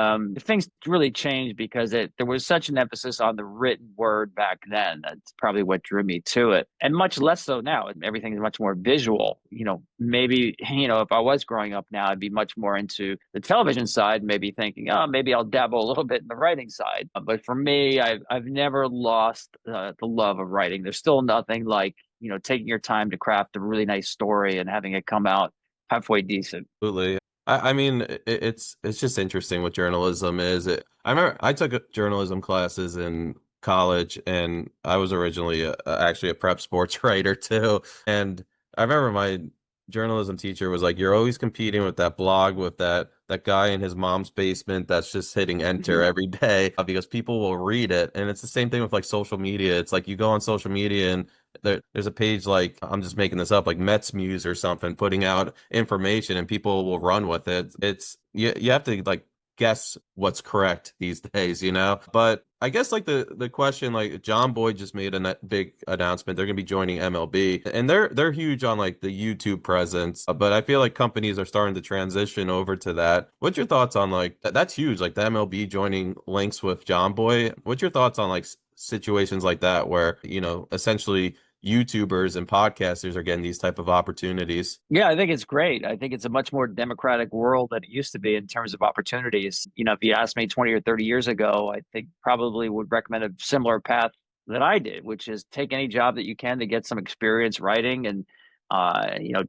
things really changed because there was such an emphasis on the written word back then. That's probably what drew me to it. And much less so now. Everything is much more visual. Maybe, if I was growing up now, I'd be much more into the television side, maybe thinking, oh, maybe I'll dabble a little bit in the writing side. But for me, I've never lost the love of writing. There's still nothing like, taking your time to craft a really nice story and having it come out halfway decent. absolutely. I mean, it's just interesting what journalism is. I remember I took journalism classes in college, and I was originally actually a prep sports writer too. And I remember my journalism teacher was like, "You're always competing with that blog with that guy in his mom's basement that's just hitting enter every day because people will read it." And it's the same thing with like social media. It's like you go on social media and there's a page like, I'm just making this up, like Mets Muse or something, putting out information and people will run with it. It's you have to like guess what's correct these days, But I guess like the question, like John Boyd just made a big announcement. They're going to be joining MLB, and they're huge on like the YouTube presence. But I feel like companies are starting to transition over to that. What's your thoughts on like that's huge, like the MLB joining links with John Boy? What's your thoughts on like situations like that where essentially YouTubers and podcasters are getting these type of opportunities? Yeah, I think it's great. I think it's a much more democratic world than it used to be in terms of opportunities. If you asked me 20 or 30 years ago, I think probably would recommend a similar path that I did, which is take any job that you can to get some experience writing and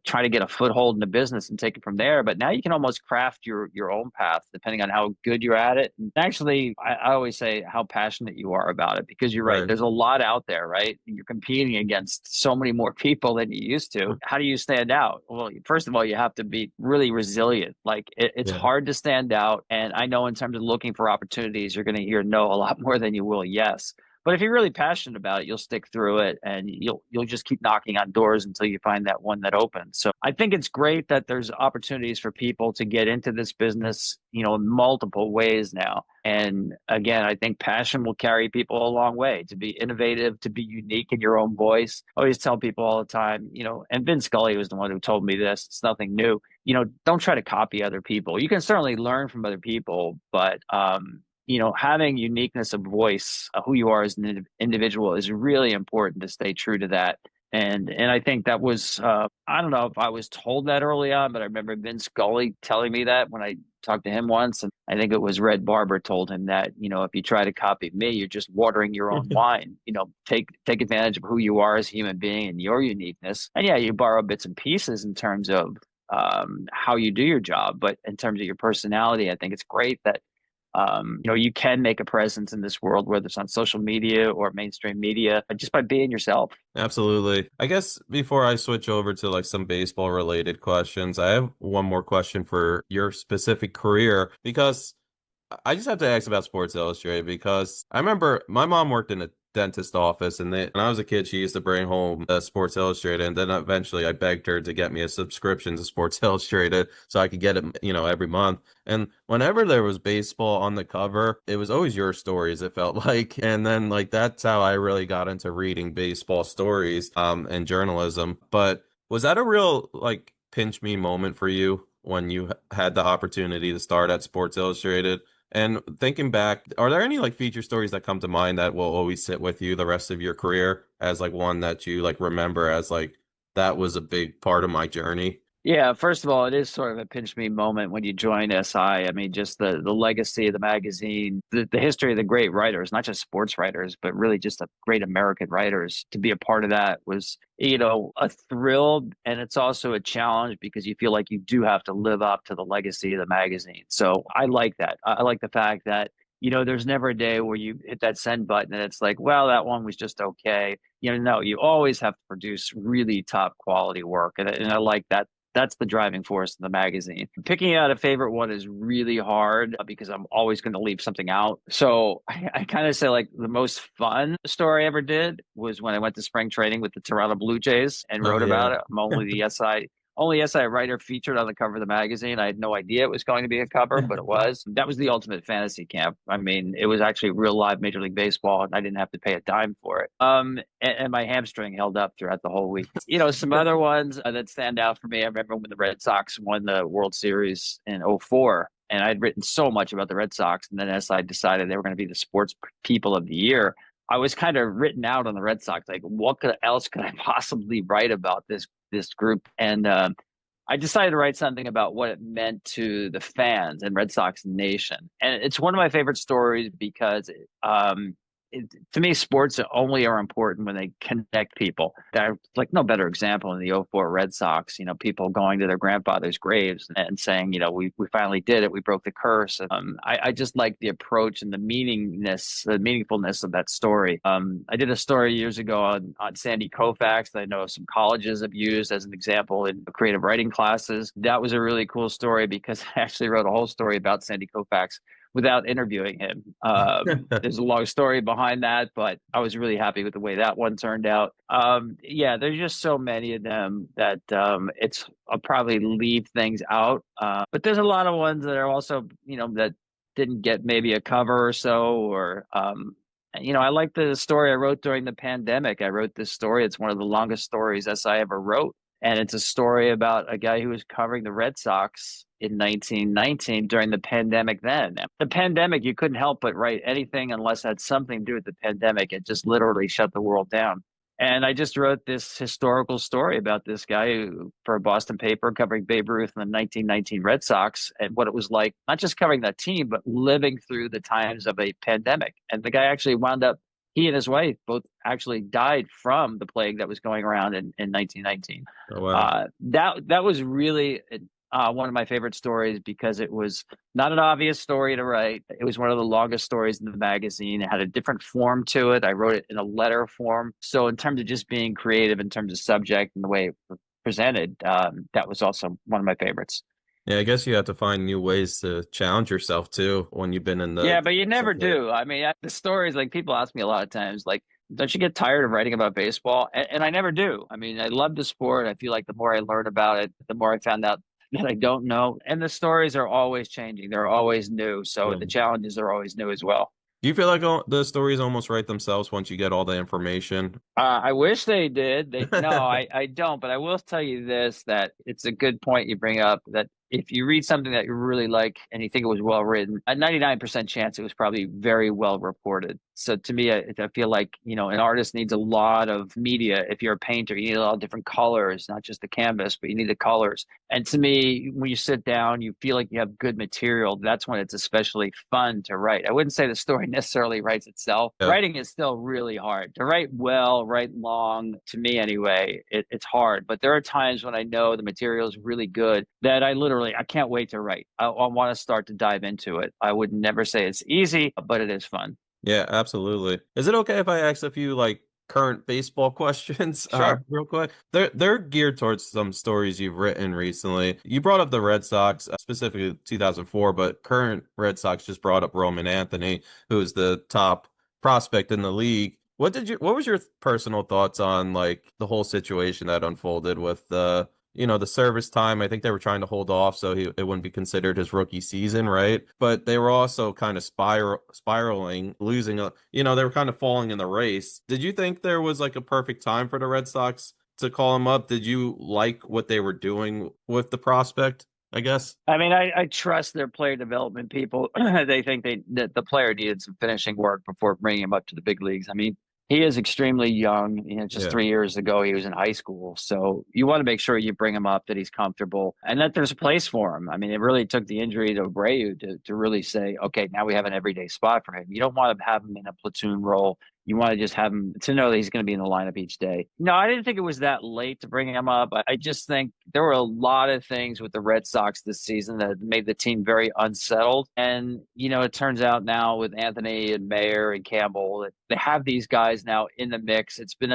try to get a foothold in the business and take it from there. But now you can almost craft your own path depending on how good you're at it. And actually, I always say how passionate you are about it, because you're right. There's a lot out there, right? You're competing against so many more people than you used to. How do you stand out? Well, first of all, you have to be really resilient. Like it's hard to stand out. And I know in terms of looking for opportunities, you're going to hear no a lot more than you will yes. But if you're really passionate about it, you'll stick through it and you'll just keep knocking on doors until you find that one that opens. So I think it's great that there's opportunities for people to get into this business, in multiple ways now. And again, I think passion will carry people a long way. To be innovative, to be unique in your own voice. I always tell people all the time, and Vin Scully was the one who told me this. It's nothing new. Don't try to copy other people. You can certainly learn from other people, but having uniqueness of voice, who you are as an individual is really important to stay true to that And I think that was I don't know if I was told that early on, but I remember Vince Scully telling me that when I talked to him once, and I think it was Red Barber told him that, if you try to copy me, you're just watering your own wine. Take advantage of who you are as a human being and your uniqueness. And yeah, you borrow bits and pieces in terms of how you do your job, but in terms of your personality, I think it's great that you can make a presence in this world, whether it's on social media or mainstream media, just by being yourself. Absolutely. I guess before I switch over to like some baseball related questions, I have one more question for your specific career, because I just have to ask about Sports Illustrated, because I remember my mom worked in a dentist office, and when I was a kid, she used to bring home Sports Illustrated, and then eventually I begged her to get me a subscription to Sports Illustrated so I could get it, every month. And whenever there was baseball on the cover, it was always your stories, it felt like. And then like that's how I really got into reading baseball stories and journalism. But was that a real like pinch me moment for you when you had the opportunity to start at Sports Illustrated? And thinking back, are there any like feature stories that come to mind that will always sit with you the rest of your career as like one that you like remember as like that was a big part of my journey? Yeah, first of all, it is sort of a pinch me moment when you join SI. I mean, just the legacy of the magazine, the history of the great writers, not just sports writers, but really just the great American writers. To be a part of that was, a thrill. And it's also a challenge because you feel like you do have to live up to the legacy of the magazine. So I like that. I like the fact that, there's never a day where you hit that send button and it's like, well, that one was just okay. No, you always have to produce really top quality work. And I like that. That's the driving force in the magazine. Picking out a favorite one is really hard because I'm always going to leave something out. So I kind of say like the most fun story I ever did was when I went to spring training with the Toronto Blue Jays and wrote about it. I'm only the SI writer featured on the cover of the magazine. I had no idea it was going to be a cover, but it was. That was the ultimate fantasy camp. I mean, it was actually real live Major League Baseball, and I didn't have to pay a dime for it. And my hamstring held up throughout the whole week. Some other ones that stand out for me. I remember when the Red Sox won the World Series in '04, and I'd written so much about the Red Sox, and then SI decided they were going to be the sports people of the year. I was kind of written out on the Red Sox. Like, what else could I possibly write about this group? And I decided to write something about what it meant to the fans and Red Sox Nation. And it's one of my favorite stories because to me, sports only are important when they connect people. There's like no better example in the '04 Red Sox, people going to their grandfather's graves and saying, we finally did it. We broke the curse. I just like the approach and the meaningfulness of that story. I did a story years ago on Sandy Koufax that I know some colleges have used as an example in creative writing classes. That was a really cool story because I actually wrote a whole story about Sandy Koufax without interviewing him. There's a long story behind that, but I was really happy with the way that one turned out. There's just so many of them that I'll probably leave things out. But there's a lot of ones that are also, that didn't get maybe a cover or so, or I like the story I wrote during the pandemic. I wrote this story. It's one of the longest stories SI ever wrote. And it's a story about a guy who was covering the Red Sox in 1919 during the pandemic then. The pandemic, you couldn't help but write anything unless it had something to do with the pandemic. It just literally shut the world down. And I just wrote this historical story about this guy who, for a Boston paper covering Babe Ruth and the 1919 Red Sox, and what it was like, not just covering that team, but living through the times of a pandemic. And the guy actually wound up, he and his wife both actually died from the plague that was going around in 1919. Oh, wow. That was really one of my favorite stories because it was not an obvious story to write. It was one of the longest stories in the magazine. It had a different form to it. I wrote it in a letter form. So in terms of just being creative, in terms of subject and the way it was presented, that was also one of my favorites. Yeah, I guess you have to find new ways to challenge yourself too when you've been in the. Yeah, but you never do. I mean, the stories, like people ask me a lot of times, like, don't you get tired of writing about baseball? And I never do. I mean, I love the sport. I feel like the more I learn about it, the more I found out that I don't know. And the stories are always changing. They're always new. So the challenges are always new as well. Do you feel like the stories almost write themselves once you get all the information? I wish they did. No, I don't. But I will tell you this, that it's a good point you bring up, that if you read something that you really like and you think it was well written, a 99% chance it was probably very well reported. So to me, I feel like, an artist needs a lot of media. If you're a painter, you need a lot of different colors, not just the canvas, but you need the colors. And to me, when you sit down, you feel like you have good material. That's when it's especially fun to write. I wouldn't say the story necessarily writes itself. Yeah. Writing is still really hard. To write well, write long, to me anyway, it's hard. But there are times when I know the material is really good that I can't wait to write. I want to start to dive into it. I would never say it's easy, but it is fun. Yeah, absolutely. Is it okay if I ask a few current baseball questions? Sure. Real quick. They're geared towards some stories you've written recently. You brought up the Red Sox, specifically 2004, but current Red Sox just brought up Roman Anthony, who is the top prospect in the league. What was your personal thoughts on the whole situation that unfolded with the service time? I think they were trying to hold off so it wouldn't be considered his rookie season, right? But they were also kind of spiraling, losing they were kind of falling in the race. Did you think there was a perfect time for the Red Sox to call him up? Did you like what they were doing with the prospect, I guess? I mean, I trust their player development people. They think that the player needed some finishing work before bringing him up to the big leagues. I mean, he is extremely young. Just 3 years ago, he was in high school. So you want to make sure you bring him up, that he's comfortable, and that there's a place for him. I mean, it really took the injury to Abreu to really say, okay, now we have an everyday spot for him. You don't want to have him in a platoon role. You want to just have him to know that he's going to be in the lineup each day. No, I didn't think it was that late to bring him up. I just think there were a lot of things with the Red Sox this season that made the team very unsettled. And, it turns out now with Anthony and Mayer and Campbell, that they have these guys now in the mix. It's been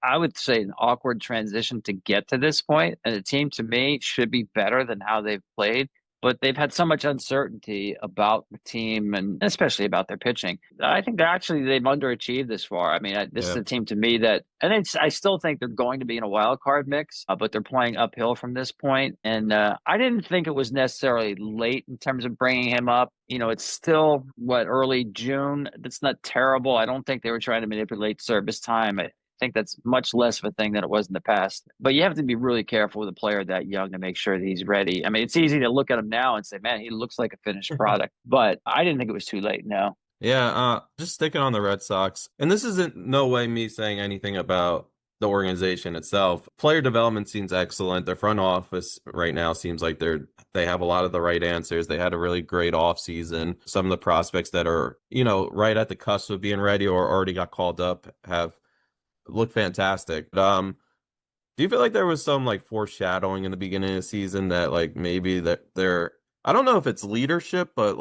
I would say, an awkward transition to get to this point. And the team, to me, should be better than how they've played. But they've had so much uncertainty about the team and especially about their pitching. I think they've underachieved this far. I mean, this is a team to me I still think they're going to be in a wild card mix, but they're playing uphill from this point. And I didn't think it was necessarily late in terms of bringing him up. It's still early June. That's not terrible. I don't think they were trying to manipulate service time. I think that's much less of a thing than it was in the past. But you have to be really careful with a player that young to make sure that he's ready. I mean, it's easy to look at him now and say, man, he looks like a finished product. But I didn't think it was too late, no. Yeah, just sticking on the Red Sox. And this isn't no way me saying anything about the organization itself. Player development seems excellent. Their front office right now seems like they have a lot of the right answers. They had a really great offseason. Some of the prospects that are, right at the cusp of being ready or already got called up have look fantastic. Do you feel like there was some foreshadowing in the beginning of the season that maybe that I don't know if it's leadership, but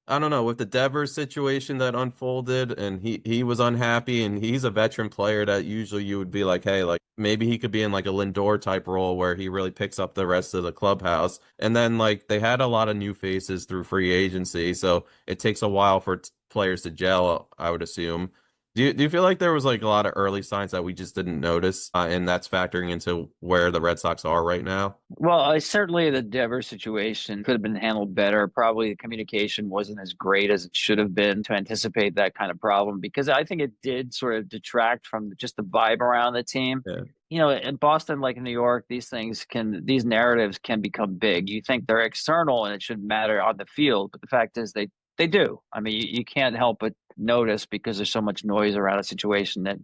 I don't know, with the Devers situation that unfolded and he was unhappy, and he's a veteran player that usually you would be hey, maybe he could be in a Lindor type role where he really picks up the rest of the clubhouse. And then they had a lot of new faces through free agency, so it takes a while for players to gel, I would assume. Do you feel like there was a lot of early signs that we just didn't notice, and that's factoring into where the Red Sox are right now? Well, certainly the Devers situation could have been handled better. Probably the communication wasn't as great as it should have been to anticipate that kind of problem, because I think it did sort of detract from just the vibe around the team. Yeah. In Boston, like in New York, these narratives can become big. You think they're external and it shouldn't matter on the field, but the fact is they do. I mean, you can't help but notice, because there's so much noise around a situation that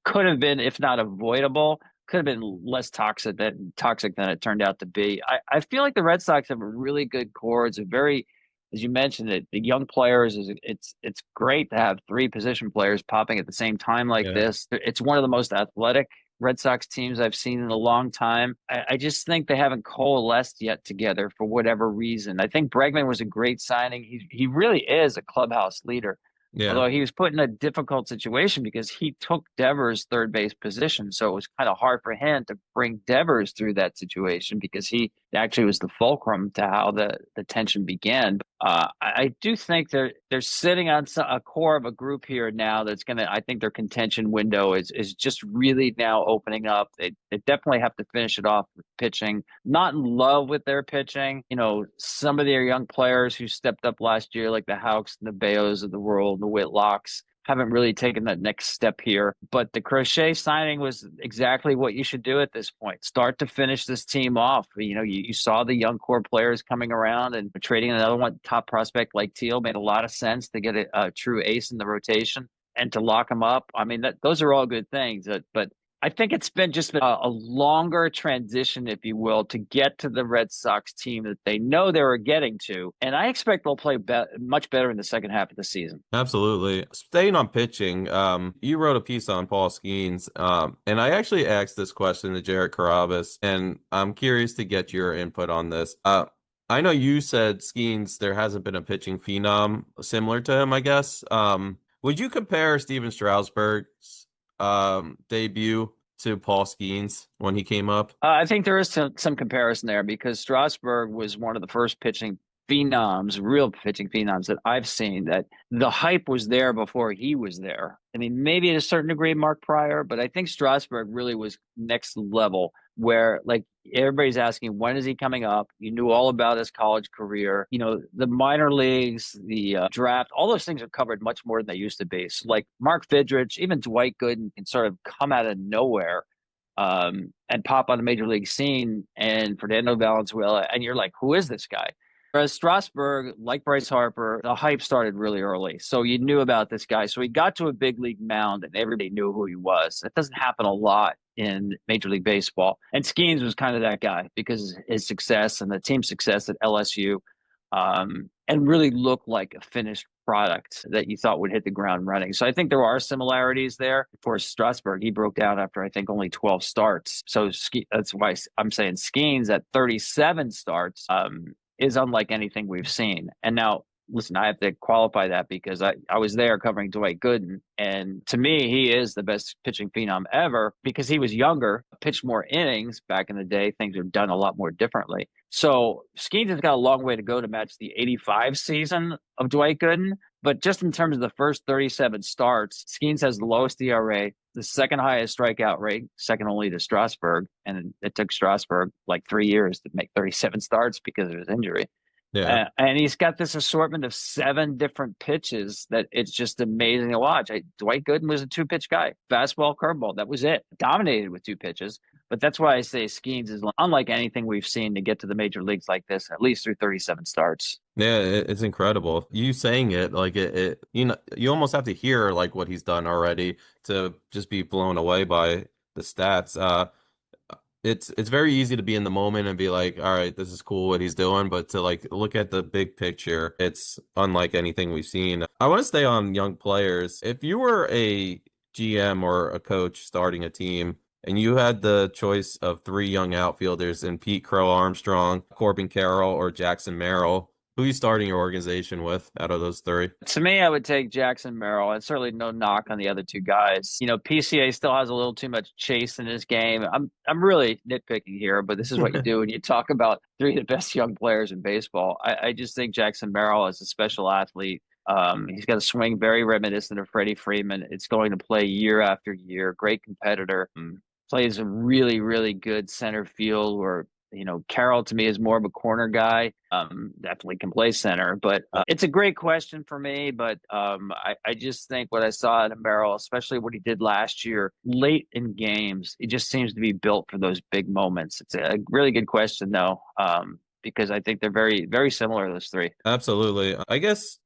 could have been, if not avoidable, could have been less toxic than it turned out to be. I feel like the Red Sox have a really good core. It's a very, as you mentioned, the young players it's great to have 3 position players popping at the same time this. It's one of the most athletic Red Sox teams I've seen in a long time. I just think they haven't coalesced yet together for whatever reason. I think Bregman was a great signing. He really is a clubhouse leader. Yeah. Although he was put in a difficult situation because he took Devers' third base position. So it was kind of hard for him to bring Devers through that situation, because he actually was the fulcrum to how the tension began. I do think they're sitting on a core of a group here now that's going to, I think their contention window is just really now opening up. They definitely have to finish it off with pitching. Not in love with their pitching. Some of their young players who stepped up last year, like the Houks and the Bayos of the world, the Whitlocks, haven't really taken that next step here. But the Crochet signing was exactly what you should do at this point. Start to finish this team off. You saw the young core players coming around, and trading another one top prospect like Teal made a lot of sense to get a true ace in the rotation and to lock him up. I mean, those are all good things. But I think it's been just a longer transition, if you will, to get to the Red Sox team that they know they were getting to. And I expect they'll play much better in the second half of the season. Absolutely. Staying on pitching, you wrote a piece on Paul Skeens, and I actually asked this question to Jarrett Carabas, and I'm curious to get your input on this. I know you said Skeens, there hasn't been a pitching phenom similar to him, I guess. Would you compare Steven Strasburg's debut to Paul Skeens when he came up? I think there is some comparison there, because Strasburg was one of the first real pitching phenoms that I've seen, that the hype was there before he was there. I mean, maybe to a certain degree Mark Pryor, but I think Strasburg really was next level, where like everybody's asking, when is he coming up? You knew all about his college career. The minor leagues, the draft, all those things are covered much more than they used to be. So like Mark Fidrich, even Dwight Gooden can sort of come out of nowhere and pop on the major league scene, and Fernando Valenzuela, and you're like, who is this guy? Whereas Strasburg, like Bryce Harper, the hype started really early. So you knew about this guy. So he got to a big league mound and everybody knew who he was. That doesn't happen a lot in Major League Baseball. And Skeens was kind of that guy, because his success and the team's success at LSU, and really looked like a finished product that you thought would hit the ground running. So I think there are similarities there. For Strasburg, he broke down after, I think, only 12 starts. So that's why I'm saying Skeens at 37 starts is unlike anything we've seen. And now, listen, I have to qualify that because I was there covering Dwight Gooden. And to me, he is the best pitching phenom ever, because he was younger, pitched more innings back in the day. Things are done a lot more differently. So Skeens has got a long way to go to match the 85 season of Dwight Gooden. But just in terms of the first 37 starts, Skeens has the lowest ERA, the second highest strikeout rate, second only to Strasburg. And it took Strasburg like 3 years to make 37 starts because of his injury. Yeah. And he's got this assortment of 7 different pitches that it's just amazing to watch. Dwight Gooden was a 2-pitch guy, fastball, curveball. That was it. Dominated with 2 pitches. But that's why I say Skeens is unlike anything we've seen to get to the major leagues like this, at least through 37 starts. Yeah, it's incredible. You saying it, like you almost have to hear like what he's done already to just be blown away by the stats. It's very easy to be in the moment and be like, all right, this is cool what he's doing, but to like look at the big picture, it's unlike anything we've seen. I want to stay on young players. If you were a GM or a coach starting a team and you had the choice of 3 young outfielders in Pete Crow Armstrong, Corbin Carroll, or Jackson Merrill, who are you starting your organization with out of those 3? To me, I would take Jackson Merrill, and certainly no knock on the other 2 guys. PCA still has a little too much chase in his game. I'm really nitpicking here, but this is what you do when you talk about 3 of the best young players in baseball. I just think Jackson Merrill is a special athlete. He's got a swing very reminiscent of Freddie Freeman. It's going to play year after year. Great competitor. Plays a really, really good center field where, Carroll to me is more of a corner guy. Definitely can play center, but it's a great question for me. But I just think what I saw out of Merrill, especially what he did last year, late in games, it just seems to be built for those big moments. It's a really good question, though, because I think they're very, very similar, those 3. Absolutely. I guess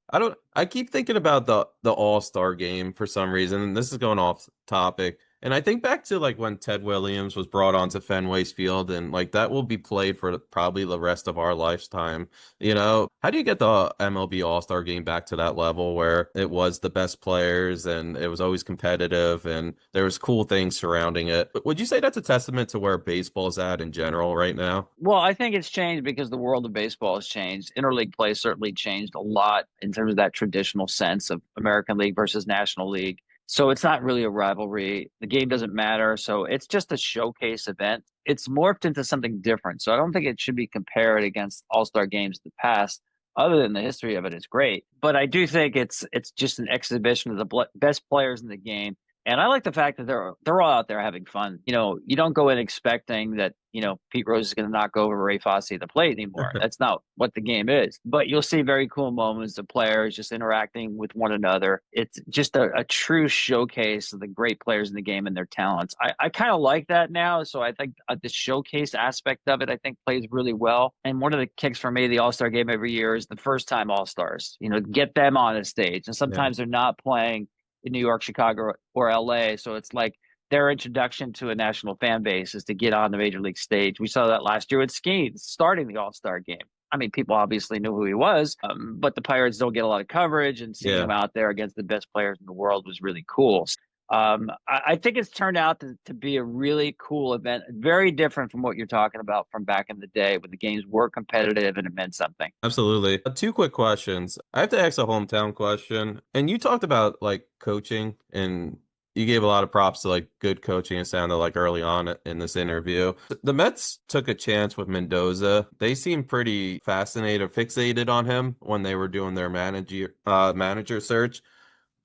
I keep thinking about the All-Star game for some reason, and this is going off topic. And I think back to like when Ted Williams was brought onto Fenway's Field, and like that will be played for probably the rest of our lifetime. How do you get the MLB All-Star game back to that level where it was the best players and it was always competitive and there was cool things surrounding it? But would you say that's a testament to where baseball's at in general right now? Well, I think it's changed because the world of baseball has changed. Interleague play certainly changed a lot in terms of that traditional sense of American League versus National League. So it's not really a rivalry. The game doesn't matter. So it's just a showcase event. It's morphed into something different. So I don't think it should be compared against All-Star games of the past. Other than the history of it is great. But I do think it's just an exhibition of the best players in the game And I like the fact that they're all out there having fun. You know, you don't go in expecting that, you know, Pete Rose is going to knock over Ray Fosse at the plate anymore. That's not what the game is. But you'll see very cool moments of players just interacting with one another. It's just a true showcase of the great players in the game and their talents. I kind of like that now. So I think the showcase aspect of it, I think, plays really well. And one of the kicks for me, the All-Star game every year, is the first time All-Stars. You know, get them on a stage. And sometimes they're not playing in New York, Chicago, or LA. So it's like their introduction to a national fan base is to get on the major league stage. We saw that last year with Skeens starting the All-Star game. I mean, people obviously knew who he was, but the Pirates don't get a lot of coverage, and seeing him out there against the best players in the world was really cool. I think it's turned out to be a really cool event, very different from what you're talking about from back in the day when the games were competitive and it meant something. Absolutely. Two quick questions. I have to ask a hometown question. And you talked about like coaching, and you gave a lot of props to like good coaching, it sounded like early on in this interview. The Mets took a chance with Mendoza. They seemed pretty fascinated, fixated on him when they were doing their manager search.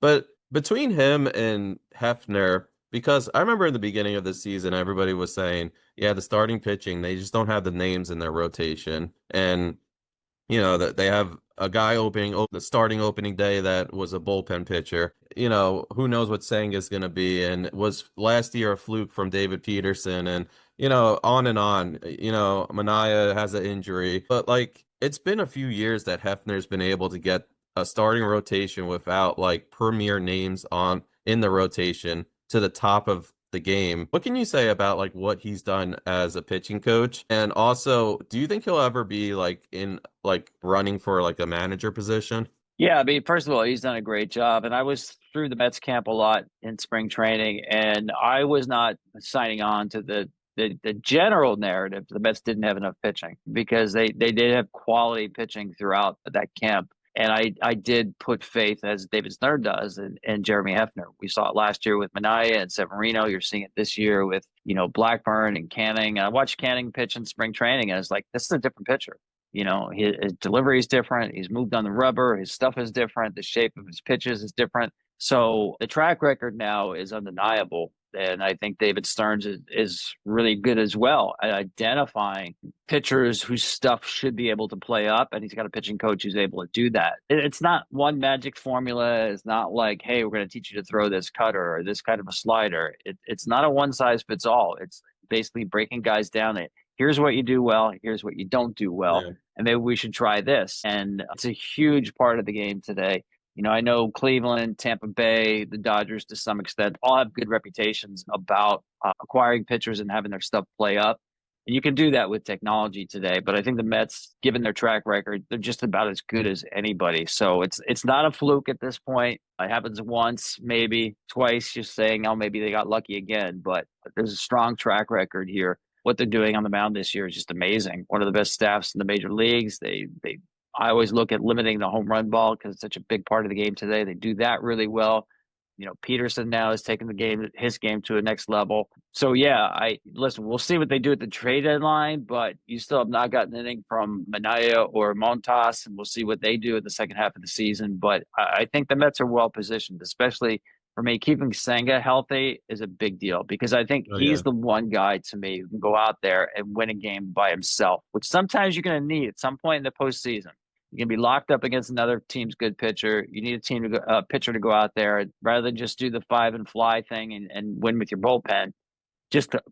But between him and Hefner, because I remember in the beginning of the season, everybody was saying, yeah, the starting pitching, they just don't have the names in their rotation. And, you know, that they have a guy the starting opening day that was a bullpen pitcher. You know, who knows what Senga is going to be. And it was last year a fluke from David Peterson, and, you know, on and on. You know, Manaea has an injury. But, like, it's been a few years that Hefner's been able to get a starting rotation without like premier names in the rotation to the top of the game. What can you say about like what he's done as a pitching coach? And also, do you think he'll ever be like in like running for like a manager position? Yeah, I mean, first of all, he's done a great job. And I was through the Mets camp a lot in spring training, and I was not signing on to the general narrative the Mets didn't have enough pitching, because they did have quality pitching throughout that camp. And I did put faith, as David Stern does, in Jeremy Hefner. We saw it last year with Manaea and Severino. You're seeing it this year with, you know, Blackburn and Canning. I watched Canning pitch in spring training, and it's like, this is a different pitcher. You know, his delivery is different. He's moved on the rubber. His stuff is different. The shape of his pitches is different. So the track record now is undeniable. And I think David Stearns is really good as well at identifying pitchers whose stuff should be able to play up. And he's got a pitching coach who's able to do that. It's not one magic formula. It's not like, hey, we're going to teach you to throw this cutter or this kind of a slider. It's not a one size fits all. It's basically breaking guys down. Here's what you do well. Here's what you don't do well. Yeah. And maybe we should try this. And it's a huge part of the game today. You know, I know Cleveland, Tampa Bay, the Dodgers to some extent all have good reputations about acquiring pitchers and having their stuff play up. And you can do that with technology today. But I think the Mets, given their track record, they're just about as good as anybody. So it's not a fluke at this point. It happens once, maybe twice, just saying, oh, maybe they got lucky again. But there's a strong track record here. What they're doing on the mound this year is just amazing. One of the best staffs in the major leagues. I always look at limiting the home run ball because it's such a big part of the game today. They do that really well. You know, Peterson now is taking his game to a next level. So yeah, listen, we'll see what they do at the trade deadline, but you still have not gotten anything from Manaea or Montas, and we'll see what they do in the second half of the season. But I think the Mets are well positioned, especially for me. Keeping Senga healthy is a big deal, because I think he's the one guy to me who can go out there and win a game by himself, which sometimes you're going to need at some point in the postseason. You're going to be locked up against another team's good pitcher. You need a pitcher to go out there rather than just do the 5 and fly thing and win with your bullpen,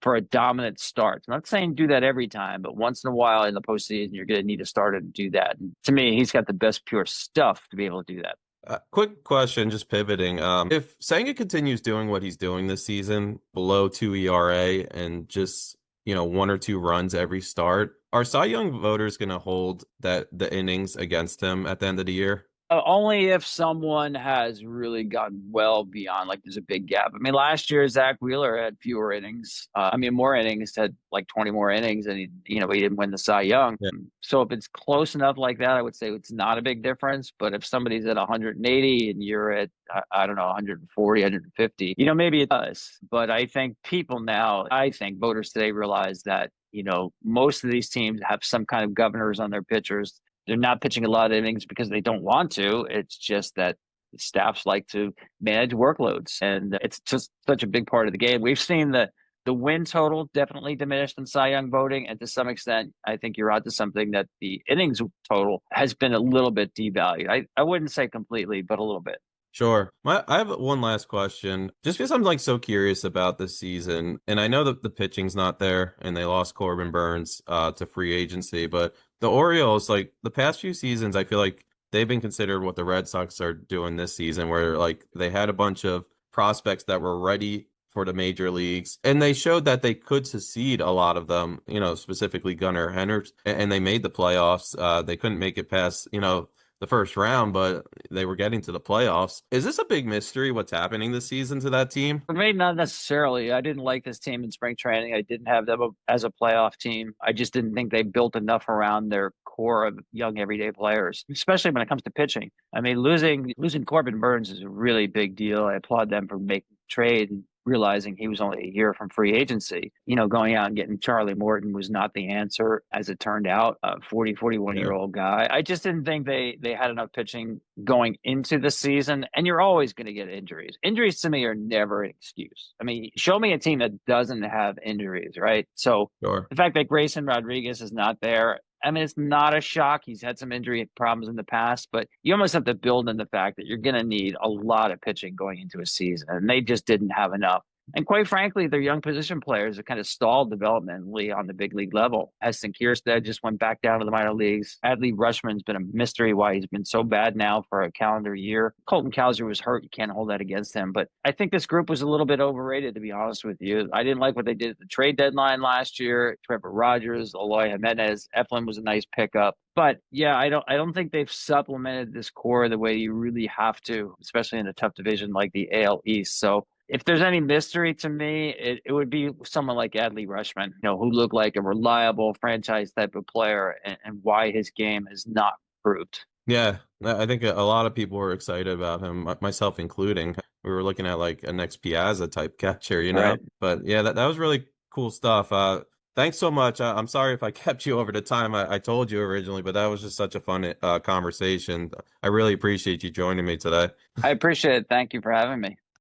for a dominant start. I'm not saying do that every time, but once in a while in the postseason, you're going to need a starter to do that. And to me, he's got the best pure stuff to be able to do that. Quick question, just pivoting. If Senga continues doing what he's doing this season, below 2 ERA and just, you know, 1 or 2 runs every start, are Cy Young voters going to hold the innings against him at the end of the year? Only if someone has really gotten well beyond, like there's a big gap. I mean, last year, Zach Wheeler had fewer innings. More innings, had like 20 more innings, and he didn't win the Cy Young. Yeah. So if it's close enough like that, I would say it's not a big difference. But if somebody's at 180 and you're at, I don't know, 140, 150, maybe it does. But I think voters today realize that, most of these teams have some kind of governors on their pitchers. They're not pitching a lot of innings because they don't want to. It's just that staffs like to manage workloads, and it's just such a big part of the game. We've seen the win total definitely diminished in Cy Young voting, and to some extent, I think you're onto something that the innings total has been a little bit devalued. I wouldn't say completely, but a little bit. Sure. I have one last question. Just because I'm like so curious about this season, and I know that the pitching's not there, and they lost Corbin Burns to free agency, but the Orioles, like the past few seasons, I feel like they've been considered what the Red Sox are doing this season, where like they had a bunch of prospects that were ready for the major leagues, and they showed that they could succeed, a lot of them, specifically Gunnar Henderson, and they made the playoffs. They couldn't make it past, the first round, but they were getting to the playoffs. Is this a big mystery what's happening this season to that team? For me, not necessarily. I didn't like this team in spring training. I didn't have them as a playoff team. I just didn't think they built enough around their core of young everyday players, especially when it comes to pitching. I mean, losing Corbin Burns is a really big deal. I applaud them for making the trade and realizing he was only a year from free agency. Going out and getting Charlie Morton was not the answer, as it turned out. A 41-year-old guy. I just didn't think they had enough pitching going into the season, and you're always going to get injuries. Injuries to me are never an excuse. I mean, show me a team that doesn't have injuries, right? So Sure. The fact that Grayson Rodriguez is not there, I mean, it's not a shock. He's had some injury problems in the past, but you almost have to build in the fact that you're going to need a lot of pitching going into a season, and they just didn't have enough. And quite frankly, their young position players have kind of stalled developmentally on the big league level. Heston Kjerstad just went back down to the minor leagues. Adley Rutschman's been a mystery why he's been so bad now for a calendar year. Colton Cowser was hurt. You can't hold that against him. But I think this group was a little bit overrated, to be honest with you. I didn't like what they did at the trade deadline last year. Trevor Rogers, Eloy Jimenez, Eflin was a nice pickup. But yeah, I don't think they've supplemented this core the way you really have to, especially in a tough division like the AL East. So if there's any mystery to me, it would be someone like Adley Rutschman, who looked like a reliable franchise type of player, and why his game is not improved. Yeah, I think a lot of people were excited about him, myself including. We were looking at like a next Piazza type catcher, Right. But yeah, that was really cool stuff. Thanks so much. I'm sorry if I kept you over the time I told you originally, but that was just such a fun conversation. I really appreciate you joining me today. I appreciate it. Thank you for having me.